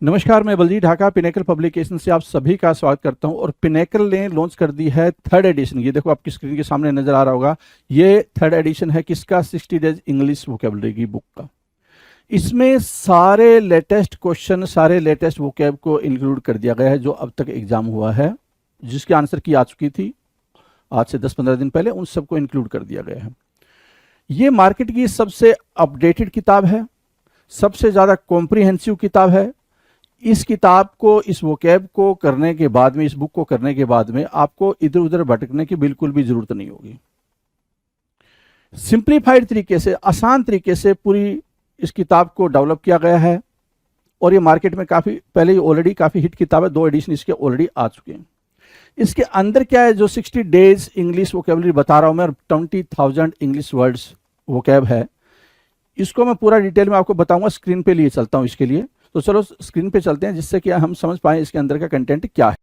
नमस्कार, मैं Baljeet Dhaka pinnacle publication से आप सभी का स्वागत करता हूं। और पिनेकल ने लॉन्च कर दी है थर्ड एडिशन। ये देखो आपकी स्क्रीन के सामने नजर आ रहा होगा। ये थर्ड एडिशन है किसका? 60 डेज इंग्लिश वोकेबलरी की बुक का। इसमें सारे लेटेस्ट क्वेश्चन, सारे लेटेस्ट वोकेब को इंक्लूड कर दिया गया है जो अब तक एग्जाम हुआ है, जिसकी आंसर की आ चुकी थी आज से 10-15 दिन पहले, उन सबको इंक्लूड कर दिया गया है। ये मार्केट की सबसे अपडेटेड किताब है, सबसे ज़्यादा कॉम्प्रिहेंसिव किताब है। इस किताब को, इस वोकैब को करने के बाद में, इस बुक को करने के बाद में आपको इधर उधर भटकने की बिल्कुल भी जरूरत नहीं होगी। सिंप्लीफाइड तरीके से, आसान तरीके से पूरी इस किताब को डेवलप किया गया है। और ये मार्केट में काफ़ी पहले ही ऑलरेडी काफ़ी हिट किताब है, 2 एडिशन इसके ऑलरेडी आ चुके हैं। इसके अंदर क्या है, जो 60 डेज इंग्लिश वोकेबलरी बता रहा हूं मैं, 20,000 इंग्लिश वर्ड्स वोकैब है, इसको मैं पूरा डिटेल में आपको बताऊंगा। स्क्रीन पे लिए चलता हूं इसके लिए, तो चलो स्क्रीन पे चलते हैं जिससे कि हम समझ पाए इसके अंदर का कंटेंट क्या है।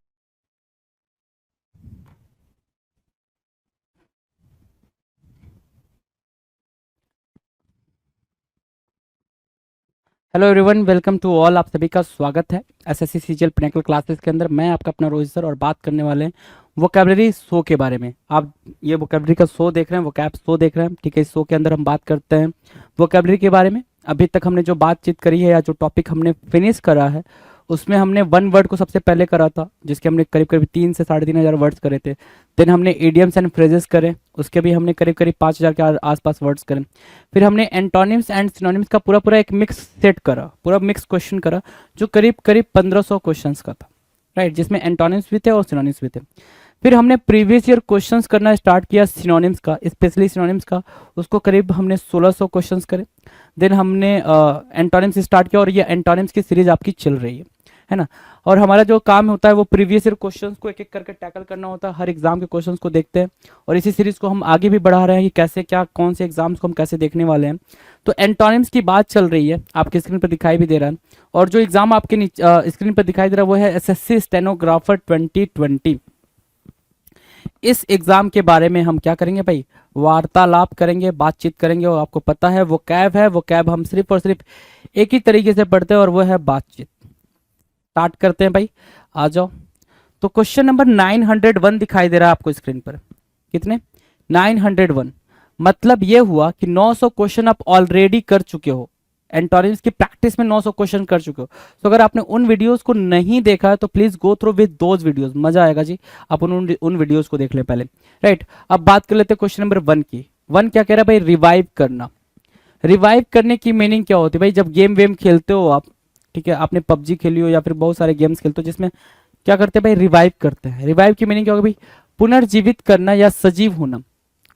Hello everyone, welcome to all. आप सभी का स्वागत है एसएससी सीजीएल पिनेकल क्लासेस के अंदर। मैं आपका अपना रोहित सर और बात करने वाले हैं वोकैबलरी शो के बारे में। आप ये वोकैबलरी का शो देख रहे हैं, वोकैब शो देख रहे हैं, ठीक है। इस शो के अंदर हम बात करते हैं वोकैबलरी के बारे में। अभी तक हमने जो बातचीत करी है या जो टॉपिक हमने फिनिश करा है, उसमें हमने वन वर्ड को सबसे पहले करा था, जिसके हमने करीब करीब 3 से 3,500 वर्ड्स करे थे। देन हमने इडियम्स एंड फ्रेजेस करे, उसके भी हमने करीब करीब 5,000 के आसपास वर्ड्स करे। फिर हमने एंटोनिम्स एंड सिनोनिम्स का पूरा पूरा एक मिक्स सेट करा, पूरा मिक्स क्वेश्चन करा, जो करीब करीब 1500 क्वेश्चंस का था, राइट, जिसमें एंटोनिम्स भी थे और सिनोनिम्स भी थे। फिर हमने प्रीवियस ईयर क्वेश्चंस करना स्टार्ट किया सिनोनिम्स का, स्पेशली सिनोनिम्स का, उसको करीब हमने 1600 क्वेश्चंस करे। देन हमने एंटोनिम्स स्टार्ट किया और ये एंटोनिम्स की सीरीज आपकी चल रही है ना। और हमारा जो काम होता है वो प्रीवियस ईयर क्वेश्चंस को एक एक करके टैकल करना होता है, हर एग्जाम के क्वेश्चंस को देखते हैं। और इसी सीरीज को हम आगे भी बढ़ा रहे हैं कि कैसे क्या कौन से एग्जाम्स को हम कैसे देखने वाले हैं। तो एंटोनिम्स की बात चल रही है, आपकी स्क्रीन पर दिखाई भी दे रहा है। और जो एग्जाम आपके स्क्रीन पर दिखाई दे रहा है वो है एसएससी स्टेनोग्राफर 2020। इस एग्जाम के बारे में हम क्या करेंगे भाई? वार्तालाप करेंगे, बातचीत करेंगे। और आपको पता है वो कैब है, वो कैब हम सिर्फ और सिर्फ एक ही तरीके से पढ़ते हैं और वो है बातचीत। स्टार्ट करते हैं भाई, आ जाओ। तो क्वेश्चन नंबर 901 दिखाई दे रहा है आपको स्क्रीन पर। कितने? 901। मतलब ये हुआ कि 900 क्वेश्चन आप ऑलरेडी कर चुके हो, एंटोनिम्स की प्रैक्टिस में 900 क्वेश्चन कर चुके हो। तो अगर आपने उन वीडियोस को नहीं देखा है तो please go through with those videos, मजा आएगा जी। आप उन वीडियोस को देख ले पहले, राइट। अब बात कर लेते हैं क्वेश्चन नंबर 1 की। 1 क्या कह रहा है भाई? रिवाइव करना। रिवाइव करने की मीनिंग क्या होती है भाई? जब गेम वेम खेलते हो आप, ठीक है, आपने पबजी खेली हो या फिर बहुत सारे गेम्स खेलते हो जिसमें क्या करते हैं भाई? रिवाइव करते हैं। रिवाइव की मीनिंग क्या होगी भाई? पुनर्जीवित करना या सजीव होना,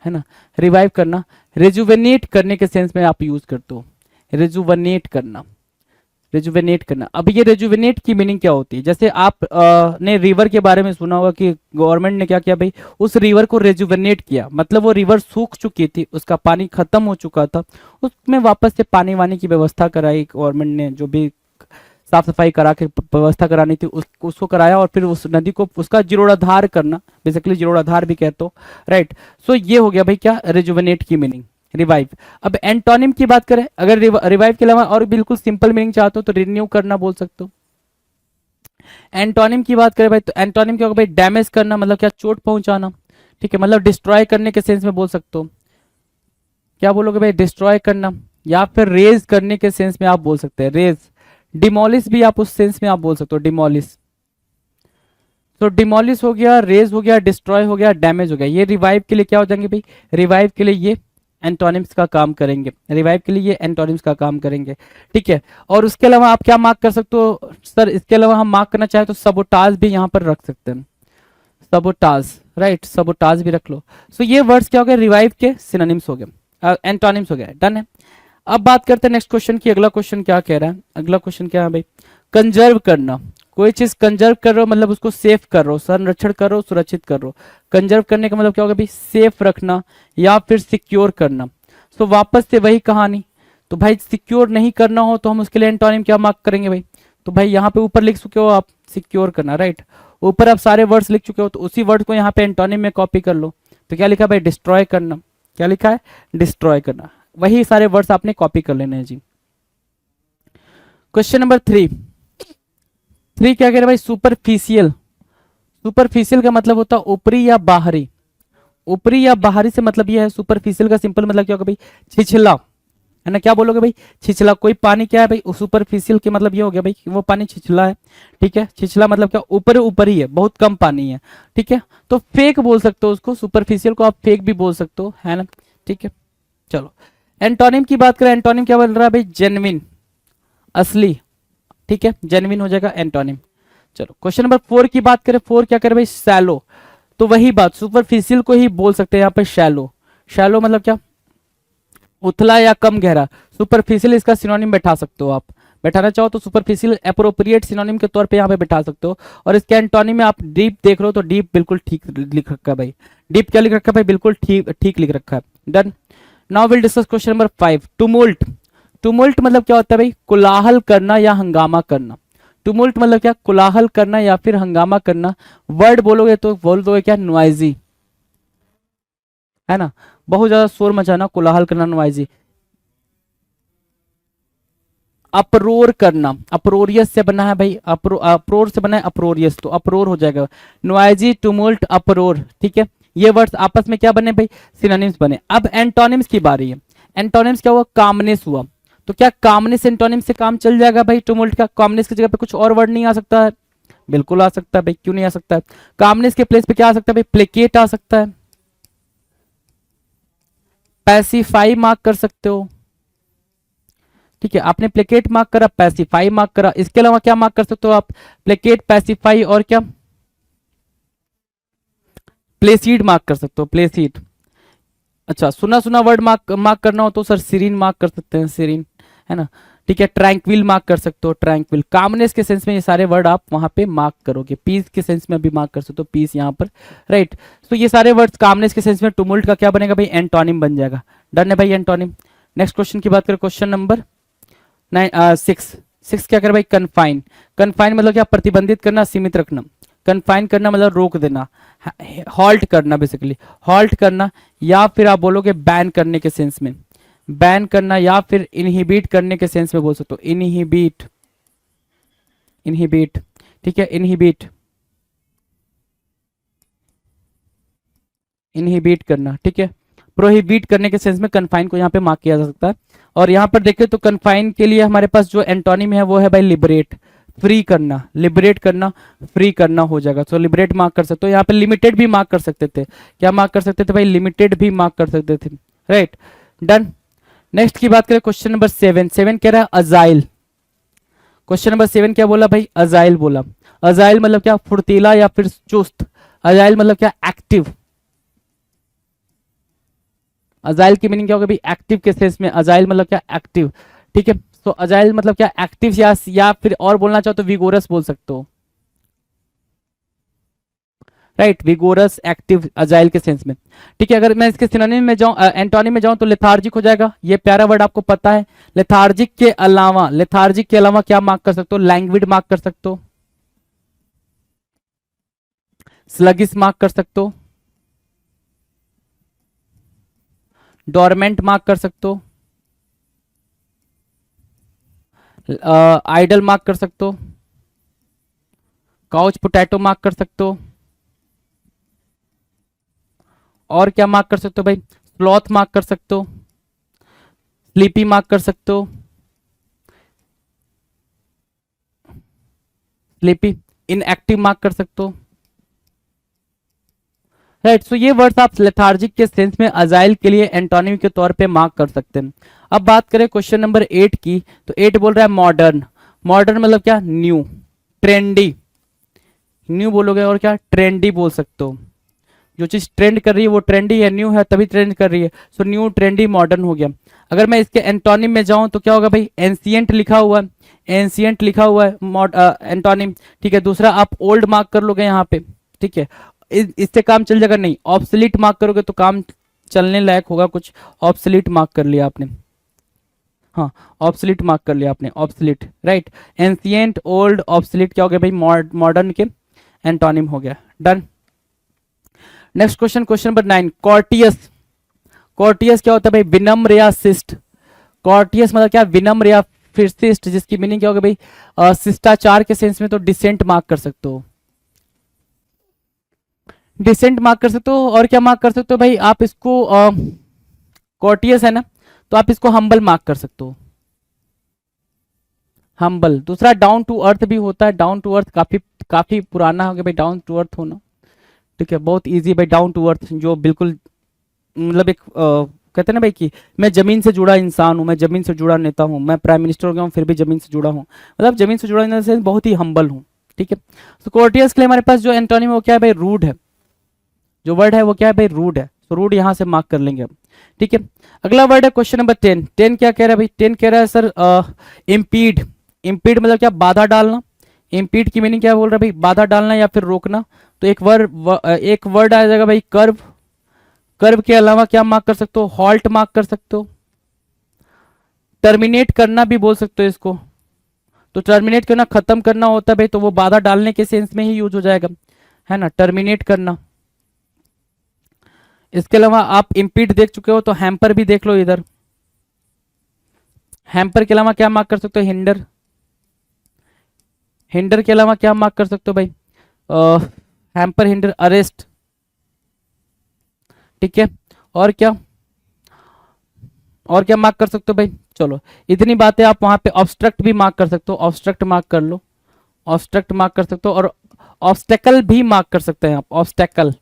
है ना। रिवाइव करना, रेजुवेनेट करने के सेंस में आप यूज करते हो, रेजुवेनेट करना, रेजुवेनेट करना। अब ये रेजुवेनेट की मीनिंग क्या होती है? जैसे आप ने रिवर के बारे में सुना होगा कि गवर्नमेंट ने क्या किया भाई? उस रिवर को रेजुवेनेट किया, मतलब वो रिवर सूख चुकी थी, उसका पानी खत्म हो चुका था, उसमें वापस से पानी वानी की व्यवस्था कराई गवर्नमेंट ने, जो भी साफ सफाई करा के व्यवस्था करानी थी उसको कराया। और फिर उस नदी को उसका जीर्णोद्धार करना, बेसिकली जीर्णोद्धार भी कहते हो, राइट। सो ये हो गया भाई क्या? रेजुवेनेट की मीनिंग, रिवाइव। अब एंटोनिम की बात करें, अगर रिवाइव के अलावा और बिल्कुल सिंपल मीनिंग चाहते हो तो रिन्यू करना बोल सकते हो। एंटोनिम की बात करें भाई तो एंटोनिम क्या होगा भाई? डैमेज करना, मतलब क्या? चोट पहुंचाना, ठीक है, मतलब डिस्ट्रॉय करने के सेंस में बोल सकते हो। क्या बोलोगे भाई? डिस्ट्रॉय करना। या फिर रेज करने के सेंस में आप बोल सकते हैं, रेज। डिमोलिश भी आप उस सेंस में आप बोल सकते हो, डिमोलिश। तो डिमोलिश हो गया, रेज हो गया, डिस्ट्रॉय हो गया, डैमेज हो गया। ये रिवाइव के लिए क्या हो जाएंगे भाई? रिवाइव के लिए ये एंटोनिम्स का काम करेंगे, रिवाइव के लिए ये एंटोनिम्स का काम करेंगे, ठीक है। और उसके अलावा आप क्या मार्क कर सकते हो सर? इसके अलावा हम मार्क करना चाहें तो सबोटाज भी यहाँ पर रख सकते हैं, सबोटाज, राइट, सबोटाज भी रख लो। सो ये वर्ड्स क्या हो गए? रिवाइव के सिनोनिम्स हो गए, एंटोनिम्स हो गए, डन है। अब बात करते हैं नेक्स्ट क्वेश्चन की। अगला क्वेश्चन क्या कह रहा है? अगला क्वेश्चन क्या है भाई? कंजर्व करना। कोई चीज कंजर्व कर रहे हो मतलब उसको सेफ कर रहे हो, संरक्षण कर रहे हो, सुरक्षित कर रहे हो। कंजर्व करने का मतलब क्या होगा भाई? सेफ रखना या फिर सिक्योर करना। सो वापस से वही कहानी। तो भाई सिक्योर नहीं करना हो तो हम उसके लिए एंटोनिम क्या मार्क करेंगे भाई? तो भाई यहाँ पे ऊपर लिख चुके हो आप, सिक्योर करना, राइट। ऊपर आप सारे वर्ड्स लिख चुके हो तो उसी वर्ड को यहाँ पे एंटोनिम में कॉपी कर लो। तो क्या लिखा भाई? डिस्ट्रॉय करना। क्या लिखा है? डिस्ट्रॉय करना। वही सारे वर्ड्स आपने कॉपी कर लेने हैं जी। Question number 3। 3 क्या कह रहे हैं भाई, सुपरफिशियल। सुपरफिशियल का मतलब होता है ऊपरी या बाहरी। ऊपरी या बाहरी से मतलब ये है, सुपरफिशियल का सिंपल मतलब क्या होगा भाई, छिछला, है ना। क्या बोलोगे भाई, छिछला। कोई पानी क्या है भाई, सुपरफिशियल के मतलब ये हो गया भाई कि वो पानी छिछला है, ठीक है। छिछला मतलब क्या, ऊपर ऊपर ही है, बहुत कम पानी है, ठीक है। तो फेक बोल सकते हो उसको, सुपरफिशियल को आप फेक भी बोल सकते हो, है ना, ठीक है। चलो एंटोनिम की बात करें, एंटोनिम क्या बोल रहा है भाई, जेन्युइन, असली, ठीक है, जेन्युइन हो जाएगा एंटोनिम। चलो क्वेश्चन नंबर 4 की बात करें, 4 क्या करे भाई, शैलो। तो वही बात, सुपरफिशियल को ही बोल सकते हैं यहाँ पे शैलो। शैलो मतलब क्या, उथला या कम गहरा। सुपरफिशियल इसका सिनोनिम बैठा सकते हो आप, बैठाना चाहो तो सुपरफिशियल एप्रोप्रिएट सिनोनिम के तौर पे यहाँ पे बैठा सकते हो। और इसके एंटोनिम में आप डीप देख रहे हो तो डीप बिल्कुल ठीक लिख रखा है भाई। डीप क्या लिख रखा है भाई, बिल्कुल ठीक ठीक लिख रखा है। Done. Now will discuss question number 5, टुमुल्ट। टुमुल्ट मतलब क्या होता है भाई, कोलाहल करना या हंगामा करना। टुमुल्ट मतलब क्या, कोलाहल करना या फिर हंगामा करना। वर्ड बोलोगे तो बोल दोगे क्या, नॉइजी, है ना, बहुत ज्यादा शोर मचाना, कोलाहल करना, नॉइजी। अप्रोर करना, अप्रोरियस से बना है भाई, अप्रोर से बना है अप्रोरियस, तो अप्रोर हो जाएगा। नॉइजी, टुमुल्ट, अप्रोर, ठीक है। ये वर्ड्स आपस में क्या बने भाई, सिनोनिम्स बने। अब एंटोनिम्स की बारी है। एंटोनिम्स क्या हुआ, कामनेस हुआ। तो क्या कामनेस एंटोनिम से काम चल जाएगा भाई, टुमुल्ट का। कामनेस की जगह पे कुछ और वर्ड नहीं आ सकता है, बिल्कुल आ सकता है भाई, क्यों नहीं आ सकता है। कामनेस के प्लेस पे क्या आ सकता है भाई, प्लेकेट आ सकता है। पैसिफाई मार्क कर सकते हो, ठीक है। आपने प्लेकेट मार्क करा, पैसिफाई मार्क करा, इसके अलावा क्या मार्क कर सकते हो आप, प्लेकेट, पैसिफाई और क्या, प्लेसीड मार्क कर सकते हो, प्लेसीड। अच्छा, सुना सुना वर्ड मार्क मार्क करना हो तो सर सीरीन मार्क कर सकते हैं, सीरीन, है ना, ठीक है। ट्रैंक्विल मार्क कर सकते हो, ट्रैंक्विल। कामनेस के सेंस में ये सारे वर्ड आप वहां पे मार्क करोगे। पीस के सेंस में भी मार्क कर सकते हो, पीस यहाँ पर, राइट। तो ये सारे वर्ड्स कामनेस के सेंस में, टुमुल्ट का क्या बनेगा भाई, एंटोनिम बन जाएगा। डन है भाई, एंटोनिम। नेक्स्ट क्वेश्चन की बात करें, क्वेश्चन नंबर 6। 6 क्या कर भाई, कन्फाइन। कन्फाइन मतलब क्या, प्रतिबंधित करना, सीमित रखना। कन्फाइन करना मतलब रोक देना, हॉल्ट करना, बेसिकली हॉल्ट करना, या फिर आप बोलोगे बैन करने के सेंस में, बैन करना, या फिर इनहिबिट करने के सेंस में बोल सकते हो, इनहिबिट, इनहिबिट, ठीक है, इनहिबिट, इनहिबिट करना, ठीक है। प्रोहिबिट करने के सेंस में कन्फाइन को यहाँ पे मार्क किया जा सकता है। और यहाँ पर देखें तो कन्फाइन के लिए हमारे पास जो एंटोनिम है वो है भाई लिबरेट, फ्री करना, लिबरेट करना, फ्री करना हो जाएगा। तो लिबरेट मार्क कर सकते हो। यहाँ पे लिमिटेड भी मार्क कर सकते थे, क्या मार्क कर सकते थे भाई, लिमिटेड भी मार्क कर सकते थे, राइट। डन। नेक्स्ट की बात करें, क्वेश्चन नंबर 7। 7 कह रहा है अजाइल। क्वेश्चन नंबर 7 क्या बोला भाई, अजाइल बोला। अजाइल मतलब क्या, फुर्तीला या फिर चुस्त। अजाइल मतलब क्या, एक्टिव। अजाइल की मीनिंग क्या होगा भाई, एक्टिव के सेंस में। अजाइल मतलब क्या, एक्टिव, ठीक है। तो अजाइल मतलब क्या, एक्टिव, या फिर और बोलना चाहो तो विगोरस बोल सकते हो, राइट, विगोरस, एक्टिव, अजाइल के सेंस में, ठीक है। अगर मैं इसके सिनोनिम में जाऊं, एंटोनिम में जाऊं तो लेथार्जिक हो जाएगा। ये प्यारा वर्ड आपको पता है। लेथार्जिक के अलावा, लेथार्जिक के अलावा क्या मार्क कर सकते हो, लैंग्विड मार्क कर सकते हो, स्लगिस मार्क कर सकते हो, डोरमेंट मार्क कर सकते हो, आइडल मार्क कर सकते हो, काउच पोटैटो मार्क कर सकते हो, और क्या मार्क कर सकते हो भाई, स्लॉथ मार्क कर सकते हो, स्लीपी मार्क कर सकते हो, स्लीपी, इनएक्टिव मार्क कर सकते हो, राइट। सो ये वर्ड्स आप लेथार्जिक के सेंस में अजाइल के लिए एंटोनिम के तौर पे मार्क कर सकते हैं। अब बात करें क्वेश्चन नंबर 8 की, तो 8 बोल रहा है मॉडर्न। मॉडर्न मतलब क्या, न्यू, ट्रेंडी, न्यू बोलोगे और क्या, ट्रेंडी बोल सकते हो। जो चीज ट्रेंड कर रही है वो ट्रेंडी है, न्यू है तभी ट्रेंड कर रही है। सो न्यू, ट्रेंडी, मॉडर्न हो गया। अगर मैं इसके एंटोनिम में जाऊं तो क्या होगा भाई, एंसियंट लिखा हुआ है, एंसियंट लिखा हुआ है एंटोनिम, ठीक है। दूसरा आप ओल्ड मार्क कर लोगे यहाँ पे, ठीक है। इससे काम चल जाएगा नहीं, ऑब्सलीट मार्क करोगे तो काम चलने लायक होगा कुछ। ऑब्सलीट मार्क कर लिया आपने, हाँ, ऑब्सलीट मार्क कर लिया आपने, obsolete, right. Ancient, old, obsolete क्या हो गया भाई, मॉडर्न के एंटोनिम हो गया। Done. Next question, question number 9, कॉर्टियस। कॉर्टियस क्या होता है भाई, विनम्र या शिष्ट। कॉर्टियस मतलब क्या, विनम्र या फिरसिस्ट, जिसकी मीनिंग क्या होगा भाई, शिष्टाचार के सेंस में तो डिसेंट मार्क कर सकते हो, डिसेंट मार्क कर सकते हो। और क्या मार्क कर सकते हो भाई, आप इसको कॉर्टियस है ना, तो आप इसको हम्बल मार्क कर सकते हो, हम्बल। दूसरा डाउन टू अर्थ भी होता है, डाउन टू अर्थ काफी काफी पुराना हो गया भाई डाउन टू अर्थ होना, ठीक है, बहुत इजी भाई डाउन टू अर्थ, जो बिल्कुल मतलब एक कहते हैं ना भाई कि मैं जमीन से जुड़ा इंसान हूँ, मैं जमीन से जुड़ा नेता हूँ, मैं प्राइम मिनिस्टर हो गया हूँ फिर भी जमीन से जुड़ा हूँ, मतलब जमीन से जुड़ा इन द सेंस बहुत ही हम्बल हूँ, ठीक है। तो कोर्टियस के लिए हमारे पास जो एंटोनिम वो क्या है भाई, रूड है, जो वर्ड है वो क्या है भाई, रूड है, तो रूड यहाँ से मार्क कर लेंगे हम, ठीक है। अगला वर्ड है क्वेश्चन नंबर 10। 10 क्या कह रहा है भाई, 10 कह रहा है सर इम्पीड। इम्पीड मतलब क्या, बाधा डालना। इम्पीड की मीनिंग क्या बोल रहा है भाई, बाधा डालना या फिर रोकना। तो एक वर्ड आ जाएगा भाई कर्व। कर्व के अलावा क्या मार्क कर सकते हो, हॉल्ट मार्क कर सकते हो, टर्मिनेट करना भी बोल सकते हो इसको। तो टर्मिनेट करना खत्म करना होता है भाई, तो वो बाधा डालने के सेंस में ही यूज हो जाएगा, है ना, टर्मिनेट करना। इसके अलावा आप इम्पीड देख चुके हो तो हैम्पर भी देख लो इधर। हैम्पर के अलावा क्या मार्क कर सकते हो, हिंडर। हिंडर के अलावा क्या मार्क कर सकते हो भाई, हैम्पर, हिंडर, अरेस्ट, ठीक है। और क्या, और क्या मार्क कर सकते हो भाई, चलो इतनी बातें। आप वहां पे ऑब्स्ट्रक्ट भी मार्क कर सकते हो, ऑब्स्ट्रक्ट मार्क कर लो, ऑब्स्ट्रक्ट मार्क कर सकते हो। और ऑब्स्टेकल भी मार्क कर सकते हैं आप, ऑब्स्टेकल,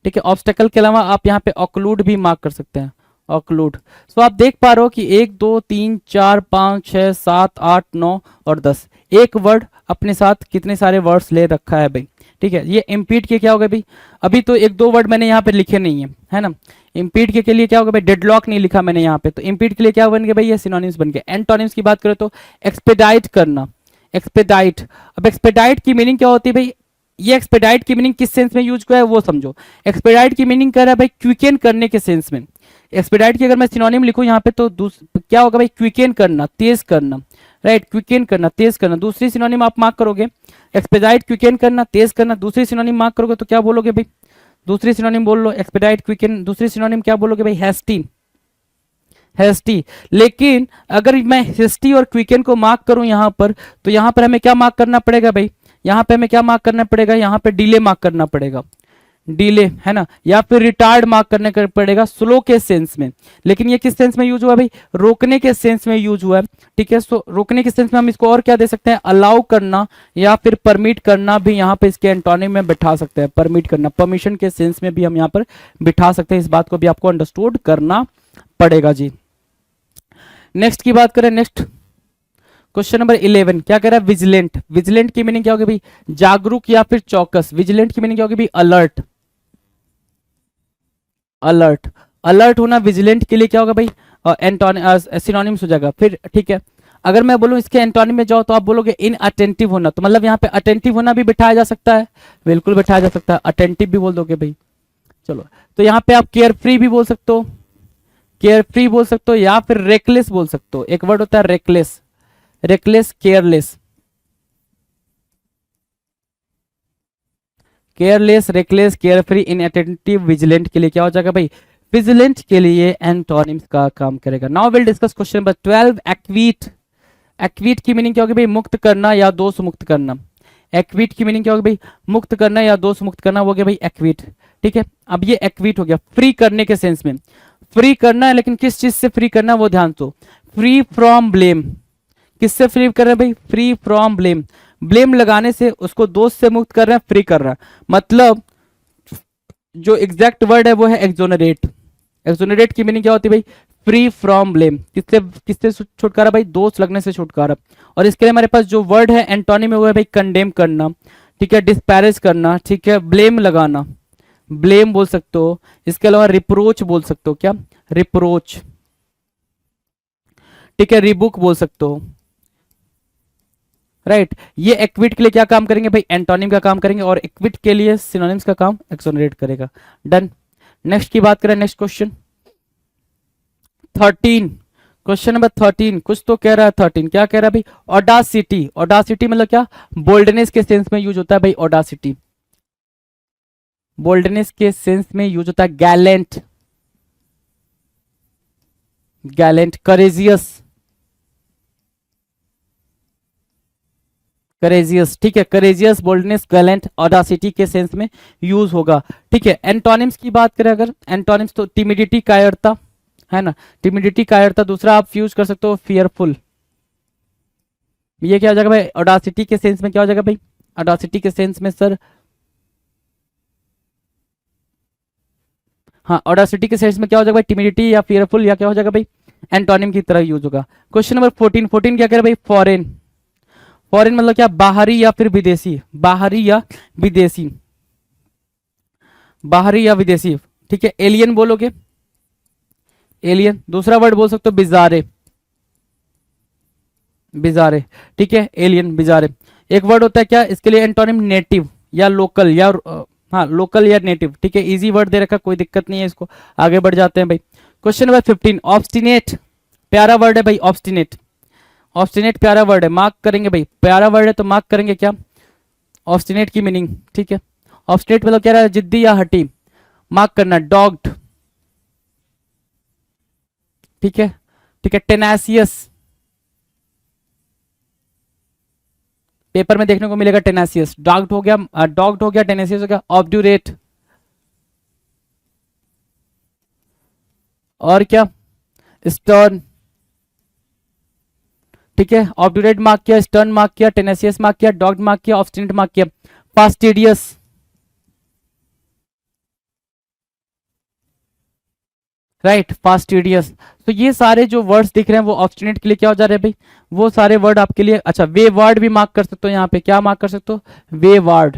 ठीक है। ऑब्स्टेकल के अलावा आप यहाँ पे ऑक्लूड भी मार्क कर सकते हैं, ऑक्लूड। सो आप देख पा रहे हो कि 1 2 3 4 5 6 7 8 9 और 10, एक वर्ड अपने साथ कितने सारे वर्ड्स ले रखा है भाई, ठीक है। ये इम्पीड के क्या होगा भाई, अभी तो एक दो वर्ड मैंने यहाँ पे लिखे नहीं है ना। इम्पीड के लिए क्या होगा भाई, डेडलॉक नहीं लिखा मैंने यहाँ पे, तो इम्पीड के लिए क्या बन गया भाई, ये सिनोनिम्स बन गए। एंटोनिम्स की बात करें तो एक्सपेडाइट करना, एक्सपेडाइट। अब एक्सपेडाइट की मीनिंग क्या होती है भाई, ये एक्सपेडाइट की मीनिंग किस सेंस में यूज हुआ है वो समझो। एक्सपेडाइट की मीनिंग कर रहा है भाई क्विकेन करने के सेंस में। एक्सपेडाइट की अगर मैं सिनोनिम लिखूं यहाँ पे तो क्या होगा भाई, क्विकेन करना, तेज करना, राइट, क्विकेन करना, तेज करना। दूसरी सिनोनिम आप मार्क करोगे, एक्सपेडाइट क्विकेन करना, तेज करना, दूसरी सिनोनिम मार्क करोगे तो क्या बोलोगे भाई, दूसरी सिनोनिम बोल लो, एक्सपेडाइट क्विकेन, दूसरी सिनोनिम क्या बोलोगे भाई, हैस्टी, हैस्टी। लेकिन अगर मैं हैस्टी और क्विकेन को मार्क करूं यहाँ पर, तो यहाँ पर हमें क्या मार्क करना पड़ेगा भाई, यहाँ पे हमें क्या मार्क करना पड़ेगा, यहाँ पे डिले मार्क करना पड़ेगा, डिले, है ना, या फिर रिटार्ड मार्क करने का पड़ेगा, स्लो के सेंस में। लेकिन ये किस सेंस में यूज हुआ भाई, रोकने के सेंस में यूज हुआ है, ठीक है। सो रोकने के सेंस में हम इसको और क्या दे सकते हैं, अलाउ करना या फिर परमिट करना भी यहाँ पे इसके एंटोनिम में बिठा सकते हैं। परमिट करना, परमिशन के सेंस में भी हम यहाँ पर बिठा सकते हैं। इस बात को भी आपको अंडरस्टूड करना पड़ेगा जी। नेक्स्ट की बात करें, नेक्स्ट क्वेश्चन नंबर 11 क्या कह रहा है, विजिलेंट। विजिलेंट की मीनिंग क्या होगी भाई, जागरूक या फिर चौकस। विजिलेंट की मीनिंग क्या होगी भाई, अलर्ट, अलर्ट, अलर्ट होना विजिलेंट के लिए क्या होगा भाई, सिनोनिम्स हो जाएगा फिर, ठीक है। अगर मैं बोलूं इसके एंटोनिम में जाओ तो आप बोलोगे इन अटेंटिव होना, तो मतलब यहाँ पे अटेंटिव होना भी बिठाया जा सकता है, बिल्कुल बिठाया जा सकता है, अटेंटिव भी बोल दोगे भाई, चलो। तो यहाँ पे आप केयर फ्री भी बोल सकते हो, केयर फ्री बोल सकते हो, या फिर रेकलेस बोल सकते हो। एक वर्ड होता है reckless, reckless, careless, careless, reckless, care free, inattentive, vigilant के लिए क्या हो जाएगा भाई, विजिलेंट के लिए एंटोनिम्स का काम करेगा। Now will discuss question number 12, एक्वीट। एक्वीट की मीनिंग क्या होगी भाई, मुक्त करना या दोष मुक्त करना। एक्वीट की मीनिंग क्या होगी भाई, मुक्त करना या दोष मुक्त करना, वो हो गया भाई एक्वीट, ठीक है। अब ये एक्वीट हो गया फ्री करने के सेंस में, फ्री करना है, लेकिन किस चीज से फ्री करना वो ध्यान दो, फ्री फ्रॉम ब्लेम। किससे फ्री कर रहे हैं भाई, फ्री फ्रॉम ब्लेम। ब्लेम लगाने से उसको दोष से मुक्त कर रहे हैं, फ्री कर रहा है। मतलब जो एग्जैक्ट वर्ड है वो है एक्सोनरेट। एक्सोनरेट की मीनिंग क्या होती है भाई, फ्री फ्रॉम ब्लेम। किससे किससे छुटकारा भाई, दोष लगने से छुटकारा। और इसके लिए हमारे पास जो वर्ड है एंटोनिम में वो है भाई कंडेम करना, ठीक है, डिस्पैरेज करना, ठीक है, ब्लेम लगाना, ब्लेम बोल सकते हो। इसके अलावा रिप्रोच बोल सकते हो, क्या, रिप्रोच, ठीक है, रिबुक बोल सकते हो, राइट। ये एक्विट के लिए क्या काम करेंगे भाई, एंटोनिम का काम करेंगे, और एक्विट के लिए सिनोनिम्स का काम एक्सोनरेट करेगा। डन। नेक्स्ट की बात करें, नेक्स्ट क्वेश्चन 13, क्वेश्चन नंबर 13 कुछ तो कह रहा है। 13 क्या कह रहा है भाई, ऑडासिटी। ऑडासिटी मतलब क्या, बोल्डनेस के सेंस में यूज होता है भाई ऑडासिटी, बोल्डनेस के सेंस में यूज होता है। गैलेंट, गैलेंट, करेजियस, करेजियस, ठीक है, करेजियस, बोल्डनेस, गैलेंट, ऑडासिटी के सेंस में यूज होगा। ठीक है, एंटोनिम्स की बात करें अगर, एंटोनिम्स तो टिमिडिटी, कायरता, है ना, टिमिडिटी, कायरता। दूसरा आप यूज कर सकते हो फियरफुल। ये क्या हो जाएगा भाई, ऑडासिटी के सेंस में क्या हो जाएगा भाई, ऑडासिटी के सेंस में सर, हाँ, ऑडासिटी के सेंस में क्या हो जाएगा भाई, टिमिडिटी या फियरफुल, या क्या हो जाएगा भाई, एंटोनिम की तरह यूज होगा। क्वेश्चन नंबर 14, 14 क्या कह रहे भाई, फॉरेन। फॉरेन मतलब क्या, बाहरी या फिर विदेशी, बाहरी या विदेशी, बाहरी या विदेशी। ठीक है, एलियन बोलोगे, एलियन। दूसरा वर्ड बोल सकते हो बिजारे, बिजारे, ठीक है, एलियन, बिजारे। एक वर्ड होता है क्या इसके लिए एंटोनिम, नेटिव या लोकल, या हाँ, लोकल या नेटिव। ठीक है, इजी वर्ड दे रखा, कोई दिक्कत नहीं है इसको। आगे बढ़ जाते हैं भाई। क्वेश्चन नंबर 15, ऑब्स्टिनेट, प्यारा वर्ड है भाई, ऑब्स्टिनेट। ऑब्स्टिनेट प्यारा वर्ड है, मार्क करेंगे भाई, प्यारा वर्ड है तो मार्क करेंगे क्या, ऑब्स्टिनेट की मीनिंग। ठीक है, ऑब्स्टिनेट मतलब क्या रहा है, जिद्दी या हटी, मार्क करना, डॉग्ड। ठीक है, ठीक है, टेनासियस, पेपर में देखने को मिलेगा टेनासियस। डॉग्ड हो गया, डॉग्ड हो गया, टेनासियस हो गया, ऑब्ड्यूरेट, और क्या, स्टर्न। ठीक है, ऑब्ड्यूरेट मार्क किया, स्टर्न मार्क किया, टेनेसियस मार्क किया, डॉग्ड मार्क किया, ऑब्स्टिनेट मार्क किया, फास्टिडियस। Right, fastidious. तो ये सारे जो वर्ड्स दिख रहे हैं वो ऑब्स्टिनेट के लिए क्या हो जा रहे हैं भाई, वो सारे वर्ड आपके लिए। अच्छा, वे वर्ड भी मार्क कर सकते हो यहाँ पे, क्या मार्क कर सकते हो, वे वर्ड,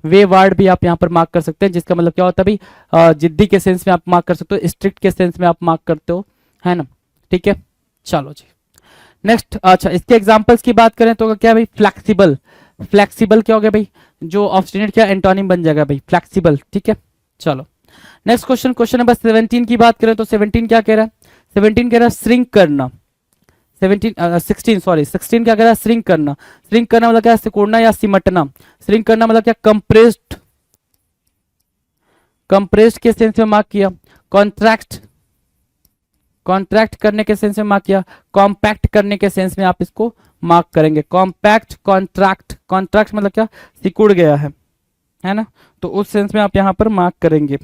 वे वर्ड भी आप यहाँ पर मार्क कर सकते हैं, जिसका मतलब क्या होता है भाई, जिद्दी के सेंस में आप मार्क कर सकते हो, स्ट्रिक्ट के सेंस में आप मार्क करते हो, है ना। ठीक है, चलो जी नेक्स्ट। अच्छा, इसके एग्जांपल्स की बात करें तो क्या भाई, फ्लेक्सिबल, फ्लेक्सिबल क्या हो गया भाई, जो ऑब्स्टिनेट क्या एंटोनिम बन जाएगा भाई, फ्लेक्सिबल। ठीक है, चलो नेक्स्ट क्वेश्चन, क्वेश्चन नंबर 17 की बात करें तो 17 क्या कह रहा है, 17 कह रहा है श्रिंक करना। 16 सॉरी, 16 क्या कह रहा है, श्रिंक करना। श्रिंक करना मतलब क्या, सिकुड़ना या सिमटना। श्रिंक करना मतलब क्या, कंप्रेस्ड, कंप्रेस्ड के सेंस में मार्क किया। कॉन्ट्रैक्ट, कॉन्ट्रैक्ट करने के सेंस में मार्क किया। कॉम्पैक्ट करने के सेंस में आप इसको मार्क करेंगे। कॉम्पैक्ट, कॉन्ट्रैक्ट, कॉन्ट्रैक्ट मतलब क्या, सिकुड़ गया है ना, तो उस सेंस में आप यहां पर मार्क करेंगे।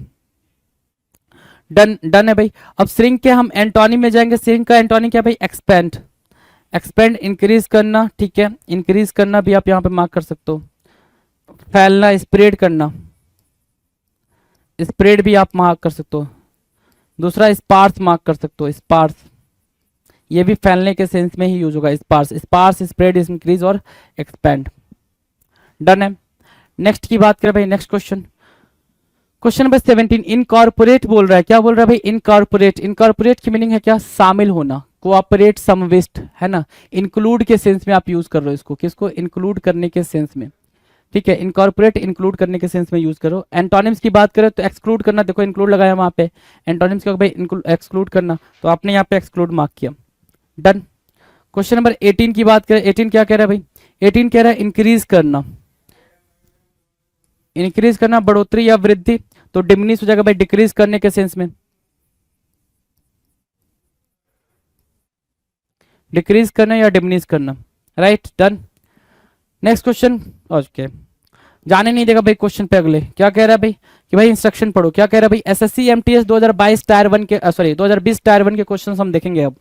डन, डन है भाई। अब श्रिंक के हम एंटोनिम में जाएंगे। श्रिंक का एंटोनिम क्या भाई, एक्सपेंड, एक्सपेंड इंक्रीज करना। ठीक है, इंक्रीज करना भी आप यहां पे मार्क कर सकते हो। फैलना, स्प्रेड करना, स्प्रेड भी आप मार्क कर सकते हो। दूसरा स्पार्स मार्क कर सकते हो, स्पार्स, ये भी फैलने के सेंस में ही यूज होगा। स्पार्स, स्पार्स, स्प्रेड, इंक्रीज और एक्सपेंड। डन है। नेक्स्ट की बात करें भाई, next question, question number 17, incorporate बोल रहा है। क्या बोल रहा है भाई, इनकॉर्पोरेट। इनकॉर्पोरेट की मीनिंग है क्या, शामिल होना। कोऑपरेट, समविष्ट, है ना, इंक्लूड के सेंस में आप यूज कर रहे हो इसको, किसको, इंक्लूड करने के सेंस में। ठीक है, इनकॉर्पोरेट इंक्लूड करने के सेंस में यूज करो। एंटोनिम्स की बात करें तो एक्सक्लूड करना, देखो इंक्लूड लगाया वहां पे। एंटोनिम्स क्या भाई, एक्सक्लूड करना, तो आपने यहाँ पे एक्सक्लूड मार्क किया। डन। क्वेश्चन नंबर 18 की बात करें, 18 क्या कह रहा है भाई, 18 कह रहा है इंक्रीज करना। इंक्रीज करना, बढ़ोतरी या वृद्धि, तो डिमिनिश हो जाएगा भाई, डिक्रीज करने के सेंस में, डिक्रीज करना या डिमिनिश करना। Right, done. Next question, okay, जाने नहीं देगा भाई क्वेश्चन पे। अगले क्या कह रहा है भाई, कि भाई इंस्ट्रक्शन पढ़ो। क्या कह रहा है भाई, एसएससी एमटीएस 2022 टायर 1 के, सॉरी 2020 टायर 1 के क्वेश्चंस हम देखेंगे अब।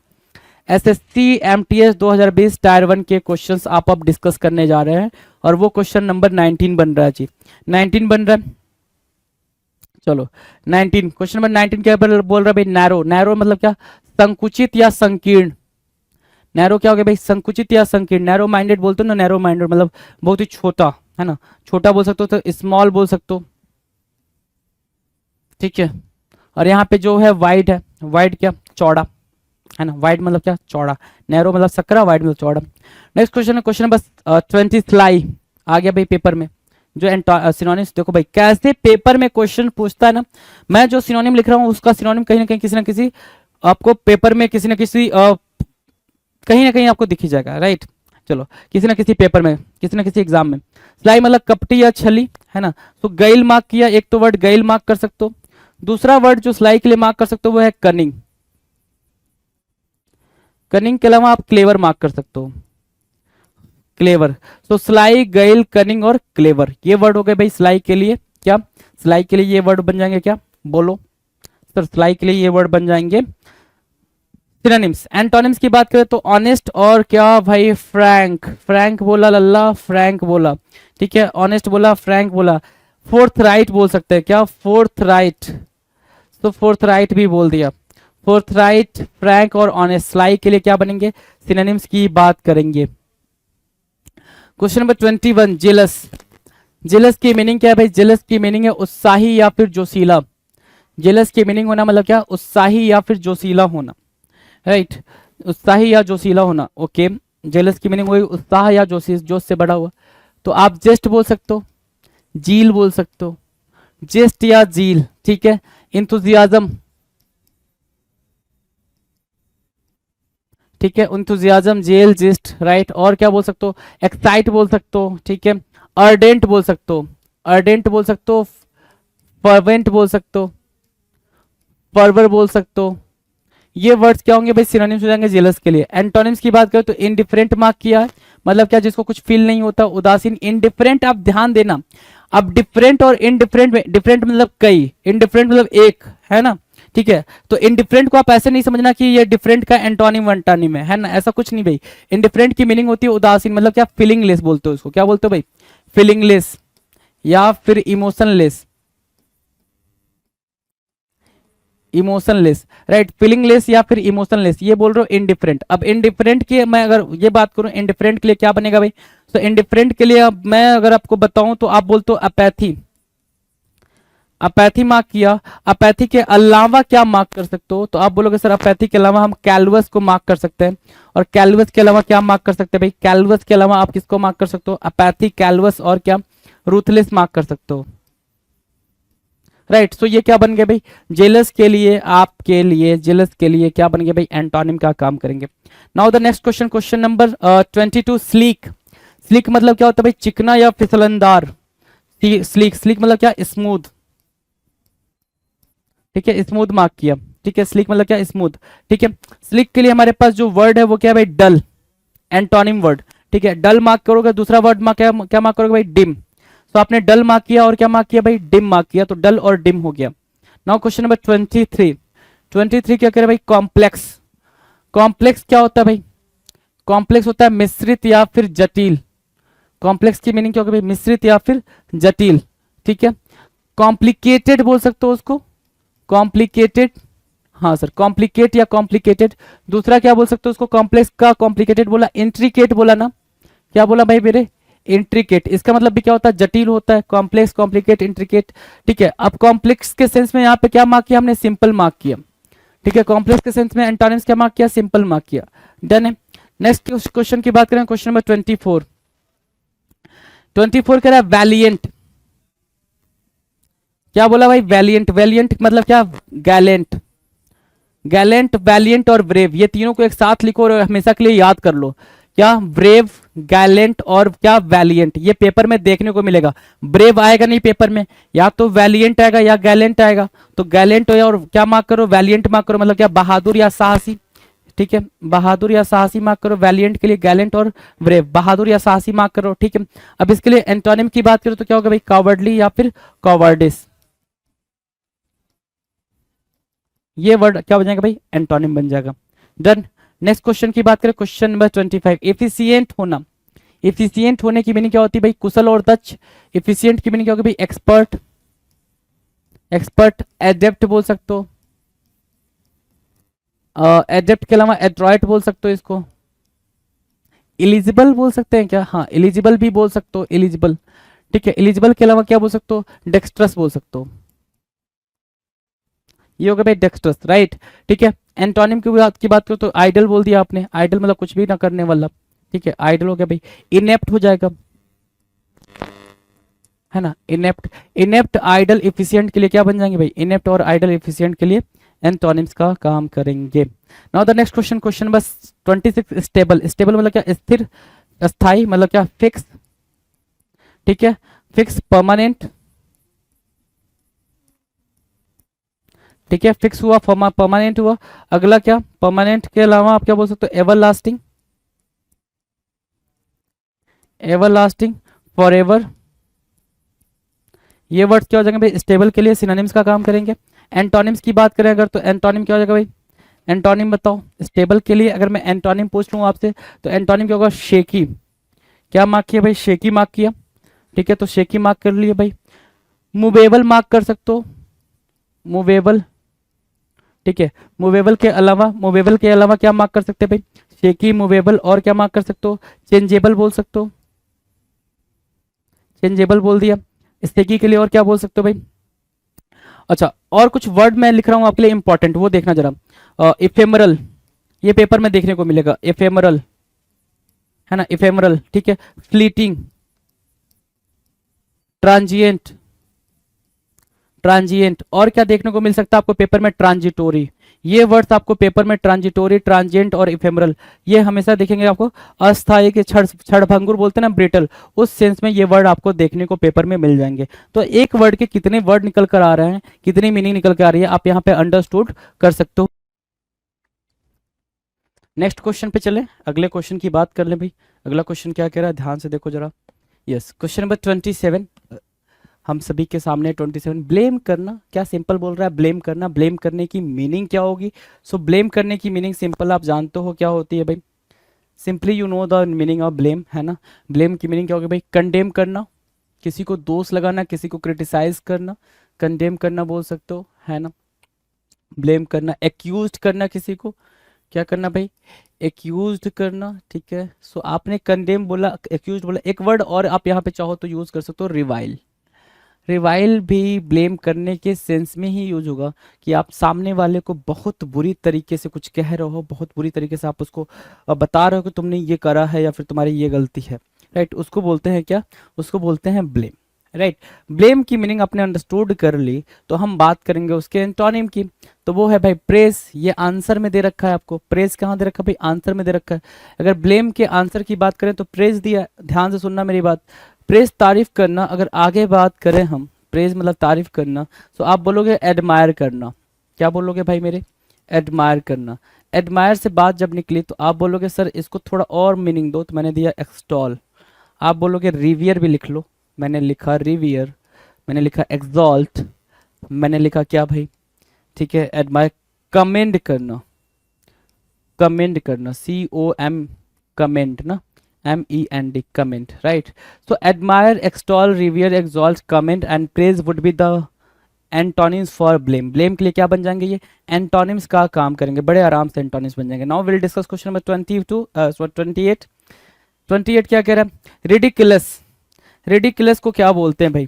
एसएससी एमटीएस 2020 टायर 1 के क्वेश्चंस आप अब डिस्कस करने जा रहे हैं, और वो क्वेश्चन नंबर 19 बन रहा है जी, 19 बन रहा है। चलो 19, क्वेश्चन नंबर 19 क्या बोल रहा है भाई, नैरो। नैरो मतलब क्या, संकुचित या संकीर्ण। नैरो क्या हो गया भाई, संकुचित या संकीर्ण। नैरो माइंडेड बोलते हो ना, नैरो माइंडेड मतलब बहुत ही छोटा, है ना, छोटा बोल सकते हो, तो स्मॉल बोल सकते हो। ठीक है, और यहाँ पे जो है वाइड है, वाइड क्या, चौड़ा, है ना, वाइड मतलब क्या, चौड़ा। नैरो मतलब सकरा, वाइड मतलब चौड़ा। नेक्स्ट क्वेश्चन है क्वेश्चन नंबर 20, स्लाई आ गया भाई पेपर में। जो सिनोनिम्स देखो भाई, कैसे पेपर में क्वेश्चन पूछता है ना, मैं जो सिनोनिम लिख रहा हूँ उसका सिनोनिम कहीं ना किसी आपको पेपर में किसी कहीं ना कहीं आपको दिख ही जाएगा। राइट, चलो, किसी ना किसी पेपर में, किसी ना किसी एग्जाम में। स्लाई मतलब कपटी या छली, है ना, तो गैल मार्क किया, एक तो वर्ड गैल मार्क कर सकते हो। दूसरा वर्ड जो स्लाई के लिए मार्क कर सकते हो वो है कनिंग। कनिंग के अलावा आप क्लेवर मार्क कर सकते हो। क्लेवर। तो स्लाई, गैल, कनिंग और क्लेवर, ये वर्ड हो गए भाई स्लाई के लिए। क्या स्लाई के लिए ये वर्ड बन जाएंगे, क्या बोलो सर, स्लाई के लिए ये वर्ड बन जाएंगे सिनोनिम्स। एंटोनिम्स की बात करें तो ऑनेस्ट और क्या भाई फ्रैंक, फ्रैंक बोला लल्ला, फ्रैंक बोला, ठीक है, ऑनेस्ट बोला, फ्रैंक बोला। फोर्थ राइट बोल सकते हैं, क्या फोर्थ राइट, तो फोर्थ राइट भी बोल दिया। फोर्थ राइट, फ्रैंक और ऑनेस्ट स्लाई के लिए क्या बनेंगे, सिनोनिम्स की बात करेंगे। Question number 21, jealous. जेलस की मीनिंग क्या है भाई, जेलस की मीनिंग है उत्साही या फिर जोशीला। जेलस की मीनिंग होना मतलब क्या, उत्साही या फिर जोशीला होना, राइट, उत्साही या जोशीला होना, ओके। जेलस की मीनिंग हुई उत्साह या जोश से बड़ा हुआ। तो आप जेस्ट बोल सकते हो, जील बोल सकते हो, जेस्ट या जील, ठीक है। इंथुजियाज्म, ठीक है, इंथुजियाज्म, जेल, जेस्ट, राइट। और क्या बोल सकते हो, एक्साइट बोल सकते हो, ठीक है। अर्डेंट बोल सकते हो, अर्डेंट बोल सकते हो, फर्वेंट बोल सकते हो, फर्वर बोल सकते हो। ये वर्ड्स क्या होंगे भाई, सिनोनिम्स हो जाएंगे जेलस के लिए। एंटोनिम्स की बात करें तो इनडिफरेंट मार्क किया है, मतलब क्या, जिसको कुछ फील नहीं होता, उदासीन। इनडिफरेंट, आप ध्यान देना, अब डिफरेंट और इनडिफरेंट में, डिफरेंट मतलब कई, इनडिफरेंट मतलब एक, है ना, ठीक है। तो इनडिफरेंट को आप ऐसे नहीं समझना कि ये डिफरेंट का एंटोनिम वंटोनिम है ना, ऐसा कुछ नहीं भाई। इनडिफरेंट की मीनिंग होती है उदासीन, मतलब क्या, फीलिंगलेस बोलते हो उसको, क्या बोलते हो भाई, फीलिंगलेस या फिर इमोशनलेस, इमोशनलेस, राइट, फीलिंगलेस या फिर इमोशनलेस, ये बोल रहे हो इनडिफरेंट। अब इनडिफरेंट की मैं अगर ये बात करूं, इनडिफरेंट के लिए क्या बनेगा भाई, तो इनडिफरेंट के लिए अब मैं अगर आपको बताऊं तो आप बोलते हो अपैथी, अपैथी मार्क किया। अपैथी के अलावा क्या मार्क कर सकते हो, तो आप बोलोगे सर अपैथी के अलावा हम कैलवस को मार्क कर सकते हैं। और कैलवस के अलावा क्या मार्क कर सकते हैं भाई, कैलवस के अलावा आप किसको मार्क कर सकते हो, अपैथी, कैलवस और क्या, रूथलेस मार्क कर सकते हो, राइट। सो ये क्या बन गया भाई, जेलस के लिए, आपके लिए जेलस के लिए क्या बन गया भाई, एंटोनिम का काम करेंगे। Now the next question, question number 22, sleek. Sleek मतलब क्या होता है भाई, चिकना या फिसलनदार। स्लीक, स्लीक मतलब क्या, स्मूथ, ठीक है, स्मूथ मार्क किया, ठीक है। स्लीक मतलब क्या, स्मूथ, ठीक है। स्लीक के लिए हमारे पास जो वर्ड है वो क्या है भाई, डल, एंटोनिम वर्ड, ठीक है। डल मार्क करोगे, दूसरा वर्ड मार्क क्या मार्क करोगे भाई, डिम। तो आपने डल मार्क किया और क्या मार्क किया भाई, डिम मार्क किया, तो डल और डिम हो गया। नाउ क्वेश्चन नंबर 23, 23 क्या करे भाई, कॉम्प्लेक्स। कॉम्प्लेक्स क्या होता है भाई, कॉम्प्लेक्स होता है मिश्रित या फिर जटिल। कॉम्प्लेक्स की मीनिंग क्या होगी भाई, मिश्रित या फिर जटिल, ठीक है। कॉम्प्लिकेटेड बोल सकते हो उसको, कॉम्प्लिकेटेड, हाँ सर, कॉम्प्लिकेट या कॉम्प्लिकेटेड। दूसरा क्या बोल सकते हो उसको, कॉम्प्लेक्स का कॉम्प्लिकेटेड बोला, इंट्रिकेट बोला ना, क्या बोला भाई मेरे, इंट्रिकेट। इसका मतलब भी क्या होता है, जटिल होता है, कॉम्प्लेक्स, कॉम्प्लिकेट, इंट्रिकेट, ठीक है। अब कॉम्प्लेक्स के सेंस में यहाँ पे क्या मार्क किया हमने, सिंपल मार्क किया, ठीक है। कॉम्प्लेक्स के सेंस में एंटोनिम्स क्या मार्क किया, सिंपल मार्क किया, डन है। नेक्स्ट क्वेश्चन की बात करें, क्वेश्चन नंबर 24, 24 कह रहा है वैलियंट। क्या बोला भाई, वैलियंट, वैलियंट मतलब क्या, गैलेंट, गैलेंट, वैलियंट और ब्रेव, ये तीनों को एक साथ लिखो और हमेशा के लिए याद कर लो। क्या, ब्रेव, गैलेंट और क्या, वैलियंट, ये पेपर में देखने को मिलेगा। ब्रेव आएगा नहीं पेपर में, या तो वैलियंट आएगा या गैलेंट आएगा, तो गैलेंट हो और क्या मार्क करो, वैलियंट मार्क करो, मतलब क्या, बहादुर या साहसी, ठीक है, बहादुर या साहसी मार्क करो। वैलियंट के लिए गैलेंट और ब्रेव, बहादुर या साहसी मार्क करो, ठीक है। अब इसके लिए एंटोनिम की बात करो तो क्या होगा भाई, कावर्डली या फिर कॉवर्डिस, ये वर्ड क्या बन जाएगा भाई, एंटोनिम बन जाएगा, डन। नेक्स्ट क्वेश्चन की बात करें, क्वेश्चन नंबर 25, एफिशिएंट होना। एफिशिएंट होने की मीनिंग क्या होती है भाई, कुशल और दक्ष। एफिशिएंट की मीनिंग क्या होगी भाई, एक्सपर्ट, एक्सपर्ट, एडेप्ट बोल सकते हो, एडेप्ट के अलावा एड्रॉइट बोल सकते हो इसको। एलिजिबल बोल सकते हैं क्या, हाँ एलिजिबल भी बोल सकते हो, एलिजिबल, ठीक है। एलिजिबल के अलावा क्या बोल सकते हो, डेक्स्ट्रस बोल सकते हो, ये होगा भाई डेक्स्ट्रस, राइट, ठीक है। एंटोनिम की बात करो तो आइडल बोल दिया आपने, आइडल मतलब कुछ भी ना करने वाला, ठीक है, आइडल हो गया भाई। इनेप्ट हो जाएगा, है ना, इनेप्ट, इनेप्ट, आइडल, एफिशिएंट के लिए क्या बन जाएंगे भाई, इनेप्ट और आइडल, एफिशिएंट के लिए एंटोनिम्स का काम करेंगे। Now the next question, question number 26, stable. Stable मतलब क्या, स्थिर, अस्थाई, मतलब क्या, फिक्स, ठीक है, फिक्स, परमानेंट, ठीक है, फिक्स हुआ, परमानेंट हुआ। अगला क्या, परमानेंट के अलावा आप क्या बोल सकते हो, एवर लास्टिंग, एवरलास्टिंग, फॉरएवर, ये वर्ड क्या हो जाएंगे भाई, स्टेबल के लिए सिनोनिम्स का काम करेंगे। एंटोनिम्स की बात करें अगर, तो एंटोनिम क्या हो जाएगा भाई, एंटोनिम बताओ स्टेबल के लिए। अगर मैं एंटोनिम पूछ लूँ आपसे तो एंटोनिम क्या होगा, शेकी। क्या मार्क किया भाई, शेकी मार्क किया, ठीक है, तो शेकी मार्क कर लिए भाई। मूवेबल मार्क कर सकते हो, मूवेबल, ठीक है। मूवेबल के अलावा क्या मार्क कर सकते हैं भाई, शेकी, मूवेबल, और क्या मार्क कर सकते हो, चेंजेबल बोल सकते हो, चेंजेबल बोल दिया। स्टेकी के लिए और क्या बोल सकते हो भाई। अच्छा, और कुछ वर्ड मैं लिख रहा हूं आपके लिए इंपॉर्टेंट, वो देखना जरा। इफेमरल, ये पेपर में देखने को मिलेगा, इफेमरल है ना, इफेमरल, ठीक है। फ्लीटिंग, ट्रांजिएंट, ट्रांजिएंट, और क्या देखने को मिल सकता है आपको पेपर में, ट्रांजिटोरी। ये वर्ड्स आपको पेपर में ट्रांजिटोरी, ट्रांजिएंट और इफेमरल, ये हमेशा देखेंगे आपको। अस्थायी के क्षणभंगुर बोलते हैं ना, ब्रिटल, उस सेंस में ये वर्ड आपको देखने को पेपर में मिल जाएंगे। तो एक वर्ड के कितने वर्ड निकल कर आ रहे हैं, कितनी मीनिंग निकल कर आ रही है, आप यहाँ पे अंडरस्टूड कर सकते हो। नेक्स्ट क्वेश्चन पे चले, अगले क्वेश्चन की बात कर ले भाई। अगला क्वेश्चन क्या कह रहा है, ध्यान से देखो जरा। यस, क्वेश्चन नंबर 27 हम सभी के सामने 27। ब्लेम करना, क्या सिंपल बोल रहा है, ब्लेम करना। ब्लेम करने की मीनिंग क्या होगी। सो ब्लेम करने की मीनिंग सिंपल आप जानते हो क्या होती है भाई, simply you know the meaning of blame, है ना। ब्लेम की मीनिंग क्या होगी भाई, कंडेम करना, किसी को दोष लगाना, किसी को क्रिटिसाइज करना, कंडेम करना बोल सकते हो, है ना। ब्लेम करना, एक्यूज करना, किसी को क्या करना भाई, एक्यूज करना, ठीक है। सो आपने कंडेम बोला, एक्यूज बोला, एक वर्ड और आप यहाँ पे चाहो तो यूज कर सकते हो, रिवाइल। रिवाइल भी ब्लेम करने के सेंस में ही यूज होगा कि आप सामने वाले को बहुत बुरी तरीके से कुछ कह रहे हो, बहुत बुरी तरीके से आप उसको बता रहे हो कि तुमने ये करा है या फिर तुम्हारी ये गलती है, राइट। उसको बोलते हैं क्या, उसको बोलते हैं ब्लेम, राइट। ब्लेम की मीनिंग आपने अंडरस्टूड कर ली, तो हम बात करेंगे उसके एंटोनिम की। तो वो है भाई प्रेस, ये आंसर में दे रखा है आपको। प्रेस कहाँ दे रखा है भाई, आंसर में दे रखा है। अगर ब्लेम के आंसर की बात करें तो प्रेस दिया, ध्यान से सुनना मेरी बात। प्रेज तारीफ करना, अगर आगे बात करें हम, प्रेज मतलब तारीफ करना, तो आप बोलोगे एडमायर करना। क्या बोलोगे भाई मेरे, एडमायर करना। एडमायर से बात जब निकली तो आप बोलोगे सर इसको थोड़ा और मीनिंग दो, तो मैंने दिया एक्सटॉल। आप बोलोगे रिवियर भी लिख लो, मैंने लिखा रिवियर, मैंने लिखा एग्जॉल्ट, मैंने लिखा क्या भाई, ठीक है, एडमायर। कमेंड करना, कमेंड करना, COM, कमेंट ना, MEND, comment, right? So admire, extol, revere, exalt, comment and praise would be the antonyms for blame. Blame के लिए क्या बन जाएंगे, ये antonyms का काम करेंगे, बड़े आराम से antonyms बन जाएंगे। Now we'll discuss question number 22, 28। 28 क्या कह रहा है, ridiculous। ridiculous को क्या बोलते हैं भाई,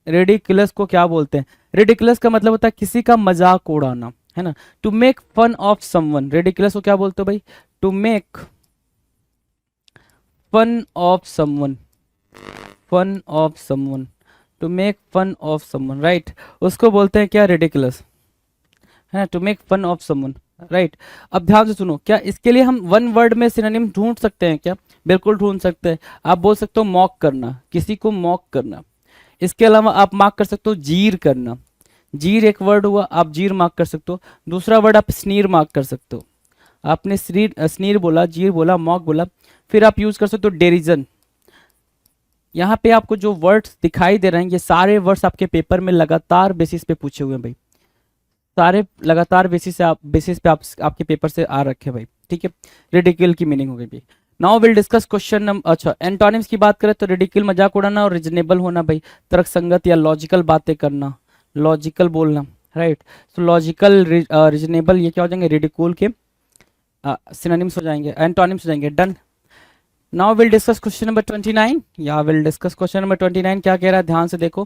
ridiculous को क्या बोलते हैं। ridiculous का मतलब होता है किसी का मजाक उड़ाना, है ना। to make fun of someone, ridiculous को क्या बोलते हो भाई, to make fun of someone, fun of someone, to make fun of someone, right। उसको बोलते हैं क्या, ridiculous, है ना, to make fun of someone, right. अब ध्यान से सुनो, क्या इसके लिए हम वन वर्ड में सिनोनिम ढूंढ सकते हैं क्या, बिल्कुल ढूंढ सकते हैं। आप बोल सकते हो मॉक करना, किसी को मॉक करना। इसके अलावा आप मार्क कर सकते हो जीर करना, जीर एक वर्ड हुआ, आप जीर मार्क कर सकते हो। दूसरा वर्ड आप स्नीर मार्क कर सकते हो। आपने स्नीर बोला, जीर बोला, मॉक बोला। फिर आप यूज कर सकते हो डेरिजन। यहाँ पे आपको जो वर्ड्स दिखाई दे रहे हैं, ये सारे वर्ड्स आपके पेपर में लगातार बेसिस पे पूछे हुए हैं भाई, सारे लगातार बेसिस पे आपके पेपर से आ रखे हैं भाई, ठीक है। रिडिक्यूल की मीनिंग हो गई भाई। Now will discuss question number, अच्छा एंटोनिम्स की बात करें तो रिडिक्यूल मजाक उड़ाना और रीजनेबल होना भाई, तर्कसंगत या लॉजिकल बातें करना, लॉजिकल बोलना, राइट। सो लॉजिकल, रीजनेबल, ये क्या हो जाएंगे, रिडिक्यूल के सिनोनिम्स हो जाएंगे, एंटोनिम्स हो जाएंगे। Done. Now will discuss question number 29, या विल डिस्कस क्वेश्चन नंबर 29। क्या कह रहा है, ध्यान से देखो।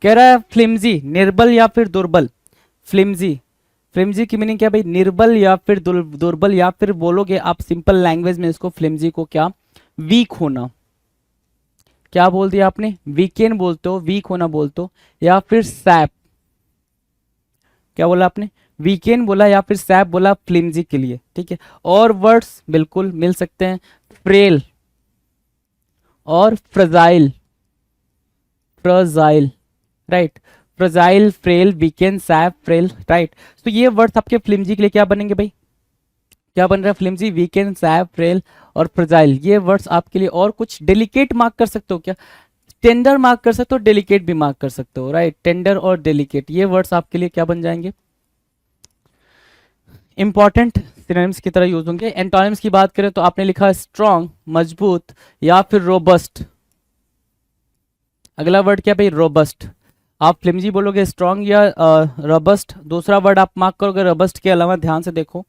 कह रहा है फ्लिमजी, निर्बल या फिर दुर्बल। फ्लिमजी, फ्लिमजी की मीनिंग क्या भाई, निर्बल या फिर दुर्बल, या फिर बोलोगे आप सिंपल लैंग्वेज में इसको, फ्लिमजी को क्या, वीक होना। क्या बोल दिया आपने, वीकेंड बोलते हो, वीक होना बोलते हो, या फिर सैप। क्या बोला आपने, वीकेंड बोला या फिर सैप बोला फ्लिमजी के लिए, ठीक है। और वर्ड्स बिल्कुल मिल सकते हैं, फ्रेल और fragile, fragile, right. Fragile, frail, weakened, sap, frail, right. तो ये वर्ड्स आपके फ्लिमजी के लिए क्या बनेंगे भाई, क्या बन रहा है? फ्लिमजी, वीकेंड, सैप, फ्रेल और फ्रजाइल, ये वर्ड्स आपके लिए। और कुछ डेलिकेट मार्क कर सकते हो क्या? टेंडर मार्क कर सकते हो, डेलिकेट भी मार्क कर सकते हो, राइट। टेंडर और डेलिकेट ये वर्ड्स आपके लिए क्या बन जाएंगे? इंपॉर्टेंट सिनोनिम्स की तरह यूज होंगे। एंटोनिम्स की बात करें तो आपने लिखा स्ट्रॉन्ग, मजबूत या फिर रोबस्ट। अगला वर्ड क्या भाई? रोबस्ट। आप फ्लिमजी बोलोगे स्ट्रॉन्ग या रोबस्ट? दूसरा वर्ड आप मार्क करोगे रोबस्ट के अलावा, ध्यान से देखो।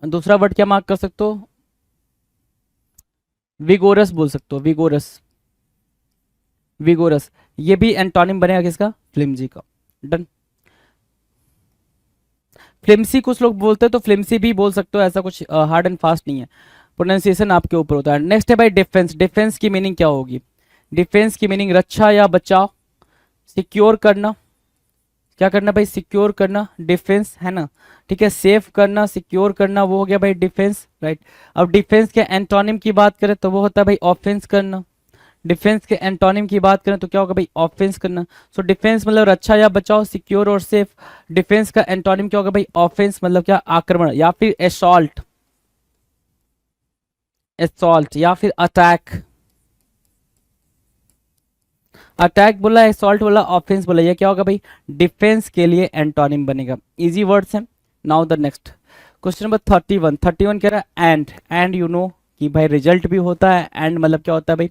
दूसरा वर्ड क्या मार्क कर सकते हो? विगोरस बोल सकते हो, विगोरस, विगोरस। ये भी एंटोनिम बनेगा किसका? फ्लिमजी का। डन। फ्लिमसी कुछ लोग बोलते हैं तो फ्लिमसी भी बोल सकते हो, ऐसा कुछ हार्ड एंड फास्ट नहीं है, प्रोनाउंसिएशन आपके ऊपर होता है। नेक्स्ट है भाई डिफेंस। डिफेंस की मीनिंग क्या होगी? डिफेंस की मीनिंग रक्षा या बचाव, सिक्योर करना। क्या करना भाई? सिक्योर करना, डिफेंस है ना, ठीक है। सेफ करना, सिक्योर करना, वो हो गया भाई डिफेंस, राइट। अब डिफेंस के एंटोनिम की बात करें तो वो होता है भाई ऑफेंस करना। डिफेंस के एंटोनिम की बात करें तो क्या होगा भाई? ऑफेंस करना। सो डिफेंस मतलब रक्षा या बचाव, सिक्योर और सेफ। डिफेंस का एंटोनिम क्या होगा भाई? ऑफेंस मतलब क्या? आक्रमण या फिर असॉल्ट, असॉल्ट या फिर अटैक। अटैक बोला, असॉल्ट बोला, ऑफेंस बोला, ये क्या होगा भाई? डिफेंस के लिए एंटोनिम बनेगा। इजी वर्ड्स हैं। Now the next question number 31। 31 कह रहा है एंड। एंड यू नो कि भाई रिजल्ट भी होता है, एंड मतलब क्या होता है भाई?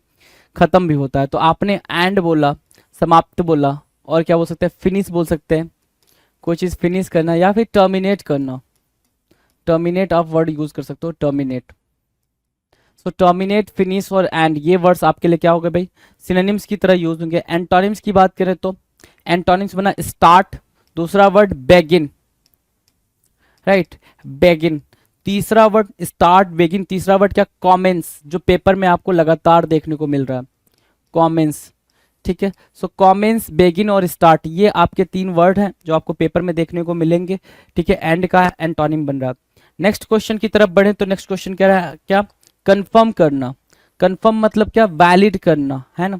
खत्म भी होता है। तो आपने एंड बोला, समाप्त बोला, और क्या बोल सकते हैं? फिनिश बोल सकते हैं, कोई चीज़ फिनिश करना या फिर टर्मिनेट करना। टर्मिनेट आप वर्ड यूज कर सकते हो, टर्मिनेट। सो टर्मिनेट, फिनिश और एंड ये वर्ड्स आपके लिए क्या होगा भाई? सिनोनिम्स की तरह यूज होंगे। एंटोनिम्स की बात करें तो एंटोनिम्स बना स्टार्ट, दूसरा वर्ड बेगिन, राइट, बेगिन। तीसरा वर्ड स्टार्ट, बेगिन, तीसरा वर्ड क्या? कॉमेंस, जो पेपर में आपको लगातार देखने को मिल रहा है, कॉमेंस, ठीक है। सो कॉमेंस, बेगिन और स्टार्ट ये आपके तीन वर्ड हैं जो आपको पेपर में देखने को मिलेंगे, ठीक है। एंड का एंटोनिम बन रहा है। नेक्स्ट क्वेश्चन की तरफ बढ़े तो नेक्स्ट क्वेश्चन कह रहा है क्या? कंफर्म करना। कंफर्म मतलब क्या? वैलिड करना, है ना,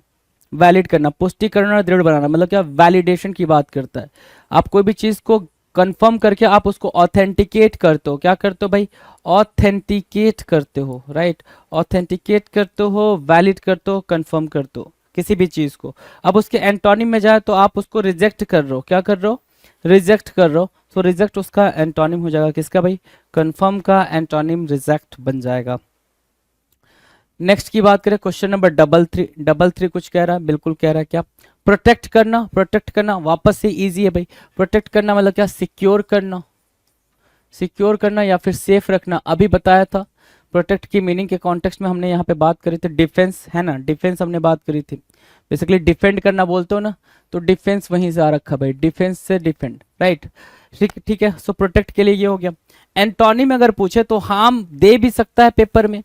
वैलिड करना, पुष्टि करना, दृढ़ बनाना, मतलब क्या? वैलिडेशन की बात करता है। आप कोई भी चीज को कंफर्म करके आप उसको ऑथेंटिकेट करते हो। क्या करते हो भाई? ऑथेंटिकेट करते हो, राइट। ऑथेंटिकेट करते हो, वैलिड करते हो, कंफर्म करते हो किसी भी चीज को। अब उसके एंटोनिम में जाए तो आप उसको रिजेक्ट कर रहे हो। क्या कर रहे हो? रिजेक्ट कर रहे हो। सो रिजेक्ट उसका एंटोनिम हो जाएगा किसका भाई? कंफर्म का एंटोनिम रिजेक्ट बन जाएगा। नेक्स्ट की बात करें क्वेश्चन नंबर 33। 33 कुछ कह रहा है, बिल्कुल कह रहा है क्या? प्रोटेक्ट करना। प्रोटेक्ट करना वापस से इजी है भाई। प्रोटेक्ट करना मतलब क्या? सिक्योर करना, सिक्योर करना या फिर सेफ रखना। अभी बताया था प्रोटेक्ट की मीनिंग के कॉन्टेक्स्ट में, हमने यहाँ पे बात करी थी डिफेंस, है ना, डिफेंस हमने बात करी थी। बेसिकली डिफेंड करना बोलते हो ना, तो डिफेंस वहीं से आ रखा भाई, डिफेंस से डिफेंड, राइट। ठीक, ठीक है। सो प्रोटेक्ट के लिए ये हो गया। एंटोनिम अगर पूछे तो हार्म दे भी सकता है पेपर में,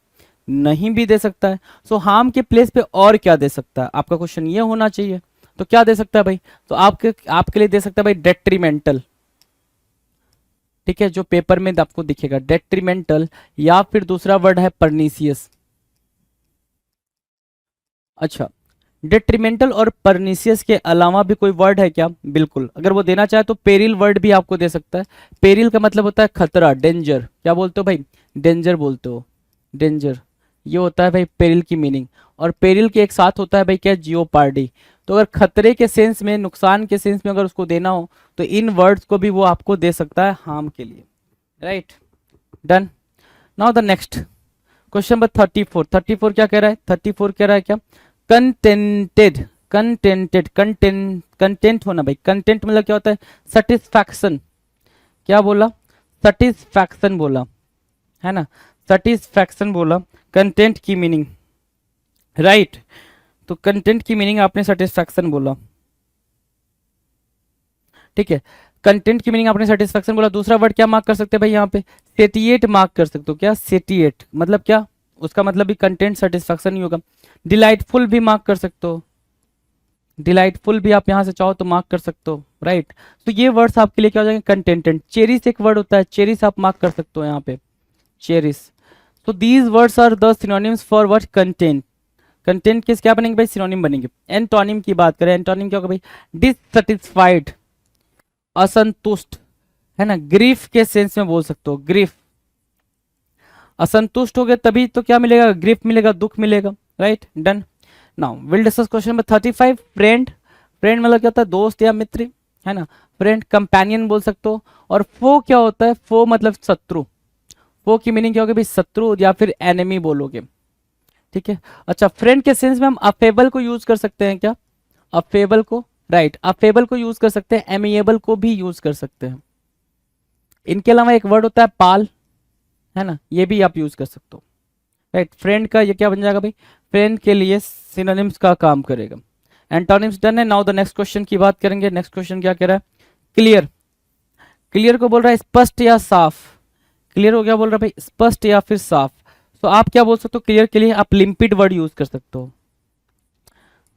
नहीं भी दे सकता है। सो हार्म के प्लेस पे और क्या दे सकता है? आपका क्वेश्चन ये होना चाहिए। तो क्या दे सकता है भाई? तो आपके लिए दे सकता है भाई डेट्रीमेंटल, ठीक है, जो पेपर में आपको दिखेगा डेट्रीमेंटल, या फिर दूसरा वर्ड है परनीसियस। अच्छा, डेट्रीमेंटल और परनीसियस के अलावा भी कोई वर्ड है क्या? बिल्कुल, अगर वो देना चाहे तो पेरिल वर्ड भी आपको दे सकता है। पेरिल का मतलब होता है खतरा, डेंजर। क्या बोलते हो भाई? डेंजर बोलते हो, डेंजर, ये होता है भाई पेरिल की मीनिंग। और पेरिल के एक साथ होता है भाई क्या? जियोपार्डी। तो अगर खतरे के सेंस में, नुकसान के सेंस में अगर उसको देना हो तो इन वर्ड्स को भी वो आपको दे सकता है हार्म के लिए, right. Done. Now the next question number 34। 34 क्या कह रहा है? 34 कह रहा है क्या? कंटेंटेड। कंटेंटेड, कंटेंट, कंटेंट होना भाई। कंटेंट मतलब क्या होता है? सेटिस्फैक्शन। क्या बोला? सेटिस्फैक्शन बोला, है ना, सेटिस्फैक्शन बोला। कंटेंट की मीनिंग, राइट। तो कंटेंट की मीनिंग आपने सेटिस्फैक्शन बोला, ठीक है। कंटेंट की मीनिंग आपने सेटिस्फैक्शन बोला। दूसरा वर्ड क्या मार्क कर सकते हैं भाई यहाँ पे? सेटिएट मार्क कर सकते हो। क्या? सेटिएट मतलब क्या? उसका मतलब भी कंटेंट सेटिस्फैक्शन ही होगा। डिलाइटफुल भी मार्क कर सकते हो, डिलाइटफुल भी आप यहाँ से चाहो तो मार्क कर सकते हो, राइट। तो ये वर्ड्स आपके लिए क्या हो जाएंगे? कंटेंटेड। चेरिस एक वर्ड होता है, चेरिस आप मार्क कर सकते हो यहाँ पे, चेरिस। तो these words are the synonyms for what? Content. Content किस क्या बनेंगे भाई? सिनोनिम बनेंगे। एंटोनिम की बात करें, एंटोनिम क्या होगा भाई? डिससेटिस्फाइड, असंतुष्ट, है ना, ग्रीफ के सेंस में बोल सकते हो, ग्रीफ, असंतुष्ट हो गए तभी तो क्या मिलेगा, ग्रिफ मिलेगा, दुख मिलेगा, right, done. Now will discuss question number 35। Friend, friend मतलब क्या होता है, दोस्त या मित्र, है ना। फ्रेंड कंपेनियन बोल सकते हो। और फो क्या होता है, फो मतलब शत्रु। फो की मीनिंग क्या होगी भाई, शत्रु या फिर एनिमी बोलोगे, ठीक है। अच्छा, फ्रेंड के सेंस में हम अफेबल को यूज कर सकते हैं क्या, अफेबल को, राइट, अफेबल को यूज कर सकते हैं, एमिएबल को भी यूज कर सकते हैं। इनके अलावा एक वर्ड होता है पाल, है ना, ये भी आप यूज कर सकते हो, राइट। फ्रेंड का ये क्या बन जाएगा भाई, फ्रेंड के लिए सिनोनिम्स का काम करेगा। एंटोनिम्स डन है। नाउ द नेक्स्ट क्वेश्चन की बात करेंगे। नेक्स्ट क्वेश्चन क्या कह रहा है, क्लियर। क्लियर को बोल रहा है स्पष्ट या साफ। क्लियर हो गया, बोल रहा है भाई स्पष्ट या फिर साफ। तो आप क्या बोल सकते हो क्लियर के लिए, आप लिम्पिड वर्ड यूज कर सकते हो।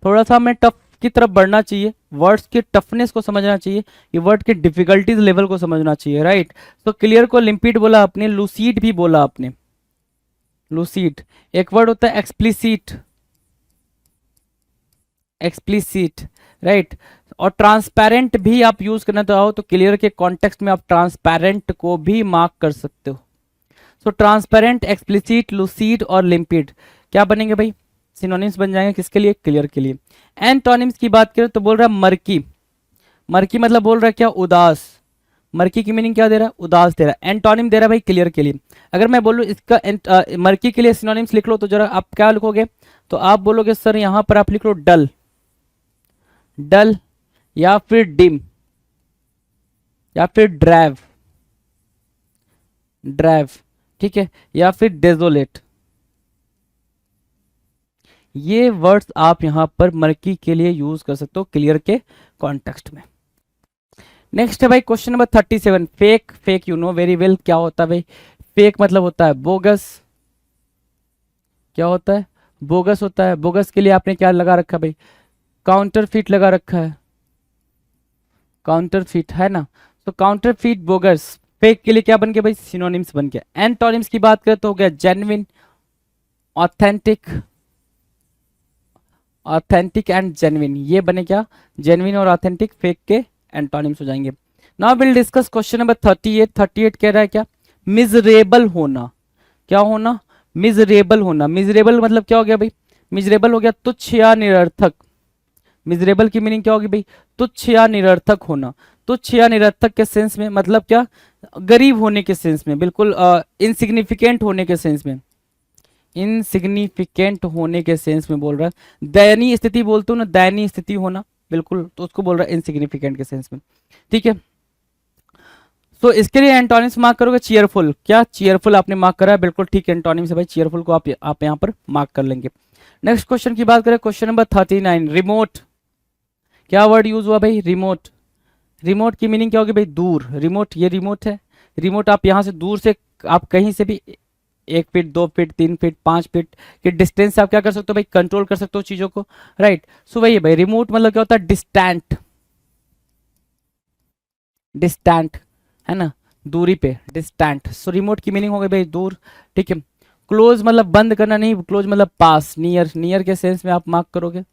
थोड़ा सा हमें टफ की तरफ बढ़ना चाहिए, वर्ड्स की टफनेस को समझना चाहिए, ये वर्ड के डिफिकल्टीज लेवल को समझना चाहिए, राइट। तो क्लियर को लिम्पिड बोला आपने, लूसीड भी बोला आपने, लूसीड। एक वर्ड होता है एक्सप्लिसिट, एक्सप्लिसिट, राइट। और ट्रांसपेरेंट भी आप यूज करना चाहो तो क्लियर के कॉन्टेक्स्ट में आप ट्रांसपेरेंट को भी मार्क कर सकते हो। सो ट्रांसपेरेंट, एक्सप्लिसिट, लूसीड और लिम्पिड क्या बनेंगे भाई, सिनोनिम्स बन जाएंगे किसके लिए, क्लियर के लिए। एंटोनिम्स की बात करें तो बोल रहा है मर्की। मर्की मतलब बोल रहा है क्या, उदास। मर्की की मीनिंग क्या दे रहा है, उदास दे रहा है। एंटोनिम दे रहा है भाई क्लियर के लिए। अगर मैं बोलूँ इसका मर्की के लिए सिनोनिम्स लिख लो तो जरा आप क्या लिखोगे, तो आप बोलोगे सर यहाँ पर आप लिख लो डल, डल या फिर डिम या फिर ड्राइव, ड्राइव, ठीक है, या फिर डेजोलेट। ये वर्ड्स आप यहां पर मर्की के लिए यूज कर सकते हो क्लियर के कॉन्टेक्स्ट में। नेक्स्ट है भाई question number 37। Fake, fake you know very well क्या होता है भाई, फेक मतलब होता है बोगस। क्या होता है, बोगस होता है। बोगस के लिए आपने क्या लगा रखा है भाई, काउंटर फीट लगा रखा है, काउंटर फीट, है ना। तो काउंटर फीट, बोगस। फेक के लिए क्या बन गया भाई, सिनोनिम्स बन गया। एंटोनिम्स की बात करें तो हो गया genuine, authentic, authentic and genuine, ये बने क्या, जेन्युइन और ऑथेंटिक फेक के एंटोनिम्स हो जाएंगे। Now will discuss question number 38। 38 कह रहा है क्या, मिजरेबल होना। क्या होना, मिजरेबल होना। मिजरेबल मतलब क्या हो गया भाई, मिजरेबल हो गया तुच्छ या निरर्थक। मिजरेबल की मीनिंग क्या होगी भाई, तुच्छ या निरर्थक होना। तुच्छ या निरर्थक के सेंस में मतलब क्या, गरीब होने के सेंस में, बिल्कुल इनसिग्निफिकेंट होने के सेंस में, इनसिग्निफिकेंट होने के सेंस में बोल रहा है। दयनीय स्थिति बोलते हो ना, दयनीय स्थिति होना, बिल्कुल, तो उसको बोल रहा है इनसिग्निफिकेंट के सेंस में, ठीक है। तो इसके लिए एंटोनिम्स मार्क करोगे चीयरफुल। क्या, चीयरफुल आपने मार्क करा है, बिल्कुल ठीक एंटोनिम्स है भाई, चीयरफुल को आप यहाँ पर मार्क कर लेंगे। नेक्स्ट क्वेश्चन की बात करें, क्वेश्चन नंबर 39। रिमोट, क्या वर्ड यूज हुआ भाई, रिमोट। रिमोट की मीनिंग क्या होगी भाई, दूर। रिमोट, ये रिमोट है, रिमोट आप यहाँ से दूर से, आप कहीं से भी 1 फीट, 2 फीट, 3 फीट, 5 फीट के डिस्टेंस से आप क्या कर सकते हो भाई, कंट्रोल कर सकते हो चीजों को, राइट। सो वही है भाई, रिमोट मतलब क्या होता है, डिस्टेंट, डिस्टेंट, है ना, दूरी पे, डिस्टेंट। सो रिमोट की मीनिंग हो गई भाई दूर, ठीक है। क्लोज मतलब बंद करना नहीं, क्लोज मतलब पास, नियर, नियर के सेंस में आप मार्क करोगे।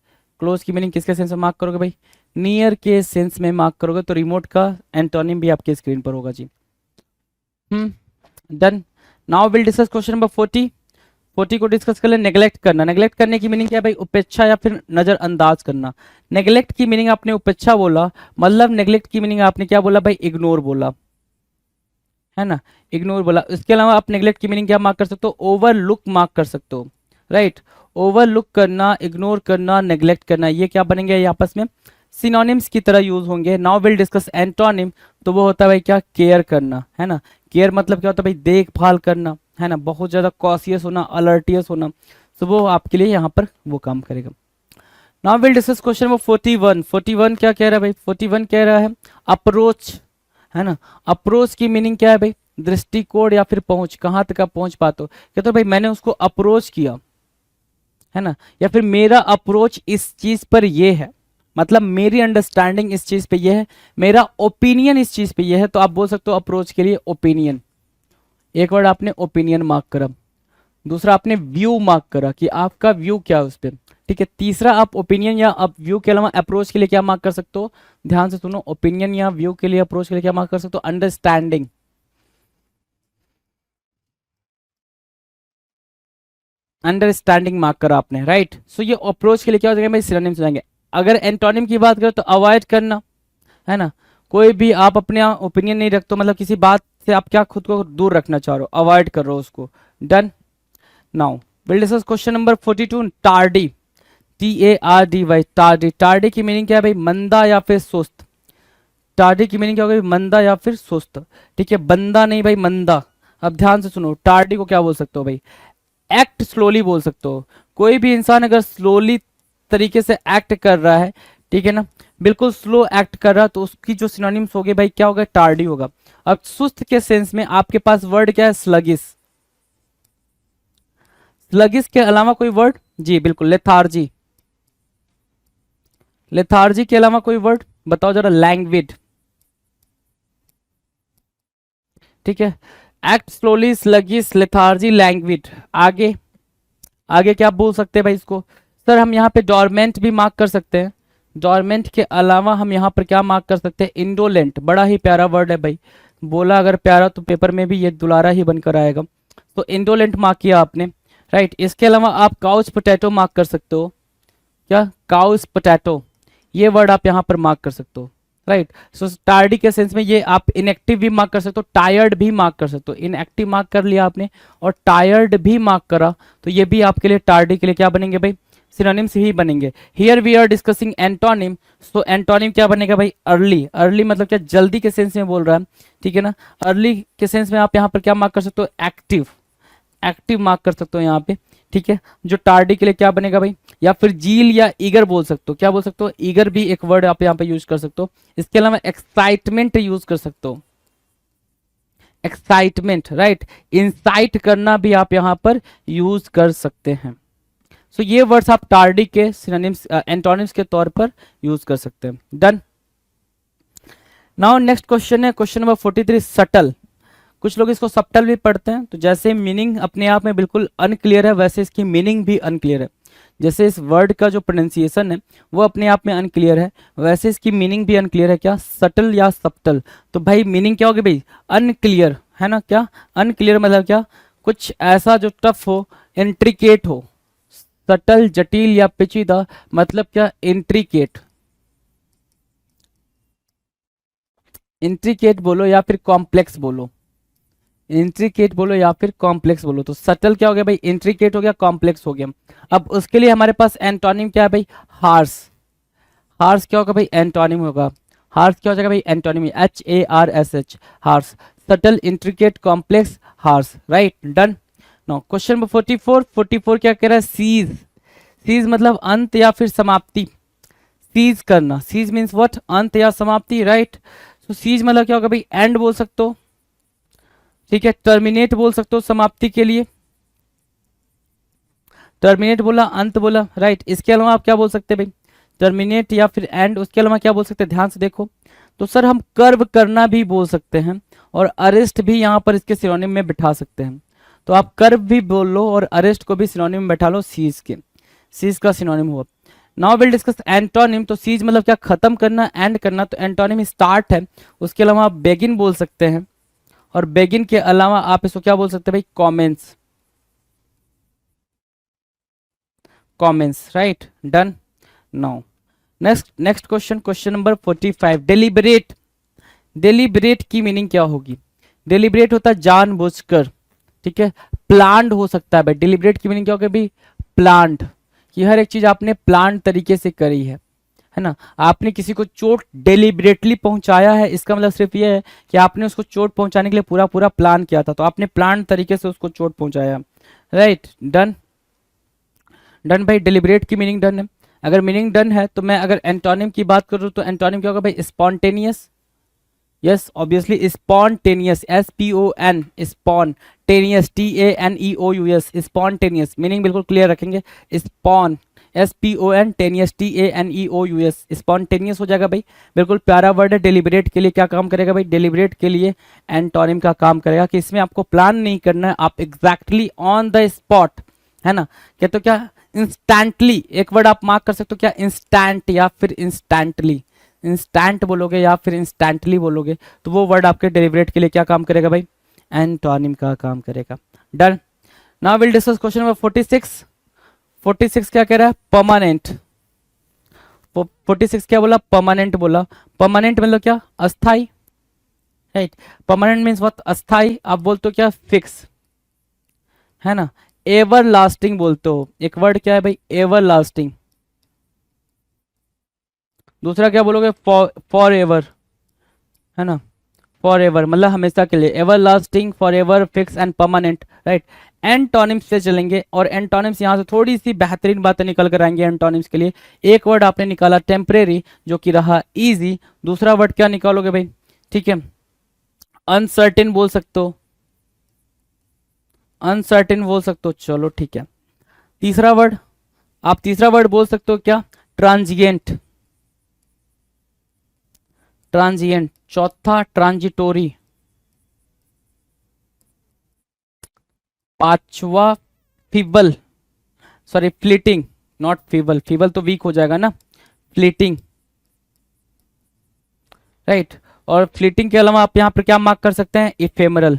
क्लोज की मीनिंग किसके सेंस में मार्क करोगे भाई, नियर के सेंस में मार्क करोगे। तो रिमोट का एंटोनिम भी आपके स्क्रीन पर होगा जी। Done. Now will discuss question number 40। 40 को डिस्कस कर ले। नेग्लेक्ट करना, नेग्लेक्ट करने की मीनिंग क्या है भाई, उपेक्षा या फिर नजरअंदाज करना। नेग्लेक्ट की मीनिंग आपने उपेक्षा बोला, मतलब नेग्लेक्ट की मीनिंग आपने क्या बोला भाई, इग्नोर बोला, है ना, इग्नोर बोला। इसके अलावा आप नेग्लेक्ट की मीनिंग क्या मार्क कर सकते हो, ओवरलुक मार्क कर सकते हो, राइट। ओवरलुक करना, इग्नोर करना, नेग्लेक्ट करना, ये क्या बनेंगे, ये आपस में सिनोनिम्स की तरह यूज होंगे। Now will discuss antonym. तो वो होता है भाई क्या, केयर करना, है ना। केयर मतलब क्या होता है भाई, देखभाल करना, है ना, बहुत ज्यादा कॉशियस होना, अलर्टियस होना। तो वो आपके लिए यहाँ पर वो काम करेगा। Now will discuss question number 41। 41 क्या कह रहा है भाई, 41 कह रहा है अप्रोच, है ना। अप्रोच की मीनिंग क्या है भाई, दृष्टिकोण या फिर पहुंच, कहाँ तक आप पहुंच पाते हो। कहते हो भाई मैंने उसको अप्रोच किया, है ना, या फिर मेरा अप्रोच इस चीज पर ये है, मतलब मेरी अंडरस्टैंडिंग इस चीज पे ये है, मेरा ओपिनियन इस चीज पे ये है। तो आप बोल सकते हो अप्रोच के लिए ओपिनियन। एक वर्ड आपने ओपिनियन मार्क करा, दूसरा आपने व्यू मार्क करा कि आपका व्यू क्या है उस पर, ठीक है। तीसरा आप ओपिनियन या आप व्यू के अलावा अप्रोच के लिए क्या मार्क कर सकते हो, ध्यान से सुनो, ओपिनियन या व्यू के लिए, अप्रोच के लिए क्या मार्क कर सकते हो, अंडरस्टैंडिंग। अंडरस्टैंडिंग मार्क करा आपने, राइट। सो ये अप्रोच के लिए क्या हो जाएगा भाई, सिनोनिम्स हो जाएंगे। अगर एंटोनिम की बात करें तो अवॉइड करना, है ना, कोई भी आप अपने ओपिनियन नहीं रखते हो, मतलब किसी बात से आप क्या खुद को दूर रखना चाह रहे हो, अवॉइड कर रहे हो उसको। Done. Now will discuss question number 42, tardy, TARDY, tardy. Tardy की मीनिंग क्या है भाई, मंदा या फिर सुस्त। टार्डी की मीनिंग क्या होगी, मंदा या फिर सुस्त, ठीक है, बंदा नहीं भाई, मंदा। अब ध्यान से सुनो, टार्डी को क्या बोल सकते हो भाई, एक्ट स्लोली बोल सकते हो। कोई भी इंसान अगर स्लोली तरीके से एक्ट कर रहा है, ठीक है ना, बिल्कुल स्लो एक्ट कर रहा है, तो उसकी जो सिनोनिम्स होगी भाई क्या होगा, टार्डी होगा। अब सुस्त के सेंस में आपके पास वर्ड क्या है, स्लगिस। स्लगिस के अलावा कोई वर्ड, जी बिल्कुल, लेथार्जी। लेथार्जी के अलावा कोई वर्ड बताओ जरा, लैंग्विड, ठीक है, एक्ट स्लोली, स्लगिस, लेथार्जी, लैंग्विड। आगे आगे क्या बोल सकते हैं भाई इसको, सर हम यहाँ पे डोरमेंट भी मार्क कर सकते हैं। डोरमेंट के अलावा हम यहाँ पर क्या मार्क कर सकते हैं, इंडोलेंट, बड़ा ही प्यारा वर्ड है भाई, बोला अगर प्यारा तो पेपर में भी ये दुलारा ही बनकर आएगा। तो इंडोलेंट मार्क किया आपने, राइट। इसके अलावा आप काउच पोटैटो मार्क कर सकते हो, क्या, काउस पोटैटो, ये वर्ड आप यहाँ पर मार्क कर सकते हो, राइट। सो टार्डी के सेंस में ये आप इनएक्टिव भी मार्क कर सकते हो, टायर्ड भी मार्क कर सकते हो। इनएक्टिव मार्क कर लिया आपने और टायर्ड भी मार्क करा, तो ये भी आपके लिए टार्डी के लिए क्या बनेंगे भाई, सिनोनिम्स ही बनेंगे। Here we are discussing antonym, so antonym क्या बनेगा भाई, अर्ली। अर्ली मतलब क्या, जल्दी के सेंस में बोल रहा है, ठीक है ना। अर्ली के सेंस में आप यहाँ पर क्या मार्क कर सकते हो, एक्टिव, एक्टिव मार्क कर सकते हो यहाँ पे, ठीक है। जो टार्डी के लिए क्या बनेगा भाई, या फिर जील या ईगर बोल सकते हो, क्या बोल सकते हो, ईगर भी एक वर्ड आप यहाँ पे यूज कर सकते हो। इसके अलावा एक्साइटमेंट यूज कर सकते हो, एक्साइटमेंट, राइट। इंसाइट करना भी आप यहाँ पर यूज कर सकते हैं। सो ये वर्ड्स आप टार्डी के सिनोनिम्स, एंटोनिम्स के तौर पर यूज कर सकते हैं। डन। नाउ नेक्स्ट क्वेश्चन है क्वेश्चन नंबर 43, सटल। कुछ लोग इसको सब्टल भी पढ़ते हैं, तो जैसे मीनिंग अपने आप में बिल्कुल अनक्लियर है, वैसे इसकी मीनिंग भी अनक्लियर है। जैसे इस वर्ड का जो प्रोनाउंसिएशन है वो अपने आप में अनक्लियर है, वैसे इसकी मीनिंग भी अनक्लियर है। क्या, सटल या सब्टल, तो भाई मीनिंग क्या होगी भाई, अनक्लियर, है ना। क्या, अनक्लियर मतलब क्या, कुछ ऐसा जो टफ हो, इंट्रिकेट हो। सटल, जटिल या पेचीदा, मतलब क्या, इंट्रिकेट। इंट्रिकेट बोलो या फिर कॉम्प्लेक्स बोलो, इंट्रिकेट बोलो या फिर कॉम्प्लेक्स बोलो। तो सटल क्या हो गया भाई, इंट्रिकेट हो गया, कॉम्प्लेक्स हो गया। अब उसके लिए हमारे पास एंटोनिम क्या है भाई, हार्श। हार्श क्या होगा भाई, एंटोनिम होगा। हार्श क्या हो जाएगा भाई, antonym, HARSH, harsh. Subtle, intricate, complex, harsh, right. Done. Now question number 44, 44 क्या कह रहा है, सीज। सीज मतलब अंत या फिर समाप्ति, सीज करना। सीज मीन्स व्हाट, अंत या समाप्ति, राइट। तो सीज मतलब क्या होगा भाई, एंड बोल सकते हो, ठीक है। टर्मिनेट बोल सकते हो समाप्ति के लिए, टर्मिनेट बोला, अंत बोला, राइट। इसके अलावा आप क्या बोल सकते हैं भाई, टर्मिनेट या फिर एंड। उसके अलावा क्या बोल सकते हैं, ध्यान से देखो। तो सर हम कर्व करना भी बोल सकते हैं और अरेस्ट भी यहाँ पर इसके सिनोनिम में बिठा सकते हैं। तो आप कर्व भी बोल लो और अरेस्ट को भी सिनोनिम में बैठा लो, सीज के, सीज का सिनोनिम हुआ। Now will discuss antonym. तो सीज मतलब क्या, खत्म करना, एंड करना, तो एंटोनिम स्टार्ट है। उसके अलावा आप बेगिन बोल सकते हैं, और बेगिन के अलावा आप इसको क्या बोल सकते हैं भाई, commence, commence, right. Done. Now next question, question number 45, deliberate. Deliberate की मीनिंग क्या होगी, डेलिबरेट होता है जानबूझकर, ठीक है। प्लान्ड हो सकता है भाई, डेलिबरेट की मीनिंग क्या होगी भाई, प्लान्ड, कि हर एक चीज आपने प्लान तरीके से करी है ना। आपने किसी को चोट डेलिबरेटली पहुंचाया है, इसका मतलब सिर्फ ये है कि आपने उसको चोट पहुंचाने के लिए पूरा पूरा प्लान किया था, तो आपने प्लान तरीके से उसको चोट पहुंचाया, राइट। डन। डन भाई, डेलिबरेट की मीनिंग डन है। अगर मीनिंग डन है तो मैं अगर एंटोनिम की बात करूं तो एंटोनिम क्या होगा भाई, spontaneous. Yes obviously, spontaneous, SPON, spontaneous, TANEOUS, spontaneous. Meaning बिल्कुल क्लियर रखेंगे, स्पॉन, SPON, टेनियस, TANEOUS, स्पॉन्टेनियस हो जाएगा भाई। बिल्कुल प्यारा वर्ड है। डेलिबरेट के लिए क्या काम करेगा भाई, डेलिबरेट के लिए एंटोनिम का काम करेगा कि इसमें आपको प्लान नहीं करना है, आप एग्जैक्टली ऑन द स्पॉट, है ना। क्या तो क्या, इंस्टेंटली, एक वर्ड आप मार्क कर सकते हो, क्या, इंस्टेंट या फिर इंस्टेंटली। इंस्टेंट बोलोगे या फिर इंस्टेंटली बोलोगे तो वो वर्ड आपके डेलिबरेट के लिए क्या काम करेगा भाई, एंटोनिम का काम करेगा। Done. Now will discuss question number 46। 46 क्या कह रहा है? परमानेंट। 46 क्या बोला? परमानेंट बोला। परमानेंट मतलब क्या? अस्थाई, राइट। Permanent means what? अस्थाई। आप बोलते हो क्या? फिक्स, है ना। एवर लास्टिंग बोलते हो। एक वर्ड क्या है भाई? Ever lasting. दूसरा क्या बोलोगे? फॉर एवर, है ना। फॉर एवर मतलब हमेशा के लिए। Ever lasting, for ever, fix and permanent, right. Antonyms से चलेंगे और एंटोनिम्स यहाँ से थोड़ी सी बेहतरीन बातें निकल कर आएंगे एंटोनिम्स के लिए। एक वर्ड आपने निकाला टेम्परेरी, जो कि रहा इजी। दूसरा वर्ड क्या निकालोगे भाई? ठीक है, अनसर्टेन बोल सकते हो, अनसर्टेन बोल सकते हो, चलो ठीक है। तीसरा वर्ड, आप तीसरा वर्ड बोल सकते हो क्या? Transient, transient. चौथा ट्रांजिटोरी। पांचवा feeble, sorry fleeting, not feeble, feeble तो वीक हो जाएगा ना, फ्लीटिंग, राइट। और फ्लीटिंग के अलावा आप यहां पर क्या मार्क कर सकते हैं? Ephemeral,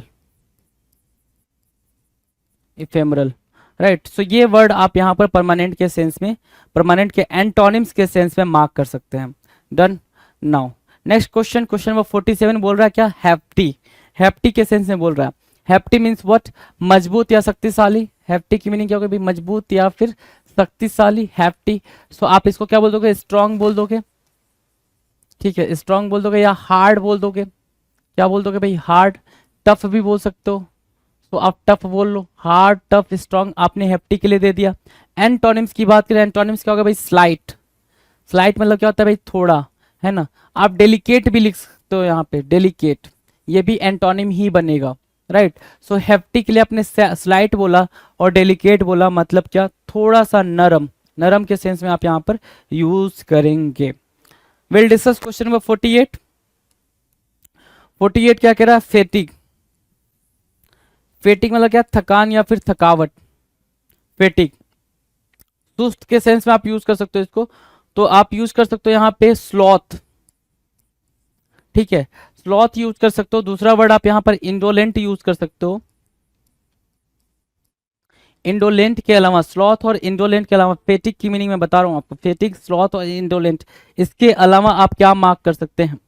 ephemeral, right. सो ये वर्ड आप यहां पर परमानेंट के सेंस में, परमानेंट के एंटोनिम्स के सेंस में मार्क कर सकते हैं। Done. Now next question, question number 47 बोल रहा है क्या? हैप्टी। हैप्टी के सेंस में बोल रहा है। हैप्टी मीन्स व्हाट? मजबूत या शक्तिशाली। हैप्टी की मीनिंग क्या होगी? मजबूत या फिर शक्तिशाली, हैप्टी। सो आप इसको क्या बोल दोगे? स्ट्रांग बोल दोगे, ठीक है, स्ट्रांग बोल दोगे, या हार्ड बोल दोगे। क्या बोल दोगे भाई? हार्ड। टफ भी बोल सकते हो, तो आप टफ बोल लो। हार्ड, टफ, स्ट्रांग आपने हैप्टी के लिए दे दिया। एंटोनिम्स की बात करें, एंटोनिम्स क्या होगा भाई? स्लाइट। स्लाइट मतलब क्या होता है भाई? थोड़ा, है ना। आप डेलिकेट भी लिख सकते हो यहाँ पे, डेलिकेट, ये भी एंटोनिम ही बनेगा, राइट। सो हेफ्टी के लिए आपने स्लाइट बोला और डेलिकेट बोला, मतलब क्या? थोड़ा सा नरम, नरम के सेंस में आप यहाँ पर यूज करेंगे। Will discuss question number 48। 48 क्या कह रहा है? फेटिक। फेटिक मतलब क्या? थकान या फिर थकावट। फेटिक सुस्त के सेंस में आप यूज कर सकते हो इसको, तो आप यूज कर सकते हो यहाँ पे स्लॉथ, ठीक है, स्लॉथ यूज कर सकते हो। दूसरा वर्ड आप यहाँ पर इंडोलेंट यूज कर सकते हो। इंडोलेंट के अलावा, स्लॉथ और इंडोलेंट के अलावा, फेटिक की मीनिंग मैं बता रहा हूँ आपको, फेटिक, स्लॉथ और इंडोलेंट, इसके अलावा आप क्या मार्क कर सकते हैं?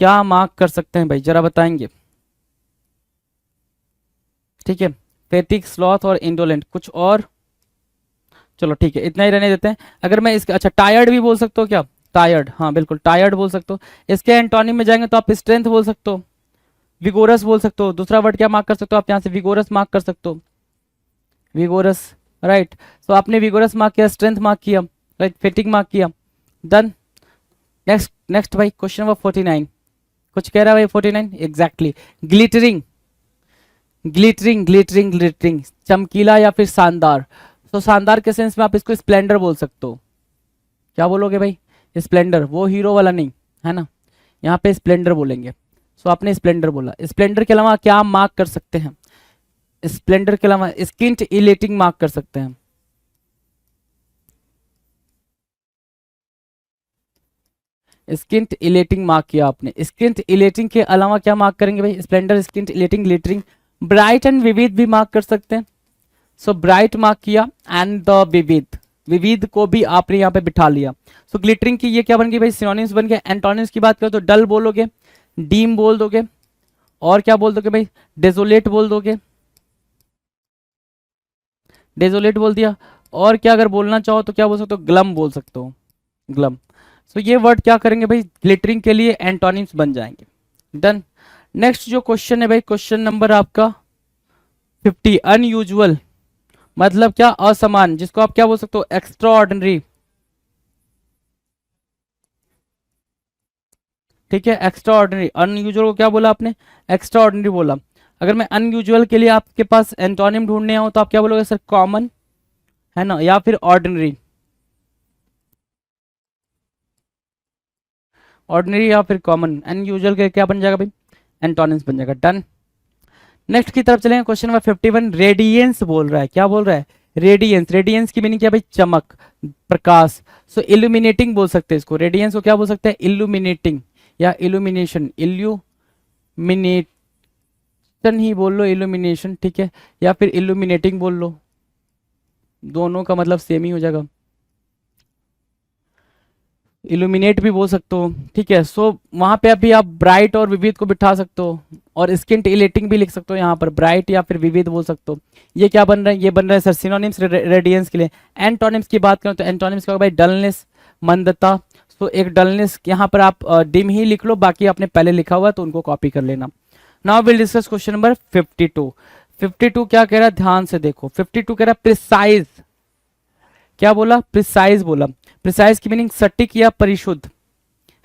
क्या मार्क कर सकते हैं भाई, जरा बताएंगे। ठीक है, फेटिक, स्लॉथ और इंडोलेंट, कुछ और? चलो ठीक है, इतना ही रहने देते हैं। अगर मैं इसका, अच्छा टायर्ड भी बोल सकते हो क्या? टायर्ड, हाँ बिल्कुल टायर्ड बोल सकते हो। इसके एंटोनिम में जाएंगे तो आप स्ट्रेंथ बोल सकते हो, विगोरस बोल सकते हो। दूसरा वर्ड क्या मार्क कर सकते हो आप यहाँ से? विगोरस मार्क कर सकते हो, विगोरस, राइट। तो आपने विगोरस मार्क किया, स्ट्रेंथ मार्क किया, राइट, फेटिक मार्क किया। डन। नेक्स्ट, नेक्स्ट भाई क्वेश्चन नंबर 49 कुछ कह रहा है भाई? 49 exactly. Glittering, glittering, glittering, glittering, चमकीला या फिर शानदार। तो शानदार के सेंस में आप इसको स्प्लेंडर बोल सकते हो। क्या बोलोगे भाई? स्प्लेंडर, वो हीरो वाला नहीं, है ना, यहाँ पे स्प्लेंडर बोलेंगे। सो आपने स्प्लेंडर बोला। स्प्लेंडर के अलावा क्या मार्क कर सकते हैं? स्प्लेंडर के अलावा स्किंट इलेटिंग मार्क कर सकते हैं। स्किंट इलेटिंग मार्क किया आपने। स्किंट इलेटिंग के अलावा क्या मार्क करेंगे भाई? Splendour, scintillating, glittering. Bright and विविध भी मार्क कर सकते हैं। सो ब्राइट मार्क किया एंड द विविध, विविध को भी आपने यहाँ पे बिठा लिया। सो ग्लिटरिंग की ये क्या बन गई भाई? सिनोनिम्स बन गए। एंटोनिम्स की बात करो तो डल बोलोगे, डीम बोल दोगे, और क्या बोल दोगे भाई? डेजोलेट बोल दोगे, डेजोलेट बोल दिया। और क्या अगर बोलना चाहो तो क्या बोल सकते हो? ग्लम बोल सकते हो, ग्लम। सो ये वर्ड क्या करेंगे भाई? ग्लिटरिंग के लिए एंटोनिम्स बन जाएंगे। डन। नेक्स्ट जो क्वेश्चन है भाई, क्वेश्चन नंबर आपका 50, अनयूजुअल मतलब क्या? असमान, जिसको आप क्या बोल सकते हो? एक्स्ट्रा ऑर्डिनरी, ठीक है, एक्स्ट्रा ऑर्डिनरी। अनयूजुअल को क्या बोला आपने? एक्स्ट्रा ऑर्डिनरी बोला। अगर मैं अनयूजुअल के लिए आपके पास एंटोनिम ढूंढने आऊं तो आप क्या बोलोगे सर? कॉमन, है ना, या फिर ऑर्डिनरी? ऑर्डिनरी या फिर कॉमन। अनयूजुअल के क्या बन जाएगा भाई? एंटोनिम्स बन जाएगा। डन। नेक्स्ट की तरफ चलेंगे। क्वेश्चन नंबर 51, रेडियंस बोल रहा है। क्या बोल रहा है? रेडियंस। रेडियंस की मीनिंग क्या भाई? चमक, प्रकाश। सो इल्यूमिनेटिंग बोल सकते हैं इसको। रेडियंस को क्या बोल सकते हैं? इल्यूमिनेटिंग या इल्यूमिनेशन, इल्यूमिनेट, इल्यूमिनेशन ही बोल लो, इल्यूमिनेशन, ठीक है, या फिर इल्यूमिनेटिंग बोल लो, दोनों का मतलब सेम ही हो जाएगा। इल्यूमिनेट भी बोल सकते हो, ठीक है। सो वहां पे अभी आप ब्राइट और विविध को बिठा सकते हो, और स्किंटिलेटिंग भी लिख सकते हो यहाँ पर, ब्राइट या फिर विविध बोल सकते हो। ये क्या बन रहा है, ये बन रहा है सर सिनोनिम्स रेडियंस के लिए। एंटोनिम्स की बात करें तो एंटोनिम्स क्या होगा भाई, डलनेस, मंदता। सो एक डलनेस यहाँ पर आप डिम ही लिख लो, बाकी आपने पहले लिखा हुआ है तो उनको कॉपी कर लेना। Now will discuss question number 52। 52 क्या कह रहा है, ध्यान से देखो। 52 कह रहा है प्रिसाइज, क्या बोला, प्रिसाइज बोला। प्रिसाइज की मीनिंग सटीक या परिशुद्ध,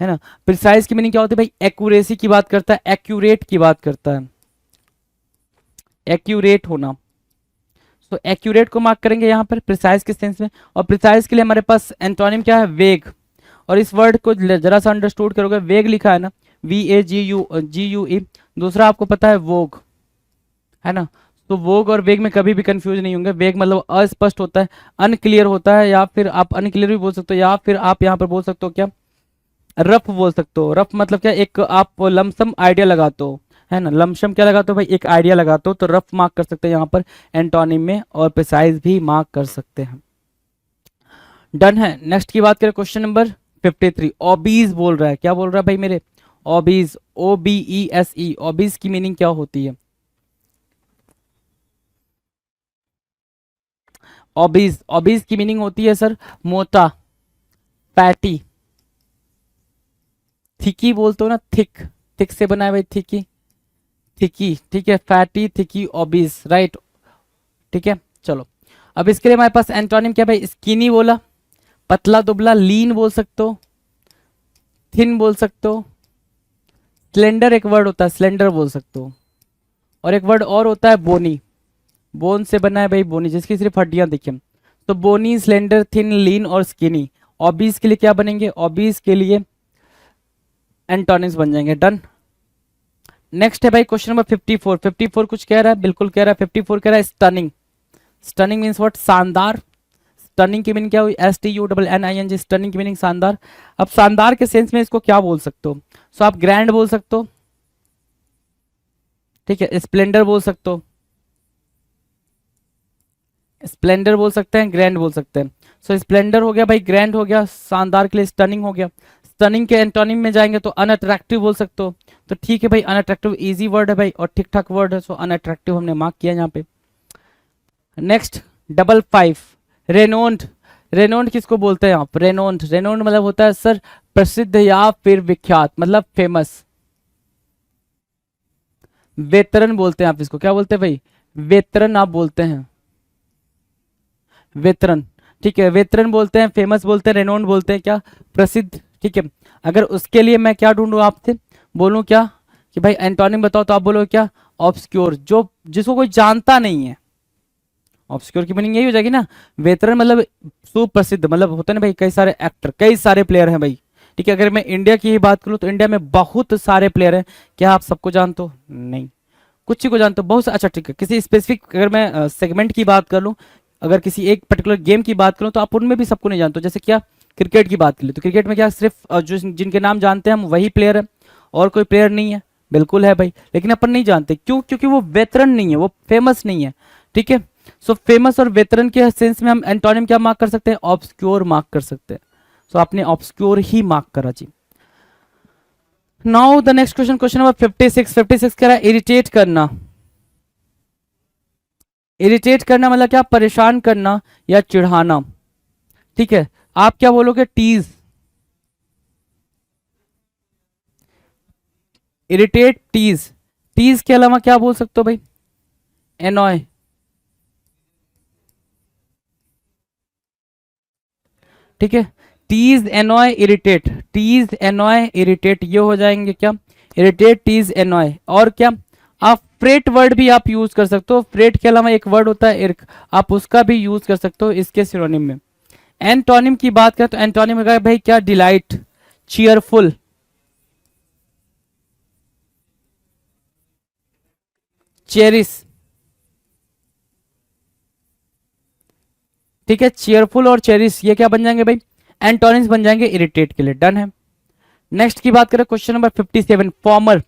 है ना। प्रिसाइज की मीनिंग क्या होती है भाई, एक्यूरेसी की बात करता है, एक्यूरेट की बात करता है, एक्यूरेट होना। तो एक्यूरेट को मार्क करेंगे यहाँ पर प्रिसाइज के सेंस में। और प्रिसाइज के लिए हमारे पास एंटोनिम क्या है, वेग। और इस वर्ड को जरा सा अंडरस्टूड करोगे, वेग लिखा है ना, VAGU, दूसरा आपको पता है वोग, है ना। तो वोग और वेग में कभी भी कंफ्यूज नहीं होंगे। वेग मतलब अस्पष्ट होता है, अनक्लियर होता है, या फिर आप अनक्लियर भी बोल सकते हो, या फिर आप यहाँ पर बोल सकते हो क्या, रफ बोल सकते हो। रफ मतलब क्या, एक आप लमसम आइडिया लगाते हो, है ना। लमसम क्या लगाते हो भाई, एक आइडिया लगाते हो, तो रफ मार्क कर सकते हैं यहाँ पर एंटोनिम में, और प्रिसाइज भी मार्क कर सकते हैं। डन है। नेक्स्ट की बात करें, क्वेश्चन नंबर 53। ऑबीज बोल रहा है, क्या बोल रहा है भाई मेरे, ऑबीज, OBESE। ऑबीज की मीनिंग क्या होती है, ऑबीज, ऑबीज की मीनिंग होती है सर मोटा, फैटी, थिकी बोलते हो ना, थिक, थिक से बना है भाई, थिकी, थिकी, ठीक है, फैटी, थिकी, ऑबीज, राइट, ठीक है। चलो अब इसके लिए हमारे पास एंटोनिम क्या भाई, स्किनी बोला, पतला दुबला, लीन बोल सकते हो, थिन बोल सकते हो, स्लेंडर एक वर्ड होता है, स्लेंडर बोल सकते हो, और एक वर्ड और होता है बोनी, बोन से बना है भाई, बोनी, जिसकी सिर्फ हड्डियां दिखें। तो बोनी, स्लेंडर, थिन, लीन और स्किनी। ऑबीज के लिए क्या बनेंगे, ऑबीज के लिए एंटोनिम्स बन जाएंगे। डन। नेक्स्ट है भाई क्वेश्चन नंबर 54। 54 कुछ कह रहा है, बिल्कुल कह रहा है। 54 कह रहा है स्टनिंग। स्टनिंग मीन्स व्हाट, शानदार। स्टनिंग की मीनिंग क्या हुई, STUNNING, स्टनिंग की मीनिंग शानदार। अब शानदार के सेंस में इसको क्या बोल सकते हो, सो आप ग्रैंड बोल सकते हो, ठीक है, स्प्लेंडर बोल सकते हो, स्प्लेंडर बोल सकते हैं, ग्रैंड बोल सकते हैं। सो स्प्लेंडर हो गया भाई, ग्रैंड हो गया, शानदार के लिए स्टनिंग हो गया। स्टनिंग के एंटोनिम में जाएंगे तो अनअट्रैक्टिव बोल सकते हो। तो ठीक है भाई, अनअट्रैक्टिव इजी वर्ड है भाई, और ठीक ठाक वर्ड है, सो अनअट्रैक्टिव हमने मार्क किया यहाँ पे। नेक्स्ट 55, रेनोन्ड। रेनोन्ड किसको बोलते हैं आप, रेनोन्ड, रेनोन्ड मतलब होता है सर प्रसिद्ध या फिर विख्यात, मतलब फेमस। वेतरन बोलते हैं आप इसको, क्या बोलते हैं भाई, वेतरन आप बोलते हैं, वेतरन, ठीक है, वेतरन बोलते हैं, फेमस बोलते हैं, रेनोन्ड बोलते हैं क्या, प्रसिद्ध, ठीक है। अगर उसके लिए मैं क्या ढूंढूं आपसे, बोलूं क्या कि भाई एंटोनिम बताओ, तो आप बोलो क्या, ऑब्सक्योर, जो जिसको कोई जानता नहीं है। ऑब्सक्योर की मीनिंग यही हो जाएगी ना। वेतरन मतलब सुप्रसिद्ध, मतलब होता है ना भाई, कई सारे एक्टर, कई सारे प्लेयर हैं भाई, ठीक है। अगर मैं इंडिया की ही बात करूं तो इंडिया में बहुत सारे प्लेयर हैं, क्या आप सबको जानते हो, नहीं, कुछ ही को जानते हो, बहुत अच्छा, ठीक है। किसी स्पेसिफिक अगर मैं सेगमेंट की बात कर लूं, अगर किसी एक पर्टिकुलर गेम की बात करूं, तो आप उनमें भी सबको नहीं जानते हो। जैसे क्या, क्रिकेट की बात कर ले तो क्रिकेट में क्या सिर्फ जो जिनके नाम जानते हैं हम वही प्लेयर है, और कोई प्लेयर नहीं है, बिल्कुल है भाई, लेकिन अपन नहीं जानते, क्यों, क्योंकि वो वेतरन नहीं है, वो फेमस नहीं है, ठीक है। सो फेमस और वेतरन के सेंस में हम एंटोनिम क्या मार्क कर सकते हैं, ऑब्सक्योर मार्क कर सकते हैं। सो आपने ऑब्सक्योर ही मार्क करा जी। Now the next question, question number 56। 56 कह रहा है इरिटेट करना। इरिटेट करना मतलब क्या, परेशान करना या चिढ़ाना, ठीक है। आप क्या बोलोगे, टीज, इरिटेट, टीज। टीज के अलावा क्या बोल सकते हो भाई, एनॉय, ठीक है। Tease, annoy, irritate, tease, annoy, irritate, ये हो जाएंगे क्या, इरिटेट, टीज, एनॉय। और क्या, आप फ्रेट वर्ड भी आप यूज कर सकते हो। फ्रेट के अलावा एक वर्ड होता है इर्क, आप उसका भी यूज कर सकते हो इसके सिनोनिम में। एंटोनिम की बात करें तो एंटोनिम का भाई क्या, डिलाइट, चीयरफुल, चेरिस, ठीक है। चीयरफुल और चेरिस ये क्या बन जाएंगे भाई, एंटोनिम्स बन जाएंगे इरिटेट के लिए। डन है। नेक्स्ट की बात करें, क्वेश्चन नंबर 57, फॉर्मर।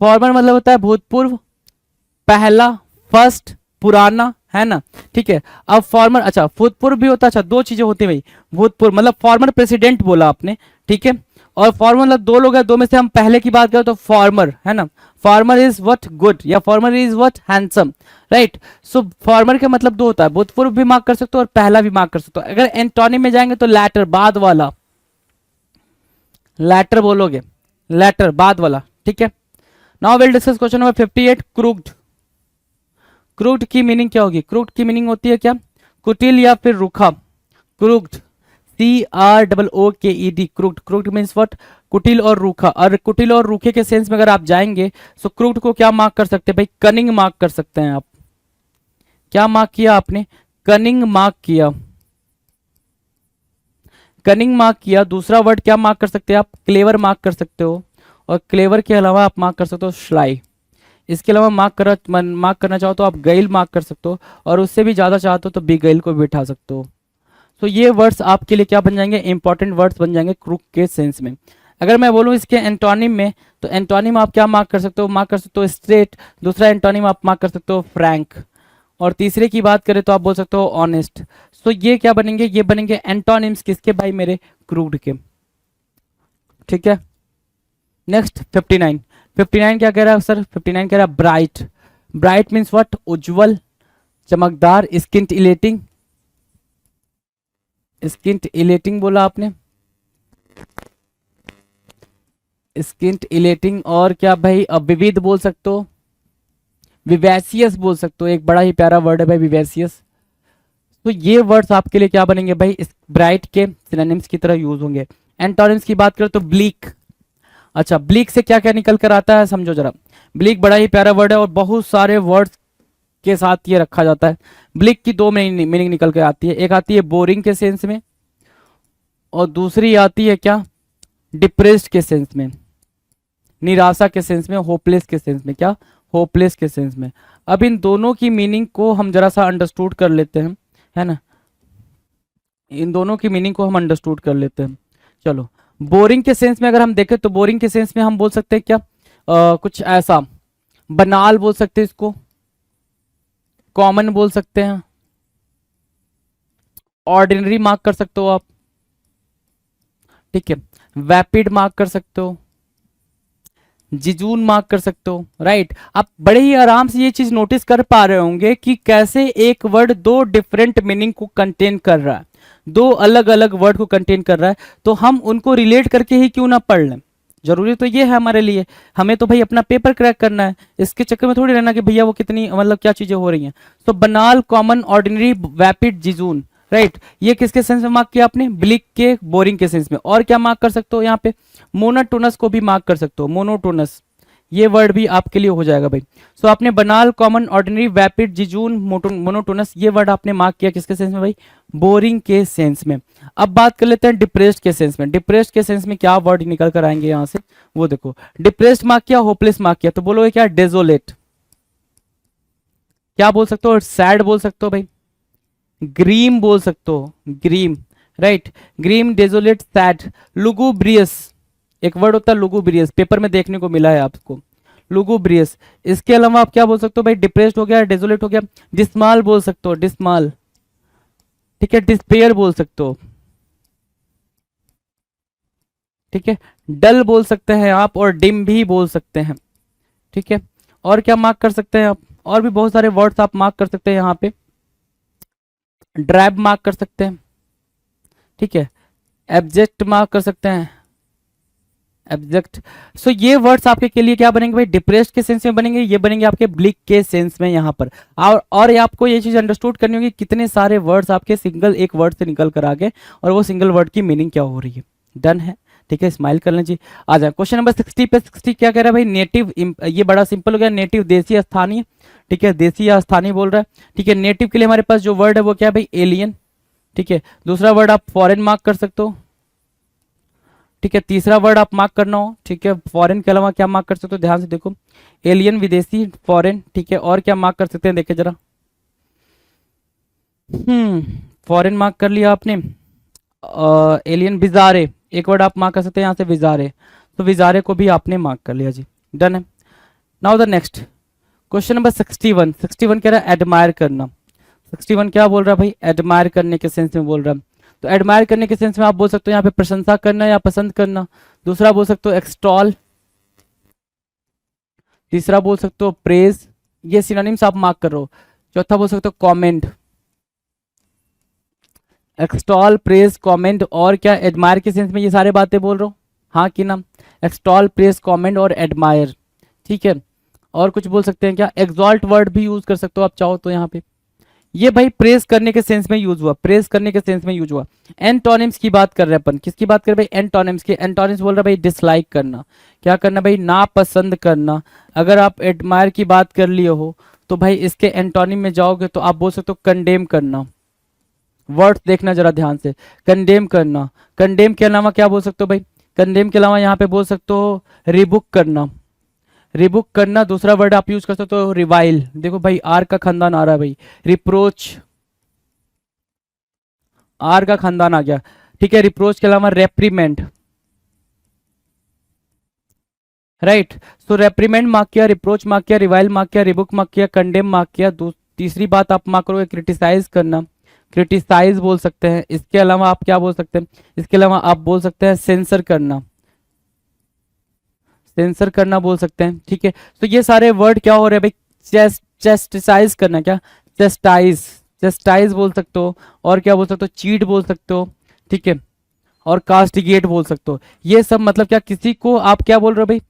फॉर्मर मतलब होता है भूतपूर्व, पहला, फर्स्ट, पुराना, है ना। ठीक है, अब फॉर्मर, अच्छा भूतपूर्व भी होता है, अच्छा दो चीजें होती है भाई, भूतपूर्व मतलब फॉर्मर प्रेसिडेंट बोला आपने, ठीक है, और फॉर्मर मतलब दो लोग हैं, दो में से हम पहले की बात करें तो फॉर्मर, है ना, फॉर्मर इज व्हाट गुड या farmer is what handsome, right. So farmer का मतलब दो होता है, भूतपूर्व भी मार्क कर सकते हो और पहला भी मार्क कर सकते हो। अगर एंटोनिम में जाएंगे तो लैटर, बाद वाला, लैटर बोलोगे, लैटर बाद वाला, ठीक है। Now will discuss question number 58, crooked. Crooked की मीनिंग क्या होगी? क्रूक्ड की मीनिंग होती है क्या? कुटिल या फिर रूखा। Crooked, CROOKED, crooked. Crooked means what? कुटिल और रूखा। और कुटिल और रूखे के सेंस में अगर आप जाएंगे तो क्रूक्ड को क्या मार्क कर सकते हैं भाई? कनिंग मार्क कर सकते हैं आप। क्या मार्क किया आपने? कनिंग मार्क किया, कनिंग मार्क किया। दूसरा वर्ड क्या मार्क कर सकते हैं आप? क्लेवर मार्क कर सकते हो। और क्लेवर के अलावा आप मार्क कर सकते हो श्लाई। इसके अलावा मार्क करना चाहो तो आप गैल मार्क कर सकते हो, और उससे भी ज़्यादा चाहते हो तो बी गैल को भी बिठा सकते हो। तो ये वर्ड्स आपके लिए क्या बन जाएंगे? इंपॉर्टेंट वर्ड्स बन जाएंगे क्रूक के सेंस में। अगर मैं बोलूँ इसके एंटोनिम में, तो एंटोनिम आप क्या मार्क कर सकते हो? मार्क कर सकते हो स्ट्रेट। दूसरा एंटोनिम आप मार्क कर सकते हो फ्रैंक। और तीसरे की बात करें तो आप बोल सकते हो ऑनेस्ट। सो ये क्या बनेंगे? ये बनेंगे एंटोनिम्स किसके भाई? मेरे क्रूड के, ठीक है। नेक्स्ट 59, 59 क्या कह रहा है सर? 59 कह रहा है ब्राइट। Bright means what? उज्जवल, चमकदार, स्किंट इलेटिंग। स्किंट इलेटिंग बोला आपने, स्किंट इलेटिंग। और क्या भाई? अब विविध बोल सकते हो, विवेसियस बोल सकते हो, एक बड़ा ही प्यारा वर्ड है भाई विवेसियस। तो ये वर्ड्स आपके लिए क्या बनेंगे भाई? इस ब्राइट के सिनोनिम्स की तरह यूज होंगे। एंटोनिम्स की बात करें तो ब्लीक। अच्छा, ब्लीक से क्या क्या निकल कर आता है समझो जरा। ब्लीक बड़ा ही प्यारा वर्ड है और बहुत सारे वर्ड्स के साथ ये रखा जाता है। ब्लीक की दो मीनिंग निकल कर आती है, एक आती है बोरिंग के सेंस में, और दूसरी आती है क्या? डिप्रेस्ड के सेंस में, निराशा के सेंस में, होपलेस के सेंस में। क्या? होपलेस के सेंस में। अब इन दोनों की मीनिंग को हम जरा सा अंडरस्टूड कर लेते हैं, है ना। इन दोनों की मीनिंग को हम अंडरस्टूड कर लेते हैं। चलो, बोरिंग के सेंस में अगर हम देखें तो बोरिंग के सेंस में हम बोल सकते हैं क्या? कुछ ऐसा, बनाल बोल सकते हैं इसको, कॉमन बोल सकते हैं, ऑर्डिनरी मार्क कर सकते हो आप, ठीक है, वैपिड मार्क कर सकते हो, जिजून मार्क कर सकते हो, राइट। आप बड़े ही आराम से ये चीज नोटिस कर पा रहे होंगे कि कैसे एक वर्ड दो डिफरेंट मीनिंग को कंटेन कर रहा है, दो अलग अलग वर्ड को कंटेन कर रहा है। तो हम उनको रिलेट करके ही क्यों ना पढ़ लें, जरूरी तो ये है हमारे लिए। हमें तो भाई अपना पेपर क्रैक करना है, इसके चक्कर में थोड़ी रहना कि भैया वो कितनी मतलब क्या चीजें हो रही हैं। तो बनाल, कॉमन, ऑर्डिनरी, वैपिड, जिजून, राइट। ये किसके सेंस में मार्क किया आपने? ब्लिक के, बोरिंग के सेंस में। और क्या मार्क कर सकते हो यहाँ पे? मोनोटोनस को भी मार्क कर सकते हो, मोनोटोनस, ये वर्ड भी आपके लिए हो जाएगा भाई। सो आपने बनाल, कॉमन, ऑर्डिनरी, वैपिड, जिजून, मोनोटोनस, ये वर्ड आपने मार्क किया किसके सेंस में भाई? बोरिंग के सेंस में। अब बात कर लेते हैं डिप्रेस्ड के सेंस में। डिप्रेस्ड के सेंस में क्या वर्ड निकल कर आएंगे यहाँ से, वो देखो। डिप्रेस्ड मार्क किया, होपलेस मार्क किया, तो बोलोगे क्या? डेजोलेट। क्या बोल सकते हो? सैड बोल सकते हो भाई, ग्रीम बोल सकते हो, grim, right. Grim, desolate, sad. Lugubrious, एक वर्ड होता है लुगुब्रियस, पेपर में देखने को मिला है आपको, लुगुब्रियस। इसके अलावा आप क्या बोल सकते हो भाई? डिप्रेस्ड हो गया, डेजोलेट हो गया, डिस्माल बोल सकते हो, डिस्माल, ठीक है, डिस्पेयर बोल सकते हो, ठीक है, डल बोल सकते हैं आप, और डिम भी बोल सकते हैं, ठीक है। और क्या मार्क कर सकते हैं आप? और भी बहुत सारे वर्ड्स आप मार्क कर सकते हैं यहाँ पे। ड्रैब मार्क कर सकते हैं, ठीक है, एब्जेक्ट मार्क कर सकते हैं, एब्जेक्ट। सो ये वर्ड्स आपके के लिए क्या बनेंगे भाई? डिप्रेस्ड के सेंस में बनेंगे, ये बनेंगे आपके ब्लिक के सेंस में यहाँ पर। और ये आपको ये चीज अंडरस्टूड करनी होगी कितने सारे वर्ड्स आपके सिंगल एक वर्ड से निकल कर आ गए, और वो सिंगल वर्ड की मीनिंग क्या हो रही है। डन है, ठीक है, स्माइल कर लीजिए। आ जाए क्वेश्चन नंबर 60 पे। 60 क्या कह रहा है भाई? नेटिव, ये बड़ा सिंपल हो गया, नेटिव देसी स्थानीय, ठीक है, देसी या स्थानीय बोल रहा है, ठीक है। नेटिव के लिए हमारे पास जो वर्ड है वो क्या है भाई? एलियन, ठीक है। दूसरा वर्ड आप फॉरेन मार्क कर सकते हो, ठीक है। तीसरा वर्ड आप मार्क करना हो, ठीक है, फॉरेन के अलावा क्या मार्क कर सकते हो? ध्यान से देखो, एलियन, विदेशी, फॉरेन, ठीक है। और क्या मार्क कर सकते हैं देखे जरा? फॉरेन मार्क कर लिया आपने, एलियन, विजारे, एक वर्ड आप मार्क कर सकते हैं यहाँ से, विजारे। तो विजारे को भी आपने मार्क कर लिया जी, डन है। Now the next question number 61। 61 कह रहा है एडमायर करना। 61 क्या बोल रहा है भाई, एडमायर करने के सेंस में बोल रहा है। तो एडमायर करने के सेंस में आप बोल सकते हो यहाँ पे प्रशंसा करना या पसंद करना। दूसरा बोल सकते हो एक्सटॉल, तीसरा बोल सकते हो प्रेज, ये सिनोनिम्स आप मार्क कर रहे हो। चौथा बोल सकते हो कमेंट, एक्सटॉल, प्रेज, कमेंट और क्या एडमायर के सेंस में ये सारे बातें बोल रहा हूँ, हाँ कि ना। एक्सटॉल, प्रेज, कमेंट और एडमायर, ठीक है। और कुछ बोल सकते हैं क्या, एक्सॉल्ट वर्ड भी यूज कर सकते हो आप चाहो तो यहाँ पे। ये भाई प्रेज करने के सेंस में यूज हुआ, प्रेज करने के सेंस में यूज हुआ। एंटोनिम्स की बात कर रहे हैं अपन, किसकी बात कर रहे हैं भाई, एंटोनिम्स की। एंटोनिम्स बोल रहा है भाई डिसलाइक करना, क्या करना भाई, नापसंद करना। अगर आप एडमायर की बात कर लिए हो तो भाई इसके एंटोनिम में जाओगे तो आप बोल सकते हो कंडेम करना। वर्ड्स देखना जरा ध्यान से, कंडेम करना। कंडेम के अलावा क्या बोल सकते हो भाई, कंडेम के अलावा यहाँ पे बोल सकते हो रिबुक करना, रिबुक करना। दूसरा वर्ड आप यूज कर सकते हो रिवाइल, देखो भाई आर का खानदान आ रहा है भाई। रिप्रोच, आर का खानदान आ गया, ठीक है। रिप्रोच के अलावा रेप्रीमेंट, राइट। सो रेप्रीमेंट मार्क किया, रिप्रोच मार्क किया, रिवाइल मार्क किया, रिबुक मार्क किया, कंडेम मार्क किया। तीसरी बात आप मार्क करोगे क्रिटिसाइज करना, क्रिटिसाइज बोल सकते हैं। इसके अलावा आप क्या बोल सकते हैं, इसके अलावा आप बोल सकते हैं सेंसर करना, सेंसर करना बोल सकते हैं, ठीक है। तो ये सारे वर्ड क्या हो रहे हैं भाई, चेस्टिसाइज करना, क्या चेस्टाइज, चेस्टाइज बोल सकते हो। और क्या बोल सकते हो, चीट बोल सकते हो, ठीक है। और कास्टिगेट बोल सकते हो। ये सब मतलब क्या, किसी को आप क्या बोल रहे हो भाई,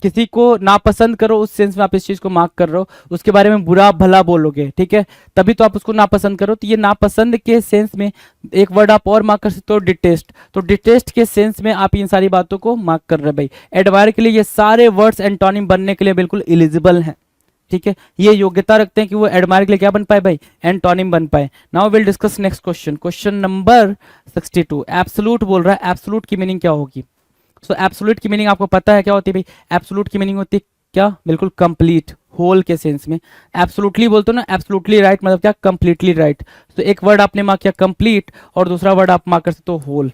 किसी को नापसंद करो, उस सेंस में आप इस चीज को मार्क कर रहे हो, उसके बारे में बुरा भला बोलोगे, ठीक है, तभी तो आप उसको नापसंद करो। तो ये नापसंद के सेंस में एक वर्ड आप और मार्क कर सकते हो डिटेस्ट। तो डिटेस्ट के सेंस में आप इन सारी बातों को मार्क कर रहे हैं भाई। एडवायर के लिए ये सारे वर्ड्स एंटोनिम बनने के लिए बिल्कुल एलिजिबल हैं, ठीक है। ये योग्यता रखते हैं कि वो एडमायर के लिए क्या बन पाए भाई, एंटोनिम बन पाए। Now will discuss next question, question number 62। Absolute बोल रहा है, एब्सोल्यूट की मीनिंग क्या होगी। सो एब्सोल्यूट की मीनिंग आपको पता है क्या होती है भाई, एब्सोल्यूट की मीनिंग होती है क्या, बिल्कुल कंप्लीट, होल के सेंस में। एब्सोल्युटली बोलते हो ना, एब्सोल्युटली राइट मतलब क्या, कंप्लीटली राइट। तो एक वर्ड आपने मार्क किया कंप्लीट और दूसरा वर्ड आप मार्क कर सकते हो होल,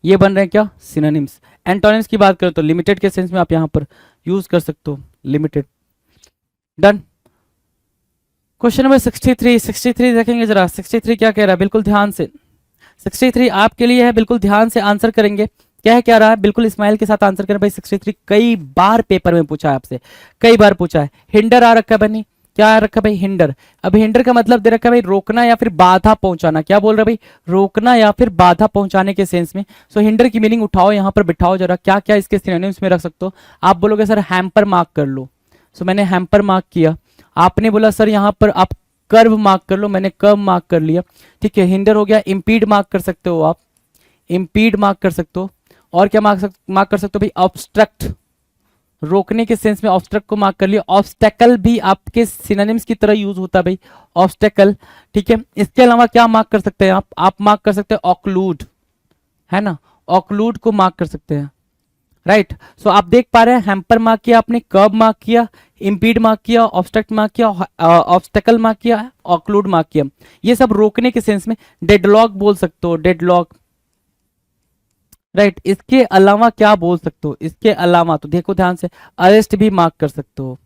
ये बन रहे हैं क्या सिनोनिम्स। एंटोनिम्स की बात करें तो लिमिटेड के सेंस में आप यहां पर यूज कर सकते हो, लिमिटेड। डन। Question number 63। 63 देखेंगे जरा, 63 क्या कह रहा है, बिल्कुल ध्यान से। 63 आपके लिए है, बिल्कुल ध्यान से आंसर करेंगे। क्या रहा है, बिल्कुल स्माइल के साथ आंसर करें भाई। 63 कई बार पेपर में पूछा है आपसे, कई बार पूछा है। हिंडर आ रखा है बनी, क्या आ रखा है भाई, हिंडर। अब हिंडर का मतलब दे रखा है भाई रोकना या फिर बाधा पहुंचाना। क्या बोल रहा है भाई, रोकना या फिर बाधा पहुंचाने के सेंस में। सो हिंडर की मीनिंग उठाओ, यहाँ पर बिठाओ जरा, क्या क्या इसके सिनोनिम्स में रख सकते हो। आप बोलोगे सर हैम्पर मार्क कर लो, सो मैंने हैम्पर मार्क किया। आपने बोला सर यहाँ पर आप कर्व मार्क कर लो, मैंने कर्व मार्क कर लिया, ठीक है। हिंडर हो गया, इम्पीड मार्क कर सकते हो आप, इम्पीड मार्क कर सकते हो। और क्या मार्क कर सकते हो भाई, ऑब्स्ट्रक्ट, रोकने के सेंस में ऑब्स्ट्रक्ट को मार्क कर लिया। ऑब्स्टेकल भी आपके सिनोनिम्स की तरह यूज होता है भाई, ऑब्स्टेकल, ठीक है। इसके अलावा क्या मार्क कर सकते हैं आप मार्क कर सकते हैं ऑक्लूड, है ना, ऑक्लूड को मार्क कर सकते हैं, राइट। सो आप देख पा रहे हैं, हैम्पर मार्क किया आपने, कर्व मार्क किया, इम्पीड मार्क किया, ऑब्स्ट्रक्ट मार्क किया, ऑब्स्टेकल मार्क किया, ऑक्लूड मार्क किया। ये सब रोकने के सेंस में। डेडलॉक बोल सकते हो, डेडलॉक, राइट। इसके अलावा क्या बोल सकते हो, इसके अलावा तो देखो ध्यान से, अरेस्ट भी मार्क कर सकते हो,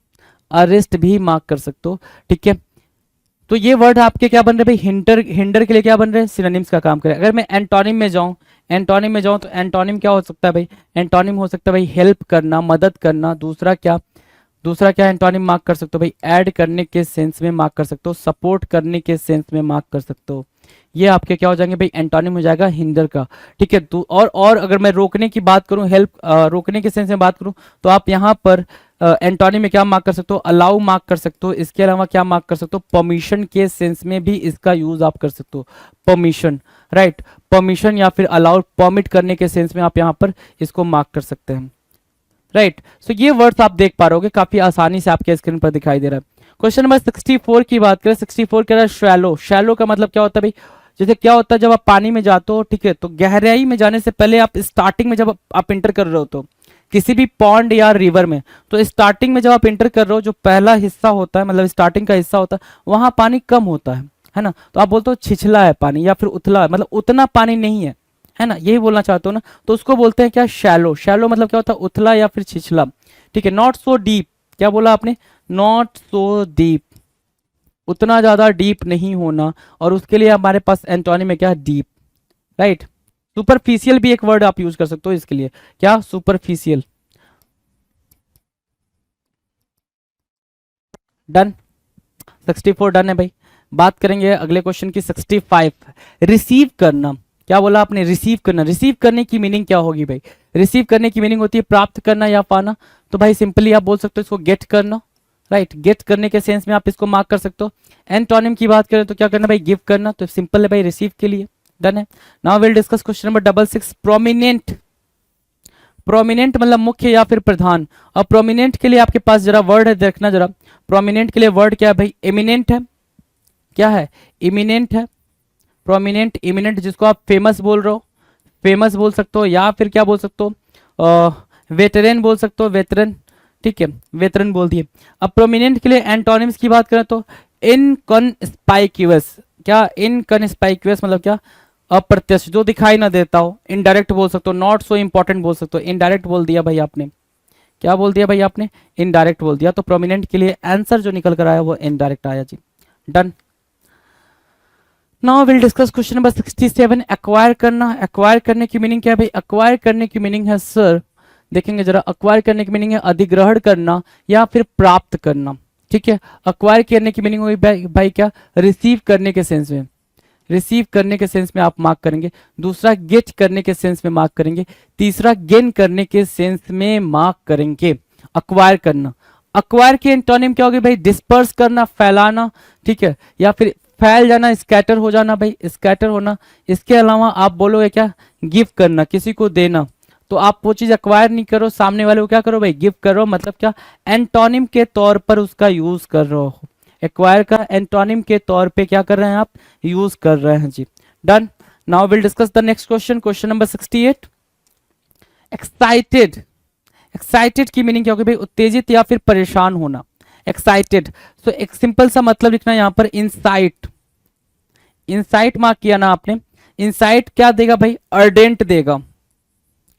अरेस्ट भी मार्क कर सकते हो, ठीक है। तो ये वर्ड आपके क्या बन रहे भाई, हिंडर, हिंडर के लिए क्या बन रहे हैं, सिनोनिम्स का काम करें। अगर मैं एंटोनिम में जाऊं, एंटोनिम में जाऊं तो एंटोनिम क्या हो सकता है भाई, एंटोनिम हो सकता है भाई हेल्प करना, मदद करना। दूसरा क्या एंटोनिम मार्क कर सकते हो भाई, ऐड करने के सेंस में मार्क कर सकते हो, सपोर्ट करने के सेंस में मार्क कर सकते हो। ये आपके क्या हो जाएंगे भाई, एंटोनिम हो जाएगा हिंडर का, ठीक है। तो और अगर मैं रोकने की बात करूं, हेल्प, रोकने के सेंस में बात करूं तो आप यहाँ पर एंटोनिम में क्या मार्क कर सकते हो, अलाउ मार्क कर सकते हो। इसके अलावा क्या मार्क कर सकते हो, परमिशन के सेंस में भी इसका यूज आप कर सकते हो, परमिशन, राइट। परमिशन या फिर अलाउड, परमिट करने के सेंस में आप यहाँ पर इसको मार्क कर सकते हैं, राइट। सो ये वर्ड्स आप देख पा रहे हो, काफी आसानी से आपके स्क्रीन पर दिखाई दे रहा है। क्वेश्चन नंबर 64 की बात करें, 64 कह रहा है शैलो। शैलो का मतलब क्या होता है भाई, जैसे क्या होता है जब आप पानी में जाते हो, ठीक है, तो गहराई में जाने से पहले आप स्टार्टिंग में जब आप इंटर कर रहे हो तो किसी भी पॉन्ड या रिवर में, तो स्टार्टिंग में जब आप इंटर कर रहे हो, जो पहला हिस्सा होता है, मतलब स्टार्टिंग का हिस्सा होता है, वहां पानी कम होता है ना। तो आप बोलते हो छिछला है पानी या फिर उथला है, मतलब उतना पानी नहीं है है ना, यही बोलना चाहते हो ना, तो उसको बोलते हैं क्या, शैलो। शैलो मतलब क्या होता है, उथला या फिर छिछला, ठीक है। नॉट सो डीप, क्या बोला आपने, नॉट सो डीप, उतना ज्यादा डीप नहीं होना, और उसके लिए हमारे पास एंटोनिम है क्या, डीप, राइट। सुपरफिशियल भी एक वर्ड आप यूज कर सकते हो इसके लिए, क्या, सुपरफिशियल। डन, 64 डन है भाई। बात करेंगे अगले क्वेश्चन की, 65, रिसीव करना। क्या बोला आपने, रिसीव करना। रिसीव करने की मीनिंग क्या होगी भाई, रिसीव करने की मीनिंग होती है प्राप्त करना या पाना। तो भाई सिंपली आप बोल सकते हो इसको गेट करना, राइट। गेट करने के सेंस में आप इसको मार्क कर सकते हो। एंटोनिम की बात करें तो क्या करना भाई, गिव करना, तो सिंपल है भाई, रिसीव के लिए। डन है। Now will discuss question number 66, prominent. Prominent मतलब मुख्य या फिर प्रधान। अब प्रोमिनेंट के लिए आपके पास जरा वर्ड है, देखना जरा। प्रोमिनेंट के लिए वर्ड क्या है भाई, एमिनेंट है। क्या है, इमिनेंट है। प्रोमिनेंट, इमिनेंट, जिसको आप फेमस बोल रहे हो, फेमस बोल सकते हो, या फिर क्या बोल सकते हो, वेटरन बोल सकते हो, वेटरन, ठीक है, वेटरन बोल दिए। अब प्रोमिनेंट के लिए एंटोनिम्स की बात करें तो इनकॉन्स्पाइक्यूअस। क्या, इनकॉन्स्पाइक्यूअस मतलब क्या, अप्रत्यक्ष, जो दिखाई ना देता हो। इनडायरेक्ट बोल सकते हो, नॉट सो इंपॉर्टेंट बोल सकते हो। इनडायरेक्ट बोल दिया भाई आपने, क्या बोल दिया भाई आपने, इनडायरेक्ट बोल दिया। तो प्रोमिनेंट के लिए आंसर जो निकल कर आया वो इनडायरेक्ट आया जी। Done. Now will discuss question number 67, acquire करना। एक्वायर करने की मीनिंग क्या है भाई, एक्वायर करने की मीनिंग है सर, देखेंगे जरा, एक्वायर करने की मीनिंग है अधिग्रहण करना या फिर प्राप्त करना, ठीक है। एक्वायर करने की मीनिंग हुई भाई क्या, रिसीव करने के सेंस में, रिसीव करने के सेंस में आप मार्क करेंगे। दूसरा गेट करने के सेंस में मार्क करेंगे। तीसरा गेन करने के सेंस में मार्क करेंगे। एक्वायर करना, एक्वायर की एंटोनिम क्या होगी भाई, डिस्पर्स करना, फैलाना, ठीक है, या फिर फैल जाना, स्कैटर हो जाना भाई, स्कैटर होना। इसके अलावा आप बोलोगे क्या, गिव करना, किसी को देना। तो आप वो चीज एक्वायर नहीं करो, सामने वाले को क्या करो भाई, गिव करो, मतलब क्या, एंटोनिम के तौर पर उसका यूज कर रहे हो। एक्वायर का एंटोनिम के तौर पे क्या कर रहे हैं आप, यूज कर रहे हैं जी। Done. Now will discuss the next question, question number 68, excited. Excited की मीनिंग क्या होगी भाई, उत्तेजित या फिर परेशान होना, एक्साइटेड। सो एक सिंपल सा मतलब लिखना यहाँ पर, इंसाइट। इंसाइट मार्क किया ना आपने, इंसाइट क्या देगा भाई, अर्डेंट देगा,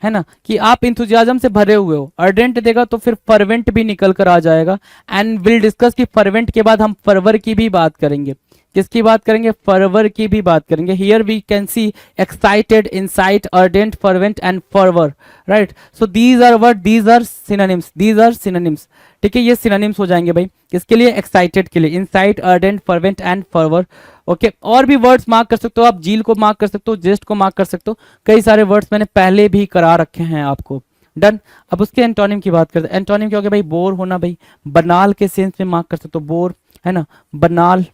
है ना, कि आप इंथुजियाज्म से भरे हुए हो। अर्डेंट देगा तो फिर फर्वेंट भी निकल कर आ जाएगा। एंड विल डिस्कस कि फर्वेंट के बाद हम फर्वर की भी बात करेंगे। किसकी बात करेंगे, फर्वर की भी बात करेंगे। Here we can see excited, incite, ardent, fervent and fervour, right. So these are word, these are synonyms, these are synonyms, ठीक है, ये सिनोनिम्स हो जाएंगे भाई किसके लिए, एक्साइटेड के लिए, insight, ardent, fervent and fervour. Okay, और भी वर्ड्स मार्क कर सकते हो आप, जील को मार्क कर सकते हो, जेस्ट को मार्क कर सकते हो, कई सारे वर्ड्स मैंने पहले भी करा रखे हैं आपको। डन। अब उसके एंटोनिम की बात करते हैं। एंटोनिम क्या हो गया भाई, बोर होना भाई, बनाल के सेंस में मार्क कर सकते हो, बोर, है ना, बनाल,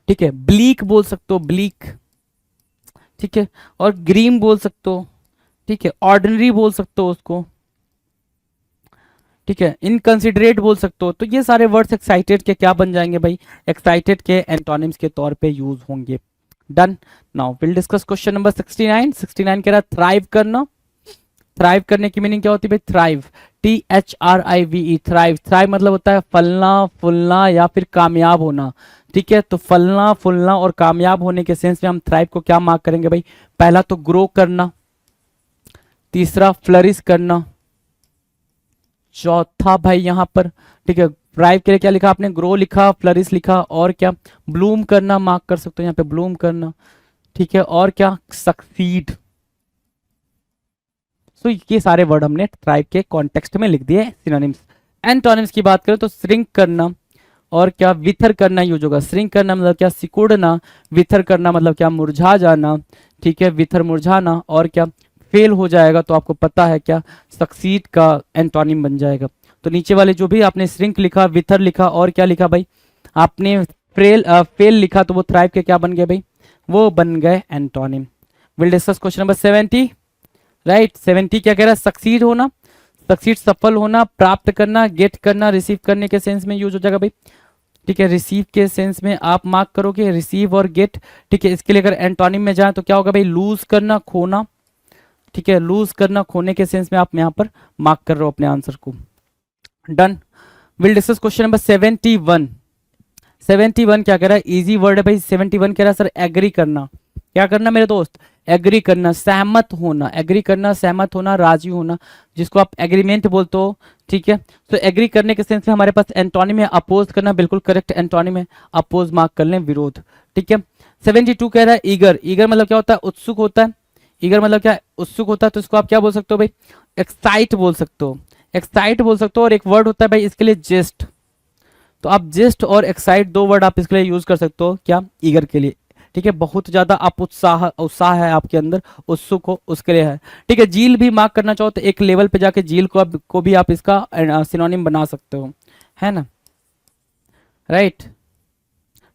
ठीक है। ब्लीक बोल सकते हो, ब्लीक, ठीक है, और ग्रीन बोल सकते हो, ठीक है। ऑर्डिनरी बोल सकते हो उसको, ठीक है। इनकंसिडरेट बोल सकते हो। तो ये सारे वर्ड्स एक्साइटेड के क्या बन जाएंगे भाई, एक्साइटेड के एंटोनिम्स के तौर पे यूज होंगे। Done. Now will discuss question number 69। 69 कह रहा है थ्राइव करना। थ्राइव करने की मीनिंग क्या होती है भाई, थ्राइव, THRIVE, थ्राइव। थ्राइव मतलब होता है फलना फूलना या फिर कामयाब होना, ठीक है। तो फलना फूलना और कामयाब होने के सेंस में हम थ्राइव को क्या मार्क करेंगे भाई, पहला तो ग्रो करना, तीसरा फ्लरिश करना, चौथा भाई यहाँ पर, ठीक है, थ्राइव के लिए क्या लिखा आपने, ग्रो लिखा, फ्लरिश लिखा, और क्या, ब्लूम करना मार्क कर सकते हो यहाँ पे, ब्लूम करना, ठीक है, और क्या, सक्सीड। सो ये सारे वर्ड हमने थ्राइव के कॉन्टेक्स्ट में लिख दिए सिनोनिम्स। एंटोनिम्स की बात करें तो श्रिंक करना और क्या, विथर करना यूज होगा। श्रिंक करना मतलब क्या, सिकुड़ना, विथर करना मतलब क्या, मुरझा जाना, ठीक है, विथर मुरझाना, और क्या, फेल हो जाएगा तो आपको पता है क्या, सक्सीड का एंटोनिम बन जाएगा। तो नीचे वाले जो भी आपने श्रिंक लिखा, विथर लिखा, और क्या लिखा भाई आपने, फेल लिखा, तो वो थ्राइव के क्या बन गए भाई, वो बन गए antonym. Will discuss question number 70, right. 70 क्या कह रहा है, सक्सीड होना, सक्सीड सफल होना, प्राप्त करना, गेट करना, रिसीव करने के सेंस में यूज हो जाएगा भाई, ठीक है। रिसीव के सेंस में आप मार्क करोगे रिसीव और गेट, ठीक है। इसके लिए अगर एंटोनिम में जाए तो क्या होगा भाई, लूज करना, खोना, ठीक है, लूज करना, खोने के सेंस में आप यहाँ पर मार्क कर रहे हो अपने आंसर को। Done. Will discuss question number 71। 71 क्या कह रहा है, इजी वर्ड है भाई। 71 कह रहा है सर एग्री करना। क्या करना मेरे दोस्त, एग्री करना, सहमत होना, एग्री करना, सहमत होना, राजी होना, जिसको आप एग्रीमेंट बोलते हो, ठीक है। तो एग्री करने के सेंस में हमारे पास एंटोनिम है अपोज करना, बिल्कुल करेक्ट एंटोनिम है, अपोज मार्क कर लें, विरोध, ठीक है। 72 कह रहा है ईगर, ईगर मतलब क्या होता है, उत्सुक होता है, ईगर मतलब क्या है, उत्सुक होता है, तो इसको आप क्या बोल सकते हो भाई, एक्साइट बोल सकते हो, एक्साइट बोल सकते हो। और एक वर्ड होता है भाई इसके लिए जेस्ट, तो आप जेस्ट और एक्साइट दो वर्ड आप इसके लिए यूज कर सकते हो, क्या, ईगर के लिए, ठीक है। बहुत ज्यादा आप उत्साह है आपके अंदर, उत्सुक हो, उसके लिए है, ठीक है। झील भी मार्क करना चाहो तो एक लेवल पे जाके झील को भी आप इसका सिनोनिम बना सकते हो, है ना, right,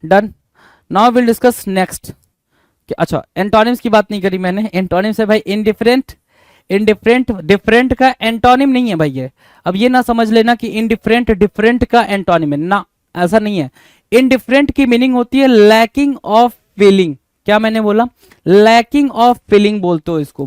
done. Now will discuss next. अच्छा, एंटोनिम्स की बात नहीं करी मैंने, एंटोनिम्स है भाई इनडिफरेंट, इनडिफरेंट डिफरेंट का एंटोनिम नहीं है भाई ये, अब ये ना समझ लेना कि इनडिफरेंट डिफरेंट का एंटोनिम है ना, ऐसा नहीं है। इनडिफरेंट की मीनिंग होती है लैकिंग ऑफ फीलिंग, क्या मैंने बोला, लैकिंग ऑफ फीलिंग बोलते हो इसको,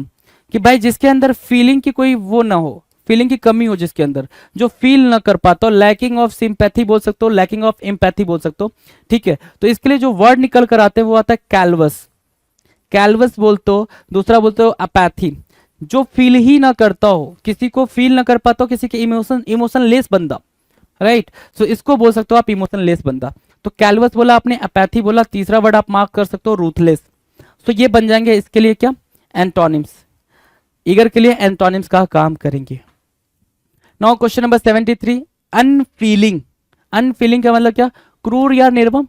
कि भाई जिसके अंदर फीलिंग की कोई वो ना हो, फीलिंग की कमी हो जिसके अंदर, जो फील ना कर पाता हो, लैकिंग ऑफ सिंपैथी बोल सकते हो, लैकिंग ऑफ एम्पैथी बोल सकते हो, ठीक है। तो इसके लिए जो वर्ड निकल कर आते हैं वो आता है कैलवस, कैलवस बोलते हो। दूसरा बोलते हो अपैथी, जो फील ही ना करता हो, किसी को फील ना कर पाता हो, किसी के इमोशन लेस बंदा, राइट, सो इसको बोल सकते हो आप इमोशन लेस बंदा। तो कैलवस बोला आपने, अपैथी बोला, तीसरा वर्ड आप मार्क कर सकते हो रूथलेस। तो ये बन जाएंगे इसके लिए क्या, एंटोनिम्स, ईगर के लिए एंटोनिम्स का काम करेंगे। Now question number 73, unfailing, unfailing का मतलब क्या, क्रूर या निर्मम,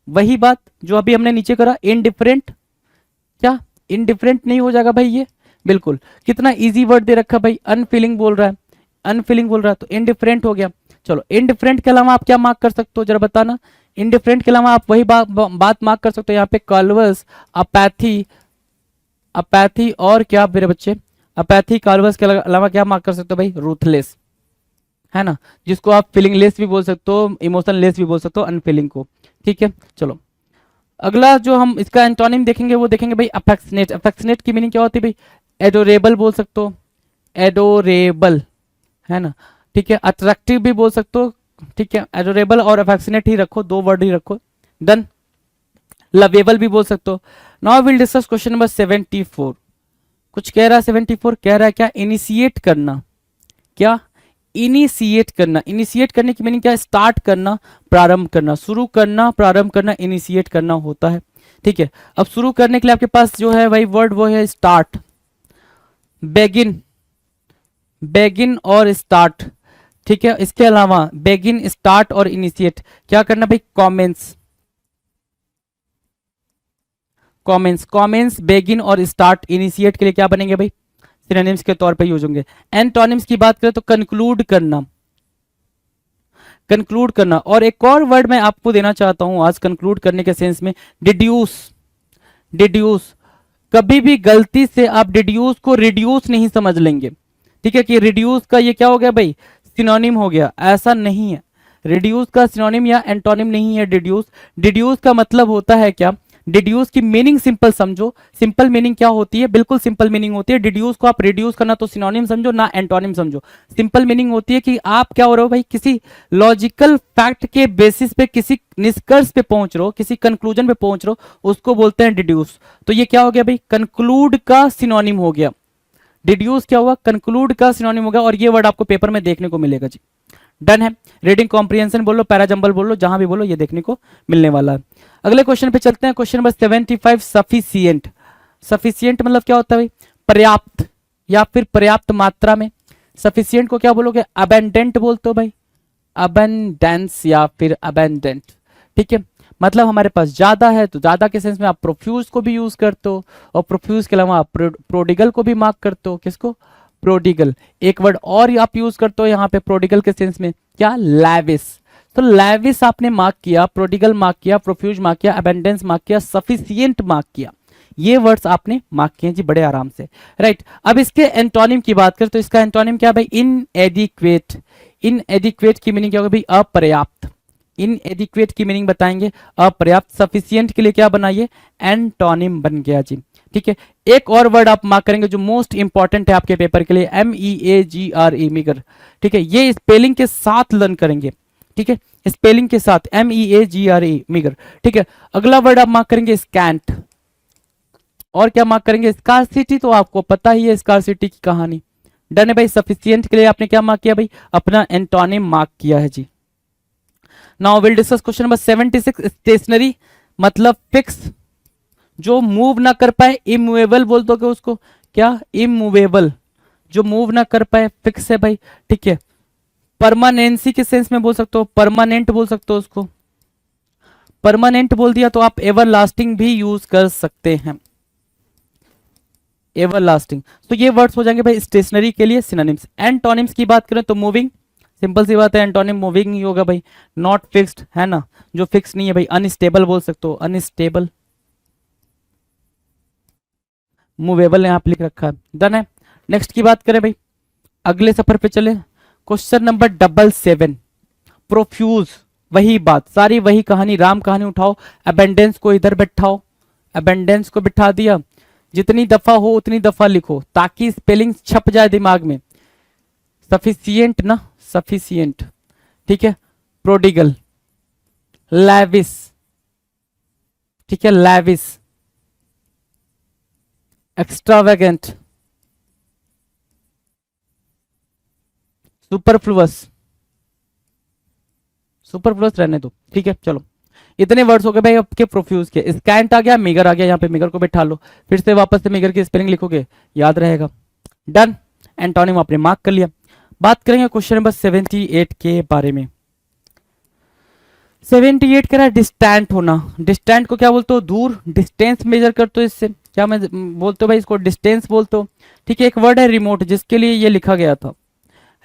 वही बात जो अभी हमने नीचे करा। इनडिफरेंट, क्या इनडिफरेंट नहीं हो जाएगा भाई ये, बिल्कुल, कितना इजी वर्ड दे रखा भाई, अनफीलिंग बोल रहा है, अनफीलिंग बोल रहा है, तो इनडिफरेंट हो गया। चलो, इनडिफरेंट के अलावा आप क्या मार्क कर सकते हो जरा बताना, इनडिफरेंट के अलावा आप वही बात मार्क कर सकते हो यहाँ पे, कॉल्वस, अपैथी, अपैथी और क्या मेरे बच्चे, अपैथी कॉल्वस के अलावा क्या मार्क कर सकते हो भाई, रूथलेस, है ना, जिसको आप फीलिंग लेस भी बोल सकते हो, इमोशन लेस भी बोल सकते हो अनफीलिंग को, ठीक है। चलो, अगला जो हम इसका एंटोनिम देखेंगे वो देखेंगे भाई अफेक्शनेट, अफेक्शनेट की मीनिंग क्या होती है भाई, एडोरेबल बोल सकते हो, एडोरेबल, है ना, ठीक है। अट्रैक्टिव भी बोल सकते हो, ठीक है, एडोरेबल और अफेक्शनेट ही रखो, दो वर्ड ही रखो, डन। लवेबल भी बोल सकते हो। Now will discuss question number 74, कुछ कह रहा है 74, कह रहा है क्या, इनिशिएट करना, क्या, इनिशिएट करना, इनिशिएट करने की मीनिंग क्या है, स्टार्ट करना, प्रारंभ करना, शुरू करना, प्रारंभ करना, इनिशिएट करना होता है, ठीक है। अब शुरू करने के लिए आपके पास जो है भाई वर्ड वो है स्टार्ट, बेगिन, बेगिन और स्टार्ट, ठीक है। इसके अलावा बेगिन, स्टार्ट और इनिशिएट क्या करना भाई, कॉमेंस, कॉमेंस, कॉमेंस, बेगिन और स्टार्ट, इनिशिएट के लिए क्या बनेंगे भाई, सिनोनिम्स के तौर पे यूज होंगे। एंटोनिम्स की बात करें तो कंक्लूड करना, कंक्लूड करना, और एक और वर्ड मैं आपको देना चाहता हूं आज कंक्लूड करने के सेंस में, डिड्यूस, डिड्यूस, कभी भी गलती से आप डिड्यूस को रिड्यूस नहीं समझ लेंगे, ठीक है, कि रिड्यूस का ये क्या हो गया भाई, सिनोनिम हो गया, ऐसा नहीं है। रिड्यूस का सिनोनिम या एंटोनिम नहीं है डिड्यूस। डिड्यूस का मतलब होता है क्या, डिड्यूस की मीनिंग सिंपल समझो, सिंपल मीनिंग क्या होती है, बिल्कुल सिंपल मीनिंग होती है, डिड्यूस को आप रिड्यूस करना तो सिनोनिम समझो ना एंटोनिम समझो। सिंपल मीनिंग होती है कि आप क्या हो रहे हो भाई, किसी लॉजिकल फैक्ट के बेसिस पे किसी निष्कर्ष पे पहुंच रहे हो, किसी कंक्लूजन पे पहुंच रहे हो, उसको बोलते हैं डिड्यूस। तो ये क्या हो गया भाई, कंक्लूड का सिनोनिम हो गया, डिड्यूस क्या हुआ, कंक्लूड का सिनोनिम हो गया, और ये वर्ड आपको पेपर में देखने को मिलेगा जी, डन है। रीडिंग कॉम्प्रिहेंशन बोलो, पैराजंबल बोलो, जहां भी बोलो ये देखने को मिलने वाला है। अगले क्वेश्चन पे चलते हैं, क्वेश्चन नंबर 75, सफिशिएंट, सफिशिएंट मतलब क्या होता है भाई, पर्याप्त या फिर पर्याप्त मात्रा में। सफिशिएंट को क्या बोलोगे, अबेंडेंट बोलते हो भाई, अबेंडेंस या फिर अबेंडेंट, ठीक है, मतलब हमारे पास ज्यादा है, तो ज्यादा के सेंस में आप प्रोफ्यूज को भी यूज करते हो, और प्रोफ्यूज के अलावा आप प्रोडिगल को भी मार्क करते हो, किसको, प्रोडिगल। एक वर्ड और आप यूज करते हो यहाँ पे प्रोडिगल के सेंस में, क्या, लैविस। तो लैविस आपने मार्क किया, प्रोडिगल मार्क किया, प्रोफ्यूज मार्क किया, अबेंडेंस मार्क किया, सफिशिएंट मार्क किया, ये वर्ड्स आपने मार्क किए जी बड़े आराम से, राइट। अब इसके एंटोनिम की बात करें तो इसका एंटोनिम क्या भाई, इनएडिक्वेट, इनएडिक्वेट की मीनिंग क्या होगी भाई, अपर्याप्त, इनएडिक्वेट की मीनिंग बताएंगे अपर्याप्त। सफिशिएंट के लिए क्या बनाइए, एंटोनिम बन गया जी, ठीक है। एक और वर्ड आप मार्क करेंगे जो मोस्ट इंपॉर्टेंट है आपके पेपर के लिए, MEAGRE, मीगर, ठीक है, ये स्पेलिंग के साथ लर्न करेंगे, ठीक है, स्पेलिंग के साथ MEAGRE, मीगर, ठीक है। अगला वर्ड आप मार्क करेंगे स्कैंट, और क्या मार्क करेंगे? स्कार्सिटी, तो आपको पता ही है स्कार्सिटी की कहानी। डन है भाई। सफिशिएंट के लिए आपने क्या मार्क किया भाई? अपना एंटोनिम मार्क किया है जी। Now will discuss question number 76। Stationary मतलब फिक्स, जो मूव ना कर पाए। इमूवेबल बोल दोगे उसको, क्या? इमूवेबल, जो मूव ना कर पाए, फिक्स है भाई, ठीक है। परमानेंसी के सेंस में बोल सकते हो, परमानेंट बोल सकते हो उसको। परमानेंट बोल दिया तो आप एवर लास्टिंग भी यूज कर सकते हैं, एवर लास्टिंग। तो ये वर्ड्स हो जाएंगे भाई स्टेशनरी के लिए सिनोनिम्स। एंटोनिम्स की बात करें तो मूविंग, सिंपल सी बात है, एंटोनिम मूविंग ही होगा भाई। नॉट फिक्स्ड है ना, जो फिक्स नहीं है भाई। अनस्टेबल बोल सकते हो, अनस्टेबल। मूवेबल यहाँ पे लिख रखा है। डन है। नेक्स्ट की बात करें भाई, अगले सफर पे चले। Question number 77। प्रोफ्यूज, वही बात, सारी वही कहानी, राम कहानी उठाओ। अबेंडेंस को इधर बैठाओ, अबेंडेंस को बिठा दिया। जितनी दफा हो उतनी दफा लिखो ताकि स्पेलिंग छप जाए दिमाग में। सफिशिएंट ना, सफिशिएंट, ठीक है। प्रोडिगल, लैविस, ठीक है, लैविस। एक्स्ट्रावेगेंट, सुपरफ्लुअस, सुपरफ्लुअस रहने दो, ठीक है। चलो, इतने वर्ड्स हो गए भाई आपके प्रोफ्यूज के। स्कैंट आ गया, मिगर आ गया, यहाँ पे मिगर को बैठा लो, फिर से वापस से मिगर की स्पेलिंग लिखोगे, याद रहेगा। डन। एंटोनिम आपने मार्क कर लिया। बात करेंगे क्वेश्चन नंबर 78 के बारे में। 78 कह रहा है डिस्टेंट होना। डिस्टेंट को क्या बोलते हो? दूर। डिस्टेंस मेजर करते हो इससे, क्या मैं बोलते हो भाई? इसको डिस्टेंस बोलते हो, ठीक है। एक वर्ड है रिमोट, जिसके लिए ये लिखा गया था,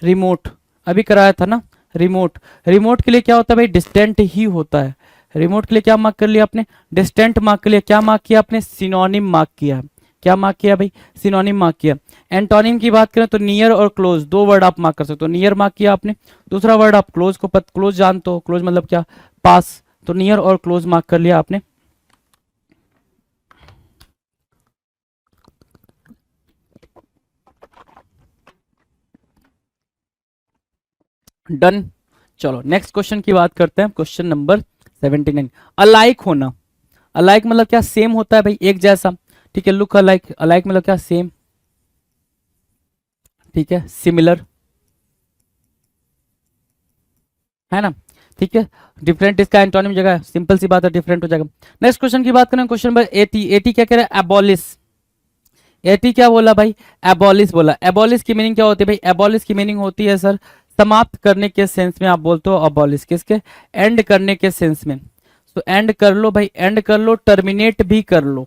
रिमोट, अभी कराया था ना, रिमोट। रिमोट के लिए क्या होता है भाई? डिस्टेंट ही होता है। रिमोट के लिए क्या मार्क कर लिया आपने? डिस्टेंट मार्क कर लिया। क्या मार्क किया आपने? सिनोनिम मार्क किया। क्या मार्क किया भाई? सिनोनिम मार्क किया। एंटोनिम की बात करें तो नियर और क्लोज, दो वर्ड आप मार्क कर सकते हो। नियर मार्क किया आपने, दूसरा वर्ड आप क्लोज को क्लोज जानते हो, क्लोज मतलब क्या? पास। तो नियर और क्लोज मार्क कर लिया आपने। डन। चलो नेक्स्ट क्वेश्चन की बात करते हैं, क्वेश्चन नंबर 79। अलाइक होना। अलाइक मतलब क्या? सेम होता है भाई, एक जैसा, ठीक है। लुक अलाइक, अलाइक मतलब क्या? सेम, ठीक है। सिमिलर है ना, ठीक है। डिफरेंट इसका एंटोनिम जगह, सिंपल सी बात है, डिफरेंट हो जाएगा। नेक्स्ट क्वेश्चन की बात करें, क्वेश्चन नंबर 80। 80 क्या कह रहा है? एबॉलिश। 80 क्या बोला भाई? एबॉलिश बोला। एबॉलिश की मीनिंग क्या होती है भाई? एबॉलिश की मीनिंग होती है सर, समाप्त करने के सेंस में आप बोलते हो अबॉलिश। किसके? एंड करने के सेंस में। तो एंड कर लो भाई, एंड कर लो, टर्मिनेट भी कर लो,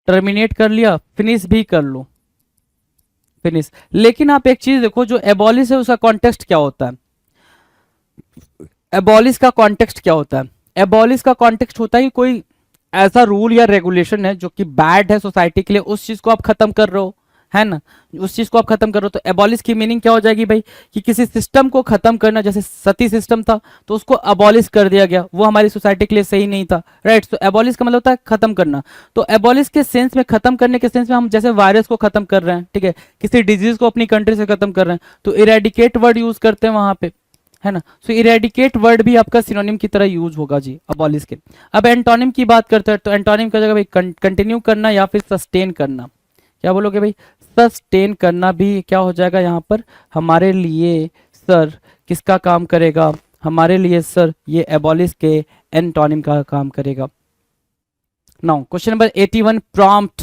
टर्मिनेट कर लिया, फिनिश भी कर लो, फिनिश। लेकिन आप एक चीज देखो, जो एबॉलिश है उसका कॉन्टेक्स्ट क्या होता है? एबॉलिश का कॉन्टेक्स्ट क्या होता है? एबॉलिश का कॉन्टेक्स्ट होता है कि कोई ऐसा रूल या रेगुलेशन है जो कि बैड है सोसाइटी के लिए, उस चीज को आप खत्म कर रहे हो, है ना, उस चीज को आप खत्म कर रहे हो। तो एबॉलिश की मीनिंग क्या हो जाएगी भाई? कि किसी सिस्टम को खत्म करना, जैसे सती सिस्टम था तो उसको अबॉलिश कर दिया गया, वो हमारी सोसाइटी के लिए सही नहीं था, राइट। तो एबॉलिश का मतलब होता है खत्म करना। तो एबॉलिश के सेंस में, खत्म करने के सेंस में, हम जैसे वायरस को खत्म कर रहे हैं, ठीक है, किसी डिजीज को अपनी कंट्री से खत्म कर रहे हैं, तो इरेडिकेट वर्ड यूज करते हैं वहां पे, है ना। सो इरेडिकेट वर्ड भी आपका सिनोनिम की तरह यूज होगा जी अबॉलिश के। अब एंटोनिम की बात करते हैं, तो एंटोनिम का जगह भाई कंटिन्यू करना या फिर सस्टेन करना। क्या बोलोगे भाई? सस्टेन करना भी क्या हो जाएगा यहाँ पर हमारे लिए सर? किसका काम करेगा हमारे लिए सर? ये एबॉलिश के एंटोनिम का काम करेगा। Now question number 81। Prompt,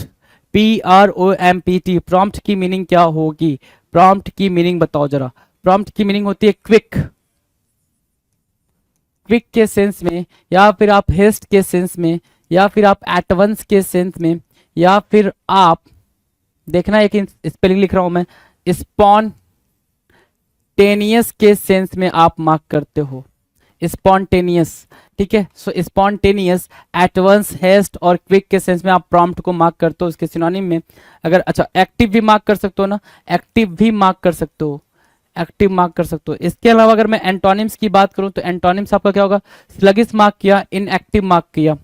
PROMPT, prompt की मीनिंग क्या होगी? प्रॉम्प्ट की मीनिंग बताओ जरा। प्रॉम्प्ट की मीनिंग होती है क्विक, क्विक के सेंस में, या फिर आप हेस्ट के सेंस में, या फिर आप एट वंस के सेंस में, या फिर आप देखना, एक स्पेलिंग लिख रहा हूं मैं, स्पॉन्टेनियस के सेंस में आप मार्क करते हो, स्पॉन्टेनियस, ठीक है। So spontaneous, eight once, haste और क्विक के सेंस में आप प्रॉम्प्ट को मार्क करते हो उसके सिनोनिम में। अगर अच्छा एक्टिव भी मार्क कर सकते हो ना, एक्टिव भी मार्क कर सकते हो, एक्टिव मार्क कर सकते हो। इसके अलावा अगर मैं एंटोनिम्स की बात करूं तो एंटोनिम्स आपका क्या होगा? स्लगिश मार्क किया, इनएक्टिव मार्क किया,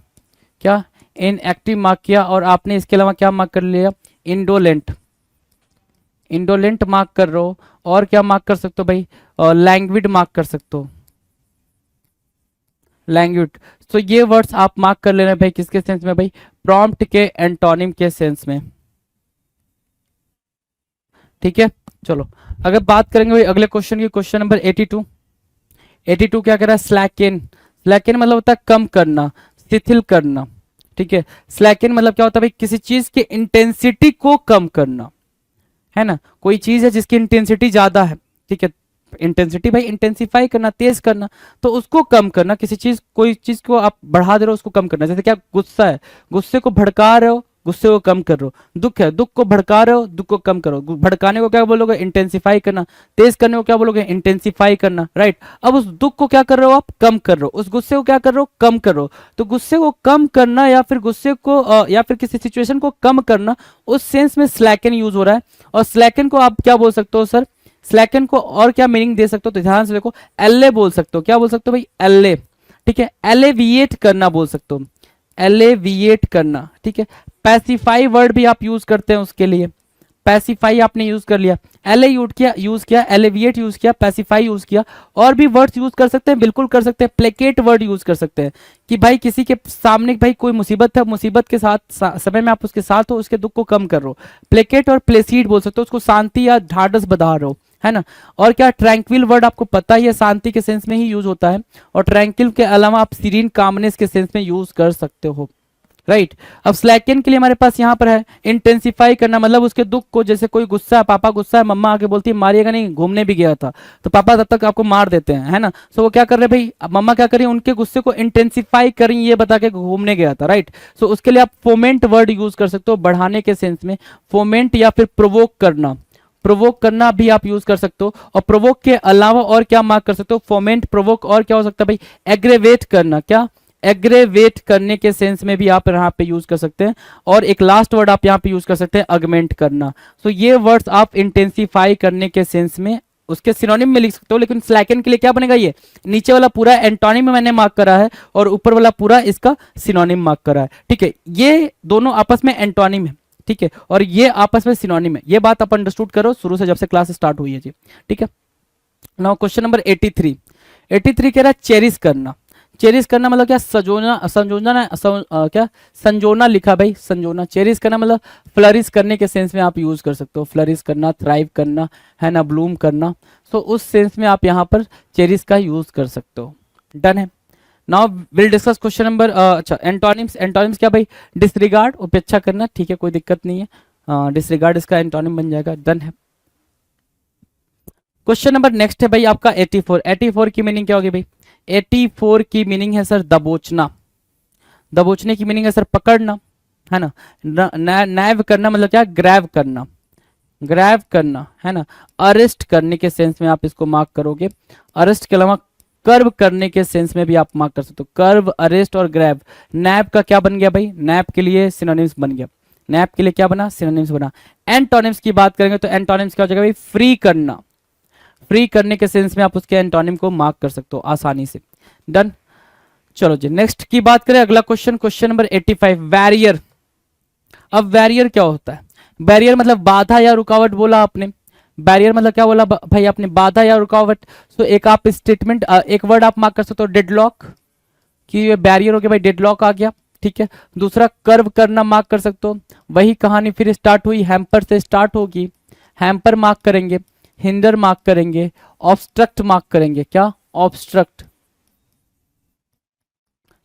क्या? इनएक्टिव मार्क किया। और आपने इसके अलावा क्या मार्क कर लिया? इंडोलेंट, इंडोलेंट मार्क कर रहे हो। और क्या मार्क कर सकते हो भाई? लैंग्विड मार्क कर सकते हो, लैंग्वेज। तो ये वर्ड्स आप मार्क कर लेना भाई, किसके सेंस में भाई, प्रॉम्प्ट के एंटोनिम के सेंस में, ठीक है। चलो अगर बात करेंगे भाई अगले क्वेश्चन की, क्वेश्चन नंबर 82। 82 क्या कह रहा है, स्लैकिन। स्लैकिन मतलब होता है कम करना, शिथिल करना, ठीक है। स्लैकिन मतलब क्या होता है भाई, किसी चीज की इंटेंसिटी को कम करना, है ना। कोई चीज है जिसकी इंटेंसिटी ज्यादा है, ठीक है, इंटेंसिटी भाई इंटेंसिफाई करना, तेज करना, तो उसको कम करना। किसी चीज, कोई चीज को आप बढ़ा दे रहे हो, उसको कम करना। जैसे क्या, गुस्सा है, गुस्से को भड़का रहे हो, गुस्से को कम कर रहे हो। दुख है, दुख को भड़का रहे हो, दुख को कम करो। भड़काने को क्या बोलोगे, इंटेंसिफाई करना। तेज करने को क्या बोलोगे, इंटेंसिफाई करना, राइट। अब उस दुख को क्या कर रहे हो आप, कम कर रहे हो। उस गुस्से को क्या कर रहे हो, कम कर रहे हो। तो गुस्से को कम करना या फिर गुस्से को या फिर किसी सिचुएशन को कम करना, उस सेंस में स्लैकन यूज हो रहा है। और स्लैकन को आप क्या बोल सकते हो सर, स्लैकन को और क्या मीनिंग दे सकते हो, तो ध्यान से देखो, एले बोल सकते हो। क्या बोल सकते हो भाई, एले, ठीक है। एलेविएट करना बोल सकते हो, एलेविएट करना, ठीक है। पैसिफाई वर्ड भी आप यूज करते हैं उसके लिए, पैसिफाई आपने यूज कर लिया, एले यूज किया, एलेविएट यूज किया, पैसिफाई यूज किया। और भी वर्ड्स यूज कर सकते हैं, बिल्कुल कर सकते हैं। प्लेकेट वर्ड यूज कर सकते हैं कि भाई किसी के सामने भाई कोई मुसीबत है, मुसीबत के साथ समय में आप उसके साथ हो, उसके दुख को कम कर रहे हो। प्लेकेट और प्लेसीड बोल सकते हो, उसको शांति या ढाढ़स बधा रहे हो, है ना। और क्या, ट्रैंक्विल वर्ड आपको पता ही है, शांति के सेंस में ही यूज होता है। और ट्रैंक्विल के अलावा आप सीरीन कामनेस के सेंस में यूज कर सकते हो, राइट। अब स्लैकन के लिए हमारे पास यहाँ पर है इंटेंसिफाई करना, मतलब उसके दुख को, जैसे कोई गुस्सा है, पापा गुस्सा है, मम्मा आके बोलती है मारिएगा नहीं, घूमने भी गया था, तो पापा तब तक आपको मार देते हैं, है ना। सो वो क्या कर रहे हैं भाई, अब मम्मा क्या कर रही है, उनके गुस्से को इंटेंसिफाई कर रही है, ये बता के घूमने गया था, राइट। सो उसके लिए आप फोमेंट वर्ड यूज कर सकते हो, बढ़ाने के सेंस में फोमेंट, या फिर प्रोवोक करना, प्रोवोक करना भी आप यूज कर सकते हो। और प्रोवोक के अलावा और क्या मार्क कर सकते हो, फोमेंट, प्रोवोक, और क्या हो सकता है भाई, एग्रेवेट करना। क्या, एग्रेवेट करने के सेंस में भी आप यहाँ पे यूज कर सकते हैं। और एक लास्ट वर्ड आप यहाँ पे यूज कर सकते हैं, अगमेंट करना। सो ये वर्ड्स आप इंटेंसिफाई करने के सेंस में उसके सिनोनिम में लिख सकते हो। लेकिन स्लैकन के लिए क्या बनेगा, ये नीचे वाला पूरा एंटोनिम मैंने मार्क करा है और ऊपर वाला पूरा इसका सिनोनिम मार्क करा है, ठीक है। ये दोनों आपस में एंटोनिम है, ठीक है, और ये आपस में सिनोनिम है। ये बात आप अंडरस्टूड करो शुरू से, जब से क्लास स्टार्ट हुई है जी, ठीक है। Now question number 83। 83 कह रहा है चेरिश करना। चेरिश करना मतलब क्या, सजोना, संजोना, क्या, संजोना लिखा भाई, संजोना। चेरिश करना मतलब फ्लरिश करने के सेंस में आप यूज कर सकते हो, फ्लरिश करना, थ्राइव करना, है ना, ब्लूम करना। सो उस सेंस में आप यहाँ पर चेरिश का यूज कर सकते हो। डन है। Now will discuss question number, अच्छा, एंटोनिम्स। एंटोनिम्स क्या भाई, डिसरिगार्ड, उपेक्षा करना, ठीक है, कोई दिक्कत नहीं है, डिसरिगार्ड इसका एंटोनिम बन जाएगा। डन है। क्वेश्चन नंबर नेक्स्ट है भाई आपका 84। 84 की मीनिंग क्या होगी भाई, 84 की मीनिंग है सर दबोचना। दबोचने की मीनिंग है सर पकड़ना, है ना। नैव करना मतलब क्या, ग्रैब करना, ग्रैब करना, है ना। अरेस्ट करने के सेंस में आप इसको मार्क करोगे। अरेस्ट के अलावा कर्व करने के सेंस में भी आप मार्क कर सकते हो, कर्व, अरेस्ट और ग्रैब। नैप का क्या बन गया भाई, नैप के लिए सिनोनिम्स बन गया। नैप के लिए क्या बना, सिनोनिम्स बना। एंटोनिम्स की बात करेंगे तो एंटोनिम्स क्या हो जाएगा भाई, फ्री करना। फ्री करने के सेंस में आप उसके एंटोनिम को मार्क कर सकते हो आसानी से। डन। चलो जी नेक्स्ट की बात करें, अगला क्वेश्चन, क्वेश्चन नंबर 85, बैरियर। अब बैरियर क्या होता है, बैरियर मतलब बाधा या रुकावट बोला आपने। बैरियर मतलब क्या बोला भाई आपने, बाधा या रुकावट। सो एक आप स्टेटमेंट, एक वर्ड आप मार्क कर सकते हो, डेडलॉक, कि ये बैरियर हो गया भाई, डेडलॉक आ गया, ठीक है। दूसरा कर्व करना मार्क कर सकते हो। वही कहानी फिर स्टार्ट हुई, हैम्पर से स्टार्ट होगी, हैम्पर मार्क करेंगे, हिंडर मार्क करेंगे, ऑब्स्ट्रक्ट मार्क करेंगे। क्या, ऑब्स्ट्रक्ट।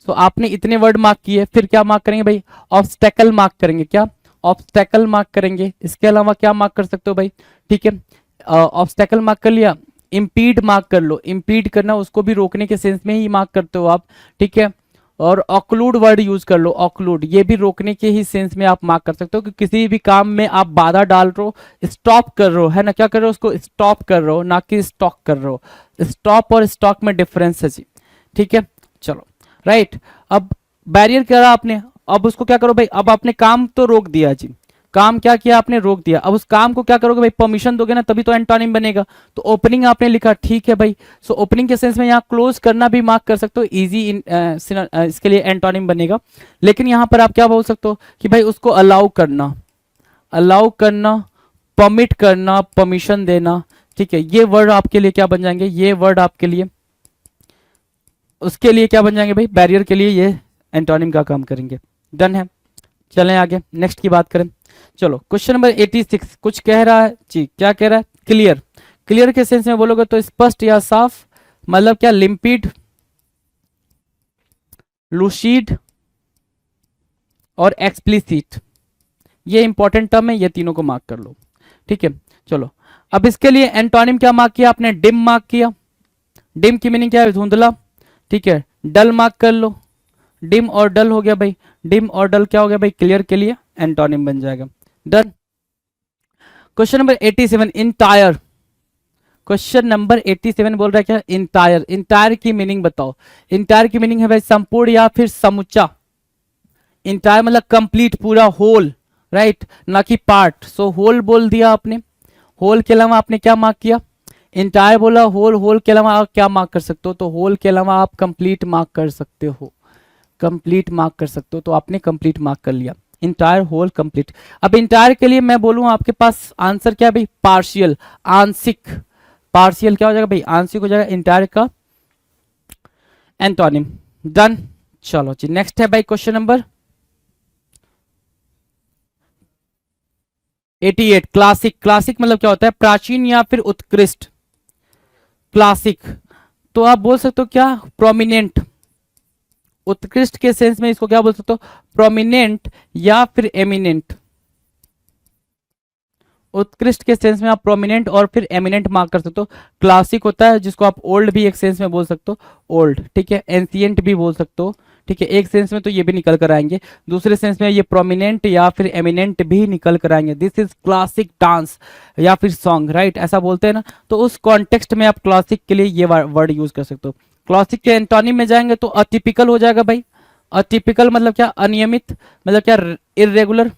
सो आपने इतने वर्ड मार्क किए, फिर क्या मार्क करेंगे भाई, ऑब्स्टेकल मार्क करेंगे। क्या, ऑब्स्टेकल मार्क करेंगे। इसके अलावा क्या मार्क कर सकते हो भाई, ठीक है, ऑब्स्टेकल मार्क कर लिया। इम्पीड मार्क कर लो, इम्पीड करना उसको भी रोकने के सेंस में ही मार्क करते हो आप, ठीक है। और ऑक्लूड वर्ड यूज कर लो, ऑक्लूड, ये भी रोकने के ही सेंस में आप मार्क कर सकते हो कि किसी भी काम में आप बाधा डाल रहे हो, स्टॉप कर रहे हो, है ना। क्या कर रहे हो, उसको स्टॉप कर रहे हो, ना कि स्टॉक कर रहे हो। स्टॉप और स्टॉक में डिफरेंस है जी, ठीक है। चलो राइट। अब बैरियर करा आपने, अब उसको क्या करो भाई, अब आपने काम तो रोक दिया जी, काम क्या किया आपने, रोक दिया। अब उस काम को क्या करोगे भाई, परमिशन दोगे ना, तभी तो एंटोनिम बनेगा। तो ओपनिंग आपने लिखा, ठीक है भाई। सो ओपनिंग के सेंस में यहाँ क्लोज करना भी मार्क कर सकते हो, इजी इसके लिए एंटोनिम बनेगा। लेकिन यहाँ पर आप क्या बोल सकते हो कि भाई उसको अलाउ करना, अलाउ करना, परमिट करना, परमिशन देना, ठीक है। ये वर्ड आपके लिए क्या बन जाएंगे, ये वर्ड आपके लिए उसके लिए क्या बन जाएंगे भाई, बैरियर के लिए ये एंटोनिम का काम करेंगे। डन है, चलें आगे नेक्स्ट की बात करें। चलो क्वेश्चन नंबर 86 कुछ कह रहा है जी, क्या कह रहा है, क्लियर। क्लियर के सेंस में बोलोगे तो स्पष्ट या साफ, मतलब क्या, लिम्पिड, लूसीड और एक्सप्लिसिट, ये इंपॉर्टेंट टर्म है, ये तीनों को मार्क कर लो। ठीक है, चलो अब इसके लिए एंटोनिम क्या मार्क किया आपने, डिम मार्क किया। डिम की मीनिंग क्या है, धुंधला। ठीक है, डल मार्क कर लो, डिम और डल हो गया भाई, डिम और डल क्या हो गया भाई, क्लियर के लिए एंटोनिम बन जाएगा। Done. Question number 87 entire. Question number 87 बोल रहा है क्या, इंटायर। इंटायर की मीनिंग बताओ। इंटायर की मीनिंग है भाई संपूर्ण या फिर समुचा। इंटायर मतलब कंप्लीट, पूरा, होल, राइट, ना कि पार्ट। सो होल बोल दिया आपने। होल के अलावा आपने क्या मार्क किया, इंटायर बोला, होल। होल के अलावा आप क्या मार्क कर सकते हो, तो होल के अलावा आप कंप्लीट मार्क कर सकते हो, कंप्लीट मार्क कर सकते हो। तो आपने कंप्लीट मार्क कर लिया, इंटायर, होल, कंप्लीट। अब इंटायर के लिए मैं बोलूं आपके पास आंसर क्या है भाई, पार्शियल, आंशिक। पार्शियल क्या हो जाएगा भाई, आंशिक हो जाएगा इंटायर का एंटोनिम। डन। चलो जी नेक्स्ट है भाई क्वेश्चन नंबर 88 क्लासिक। क्लासिक मतलब क्या होता है, प्राचीन या फिर उत्कृष्ट। क्लासिक तो आप बोल सकते हो क्या, प्रोमिनेंट। उत्कृष्ट के सेंस में इसको क्या बोल सकते हो, प्रोमिनेंट या फिर एमिनेंट। उत्कृष्ट के सेंस में आप प्रोमिनेंट और फिर एमिनेंट मार्क कर सकते हो। क्लासिक होता है जिसको आप ओल्ड भी एक सेंस में बोल सकते हो, ओल्ड। ठीक है, एंशिएंट भी बोल सकते हो। ठीक है, एक सेंस में तो ये भी निकल कर आएंगे, दूसरे सेंस में ये प्रोमिनेंट या फिर एमिनेंट भी निकल कर आएंगे। दिस इज क्लासिक डांस या फिर सॉन्ग, राइट, ऐसा बोलते हैं ना। तो उस कॉन्टेक्स्ट में आप क्लासिक के लिए ये वर्ड यूज कर सकते हो। क्लासिक के एंटोनिम में जाएंगे तो अटिपिकल हो जाएगा भाई। अटिपिकल मतलब क्या, अनियमित, मतलब क्या, इरेगुलर।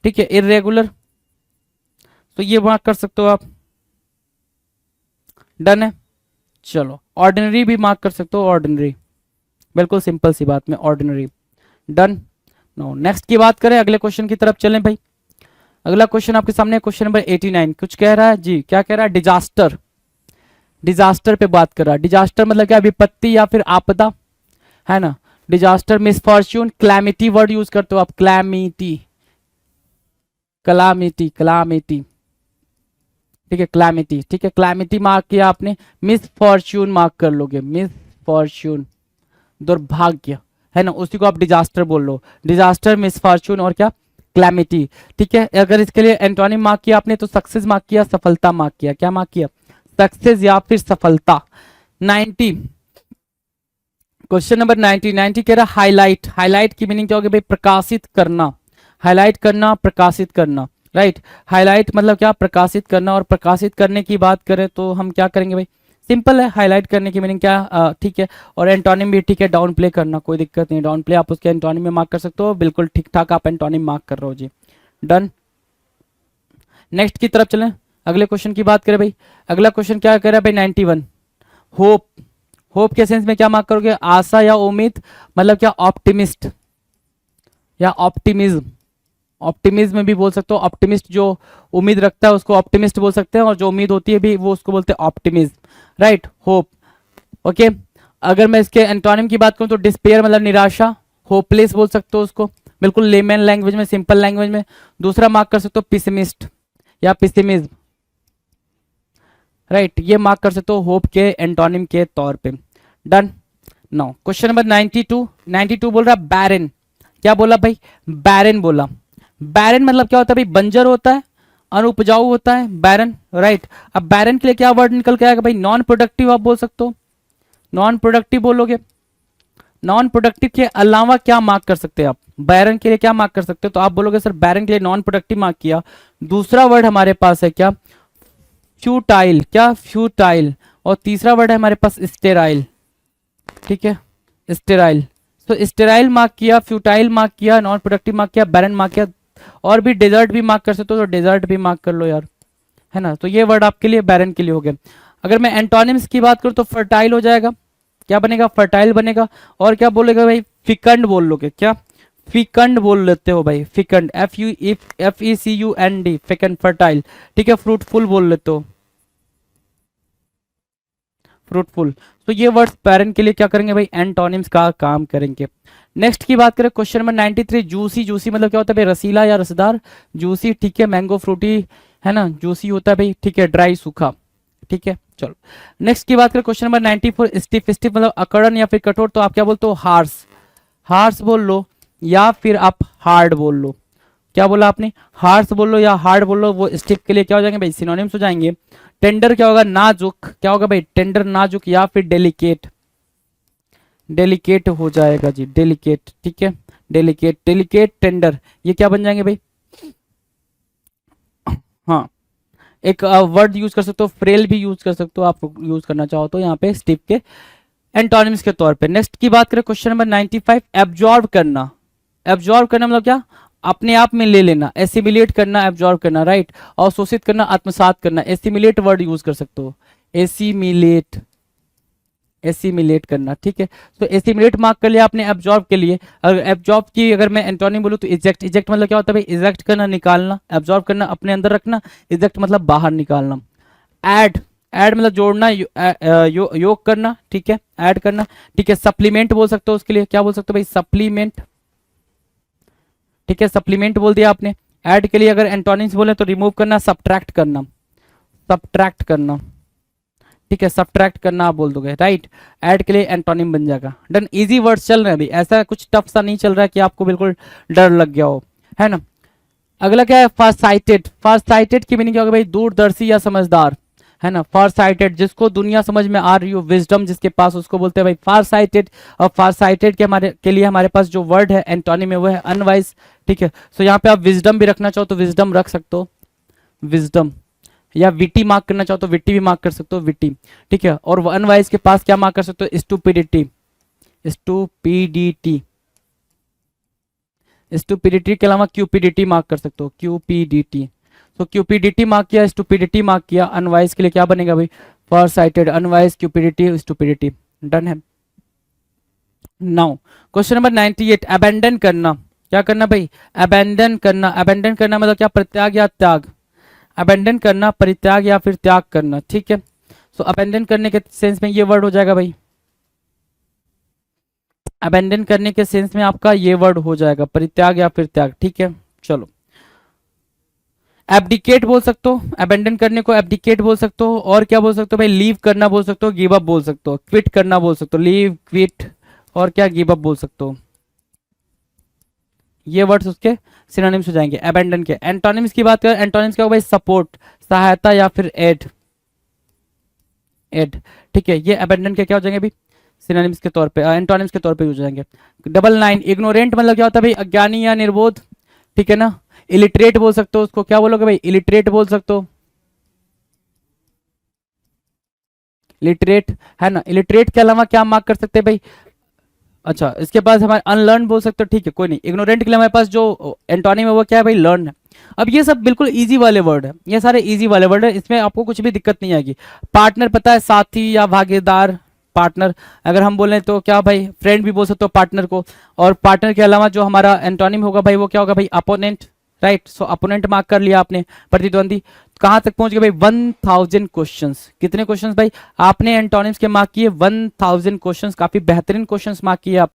ठीक है, इरेगुलर, तो ये मार्क कर सकते हो आप। डन है। चलो ऑर्डिनरी भी मार्क कर सकते हो, ऑर्डिनरी, बिल्कुल सिंपल सी बात में, ऑर्डिनरी। डन। नो नेक्स्ट की बात करें, अगले क्वेश्चन की तरफ चलें भाई। अगला क्वेश्चन आपके सामने क्वेश्चन नंबर 89 कुछ कह रहा है जी, क्या कह रहा है, डिजास्टर। डिजास्टर पे बात कर रहा है। डिजास्टर मतलब क्या, विपत्ति या फिर आपदा, है ना। Disaster, misfortune, calamity word use करते हो आप, क्लैमिटी, क्लामिटी, क्लामिटी। ठीक है, क्लैमिटी। ठीक है, क्लैमिटी मार्क किया आपने। मिसफॉर्च्यून मार्क कर लोगे, मिसफॉर्च्यून, दुर्भाग्य, है ना, उसी को आप डिजास्टर बोल लो। डिजास्टर, मिसफॉर्च्यून और क्या, क्लैमिटी। ठीक है, अगर इसके लिए एंटोनिम मार्क किया आपने तो सक्सेस मार्क किया, सफलता मार्क किया। क्या मार्क किया, सक्सेस या फिर सफलता। 90 क्वेश्चन नंबर 90 कह रहा हाईलाइट। हाईलाइट की मीनिंग क्या होगी भाई, प्रकाशित करना। हाईलाइट करना, प्रकाशित करना, राइट। हाईलाइट मतलब क्या, प्रकाशित करना। और प्रकाशित करने की बात करें तो हम क्या करेंगे भाई, सिंपल है, हाईलाइट करने की मीनिंग क्या, ठीक है। और एंटोनिम भी ठीक है, डाउन प्ले करना, कोई दिक्कत नहीं, डाउन प्ले आप उसके एंटोनिम में मार्क कर सकते हो, बिल्कुल ठीक ठाक आप एंटोनिम मार्क कर रहे हो जी। डन। नेक्स्ट की तरफ चलें, अगले क्वेश्चन की बात करें भाई। अगला क्वेश्चन क्या कह रहा है भाई, 91 होप। होप के सेंस में क्या मार्क करोगे, आशा या उम्मीद, मतलब क्या, ऑप्टिमिस्ट या ऑप्टिमिज्म। ऑप्टिमिज्म में भी बोल सकते हो, ऑप्टिमिस्ट जो उम्मीद रखता है उसको ऑप्टिमिस्ट बोल सकते हैं, और जो उम्मीद होती है भी वो उसको बोलते हैं ऑप्टिमिज्म, राइट, होप। ओके, अगर मैं इसके एंटोनिम की बात करूं तो डिस्पेयर मतलब निराशा, होपलेस बोल सकते हो उसको, बिल्कुल लेमैन लैंग्वेज में, सिंपल लैंग्वेज में। दूसरा मार्क कर सकते हो पिसिमिस्ट या पिसिमिज्म, राइट, ये मार्क कर सकते हो होप के एंटोनिम के तौर पे। डन। नाउ क्वेश्चन नंबर 92 बोल रहा है बैरन। क्या बोला भाई, बैरन बोला। बैरन मतलब क्या होता है भाई, बंजर होता है, अनुपजाऊ होता है, बैरन, राइट। अब बैरन के लिए क्या वर्ड निकल के आएगा भाई, नॉन प्रोडक्टिव आप बोल सकते हो, नॉन प्रोडक्टिव बोलोगे। नॉन प्रोडक्टिव के अलावा क्या मार्क कर सकते हैं आप, बैरन के लिए क्या मार्क कर सकते हो, तो आप बोलोगे सर बैरन के लिए नॉन प्रोडक्टिव मार्क किया। दूसरा वर्ड हमारे पास है क्या, फ्यूटाइल, क्या, फ्यूटाइल। और तीसरा वर्ड है हमारे पास स्टेराइल। ठीक है, स्टेराइल। तो स्टेराइल मार्क किया, फ्यूटाइल मार्क किया, नॉन प्रोडक्टिव मार्क किया, बैरन मार्क किया, और भी डेजर्ट भी मार्क कर सकते हो, तो डेजर्ट भी मार्क कर लो यार, है ना। तो ये वर्ड आपके लिए बैरन के लिए हो गया। अगर मैं एंटोनिम्स की बात करूं तो फर्टाइल हो जाएगा, क्या बनेगा, फर्टाइल बनेगा। और क्या बोलेगा भाई, फिकंड बोल लोगे, क्या, फिकंड बोल लेते हो भाई, फिकंड, FECUND, फिकंड, फर्टाइल। ठीक है, फ्रूटफुल बोल लेते हो। फ्रूटफुल। तो ये वर्ड्स पेरेंट के लिए क्या करेंगे भाई, एंटोनिम्स का काम करेंगे। नेक्स्ट की बात करें क्वेश्चन नंबर 93, जूसी। जूसी मतलब क्या होता है भाई, रसीला या रसदार। जूसी ठीक है, मैंगो फ्रूटी है ना, जूसी होता है भाई, ठीक है, ड्राई सूखा, ठीक है। चलो नेक्स्ट की बात करें क्वेश्चन नंबर 94, स्टिफ। स्टिफ मतलब अकड़न या फिर कठोर, तो आप क्या बोलते हो, हार्श। हार्श बोल लो या फिर आप हार्ड बोल लो। क्या बोला आपने, हार्श बोल लो या हार्ड बोल लो, वो स्टिफ के लिए क्या हो जाएंगे भाई, सिनोनिम्स हो जाएंगे। टेंडर क्या होगा, नाजुक, क्या होगा भाई, टेंडर नाजुक, या फिर डेलिकेट, डेलिकेट हो जाएगा जी, डेलिकेट, ठीक है, डेलिकेट, डेलिकेट, टेंडर, ये क्या बन जाएंगे भाई। हाँ, एक वर्ड यूज कर सकते हो, फ्रेल भी यूज कर सकते हो आप, यूज करना चाहो तो यहाँ पे स्टिफ के एंटोनिम्स के तौर पे। नेक्स्ट की बात करें क्वेश्चन नंबर 95, एब्जॉर्ब करना। एब्जॉर्ब करना मतलब क्या, अपने आप में ले लेना, एसिमिलेट करना, एब्जॉर्ब करना, राइट। और शोषित करना, आत्मसात करना, एसिमिलेट वर्ड यूज कर सकते हो, एसिमिलेट, एसिमिलेट करना, ठीक है। तो एसिमिलेट मार्क कर लिया आपने एब्जॉर्ब के लिए। अगर एब्जॉर्ब की अगर मैं एंटोनिम बोलूँ तो इजेक्ट। इजेक्ट मतलब क्या होता है भाई, इजेक्ट करना, निकालना, एब्जॉर्ब करना, अपने अंदर रखना, इजेक्ट मतलब बाहर निकालना। ऐड, ऐड मतलब जोड़ना, योग करना, ठीक है, ऐड करना, ठीक है। सप्लीमेंट बोल सकते हो उसके लिए, क्या बोल सकते हो भाई, सप्लीमेंट, ठीक है, सप्लीमेंट बोल दिया आपने। ऐड के लिए अगर एंटोनिम्स बोले तो रिमूव करना, सब्ट्रैक्ट करना, सब्ट्रैक्ट करना, ठीक है, सब्ट्रैक्ट करना आप बोल दोगे, राइट। ऐड के लिए एंटोनिम बन जाएगा। डन, इजी वर्ड्स चल रहे हैं अभी, ऐसा कुछ टफ सा नहीं चल रहा है कि आपको बिल्कुल डर लग गया हो, है ना। अगला क्या है, फार साइटेड। फार साइटेड की मीनिंग क्या होगा भाई, दूरदर्शी या समझदार, है ना। फार साइटेड, जिसको दुनिया समझ में आ रही हो, विजडम जिसके पास, उसको बोलते हैं भाई फार साइटेड। और फार साइटेड के लिए हमारे पास जो वर्ड है एंटोनिम है वो है अनवाइज, ठीक है। सो यहाँ पे आप विजडम भी रखना चाहो तो विजडम रख सकते हो, विजडम, या विटी मार्क करना चाहो तो विटी भी मार्क कर सकते हो, विटी, ठीक है। और अनवाइज के पास क्या मार्क कर सकते हो, स्टूपिडिटी, स्टूपिडिटी, स्टूपिडिटी के अलावा क्यूपिडिटी मार्क कर सकते हो, क्यूपीडीटी। तो क्यूपिडिटी मार्क किया, स्टूपिडिटी मार्क किया, अनवाइज के लिए क्या बनेगा भाई, far sighted, unwise, cupidity, stupidity. Done है। नाउ क्वेश्चन नंबर 98, अबेंडन करना। क्या करना भाई, अबेंडन करना। अबेंडन करना मतलब क्या, परित्याग या त्याग। अबेंडन करना, परित्याग या फिर त्याग करना, ठीक है। सो अबेंडन करने के सेंस में ये वर्ड हो जाएगा भाई, अबेंडन करने के सेंस में आपका ये वर्ड हो जाएगा, परित्याग या फिर त्याग, ठीक है। चलो, एब्डिकेट बोल सकते हो, अबेंडन करने को एब्डिकेट बोल सकते हो। और क्या बोल सकते हो भाई, लीव करना बोल सकते हो, गिव अप बोल सकते हो, क्विट करना बोल सकते हो, लीव, क्विट, और क्या, गिव अप बोल सकते हो। ये वर्ड्स उसके सिनोनिम्स हो जाएंगे अबेंडन के। एंटोनिम्स की बात करें, एंटोनिम्स क्या होगा भाई, सपोर्ट, सहायता या फिर एड, एड, ठीक है। ये अबेंडन के क्या हो जाएंगे भाई, सिनोनिम्स के तौर पे, एंटोनिम्स के तौर पे हो जाएंगे। 99, इग्नोरेंट मतलब क्या होता है भाई, अज्ञानी या निर्बोध, ठीक है ना। इलिटरेट बोल सकते हो उसको, क्या बोलोगे भाई, इलिटरेट बोल सकते हो, इलिटरेट, है ना। इलिटरेट के अलावा क्या मार्क कर सकते हैं भाई, अच्छा इसके पास हमारे अनलर्न बोल सकते हो, ठीक है, कोई नहीं। इग्नोरेंट के लिए हमारे पास जो एंटोनिम है वो क्या है भाई, लर्न है। अब ये सब बिल्कुल इजी वाले वर्ड है, ये सारे इजी वाले वर्ड है, इसमें आपको कुछ भी दिक्कत नहीं आएगी। पार्टनर पता है, साथी या भागीदार, पार्टनर। अगर हम बोलें तो क्या भाई, फ्रेंड भी बोल सकते हो पार्टनर को। और पार्टनर के अलावा जो हमारा एंटोनिम होगा भाई वो क्या होगा भाई, अपोनेंट, राइट। सो अपोनेंट मार्क कर लिया आपने, प्रतिद्वंदी। कहां तक पहुंच गए भाई, 1000 क्वेश्चंस। कितने क्वेश्चंस भाई आपने एंटोनिम्स के मार्क किए, 1000 क्वेश्चंस। काफी बेहतरीन क्वेश्चंस मार्क किए आप।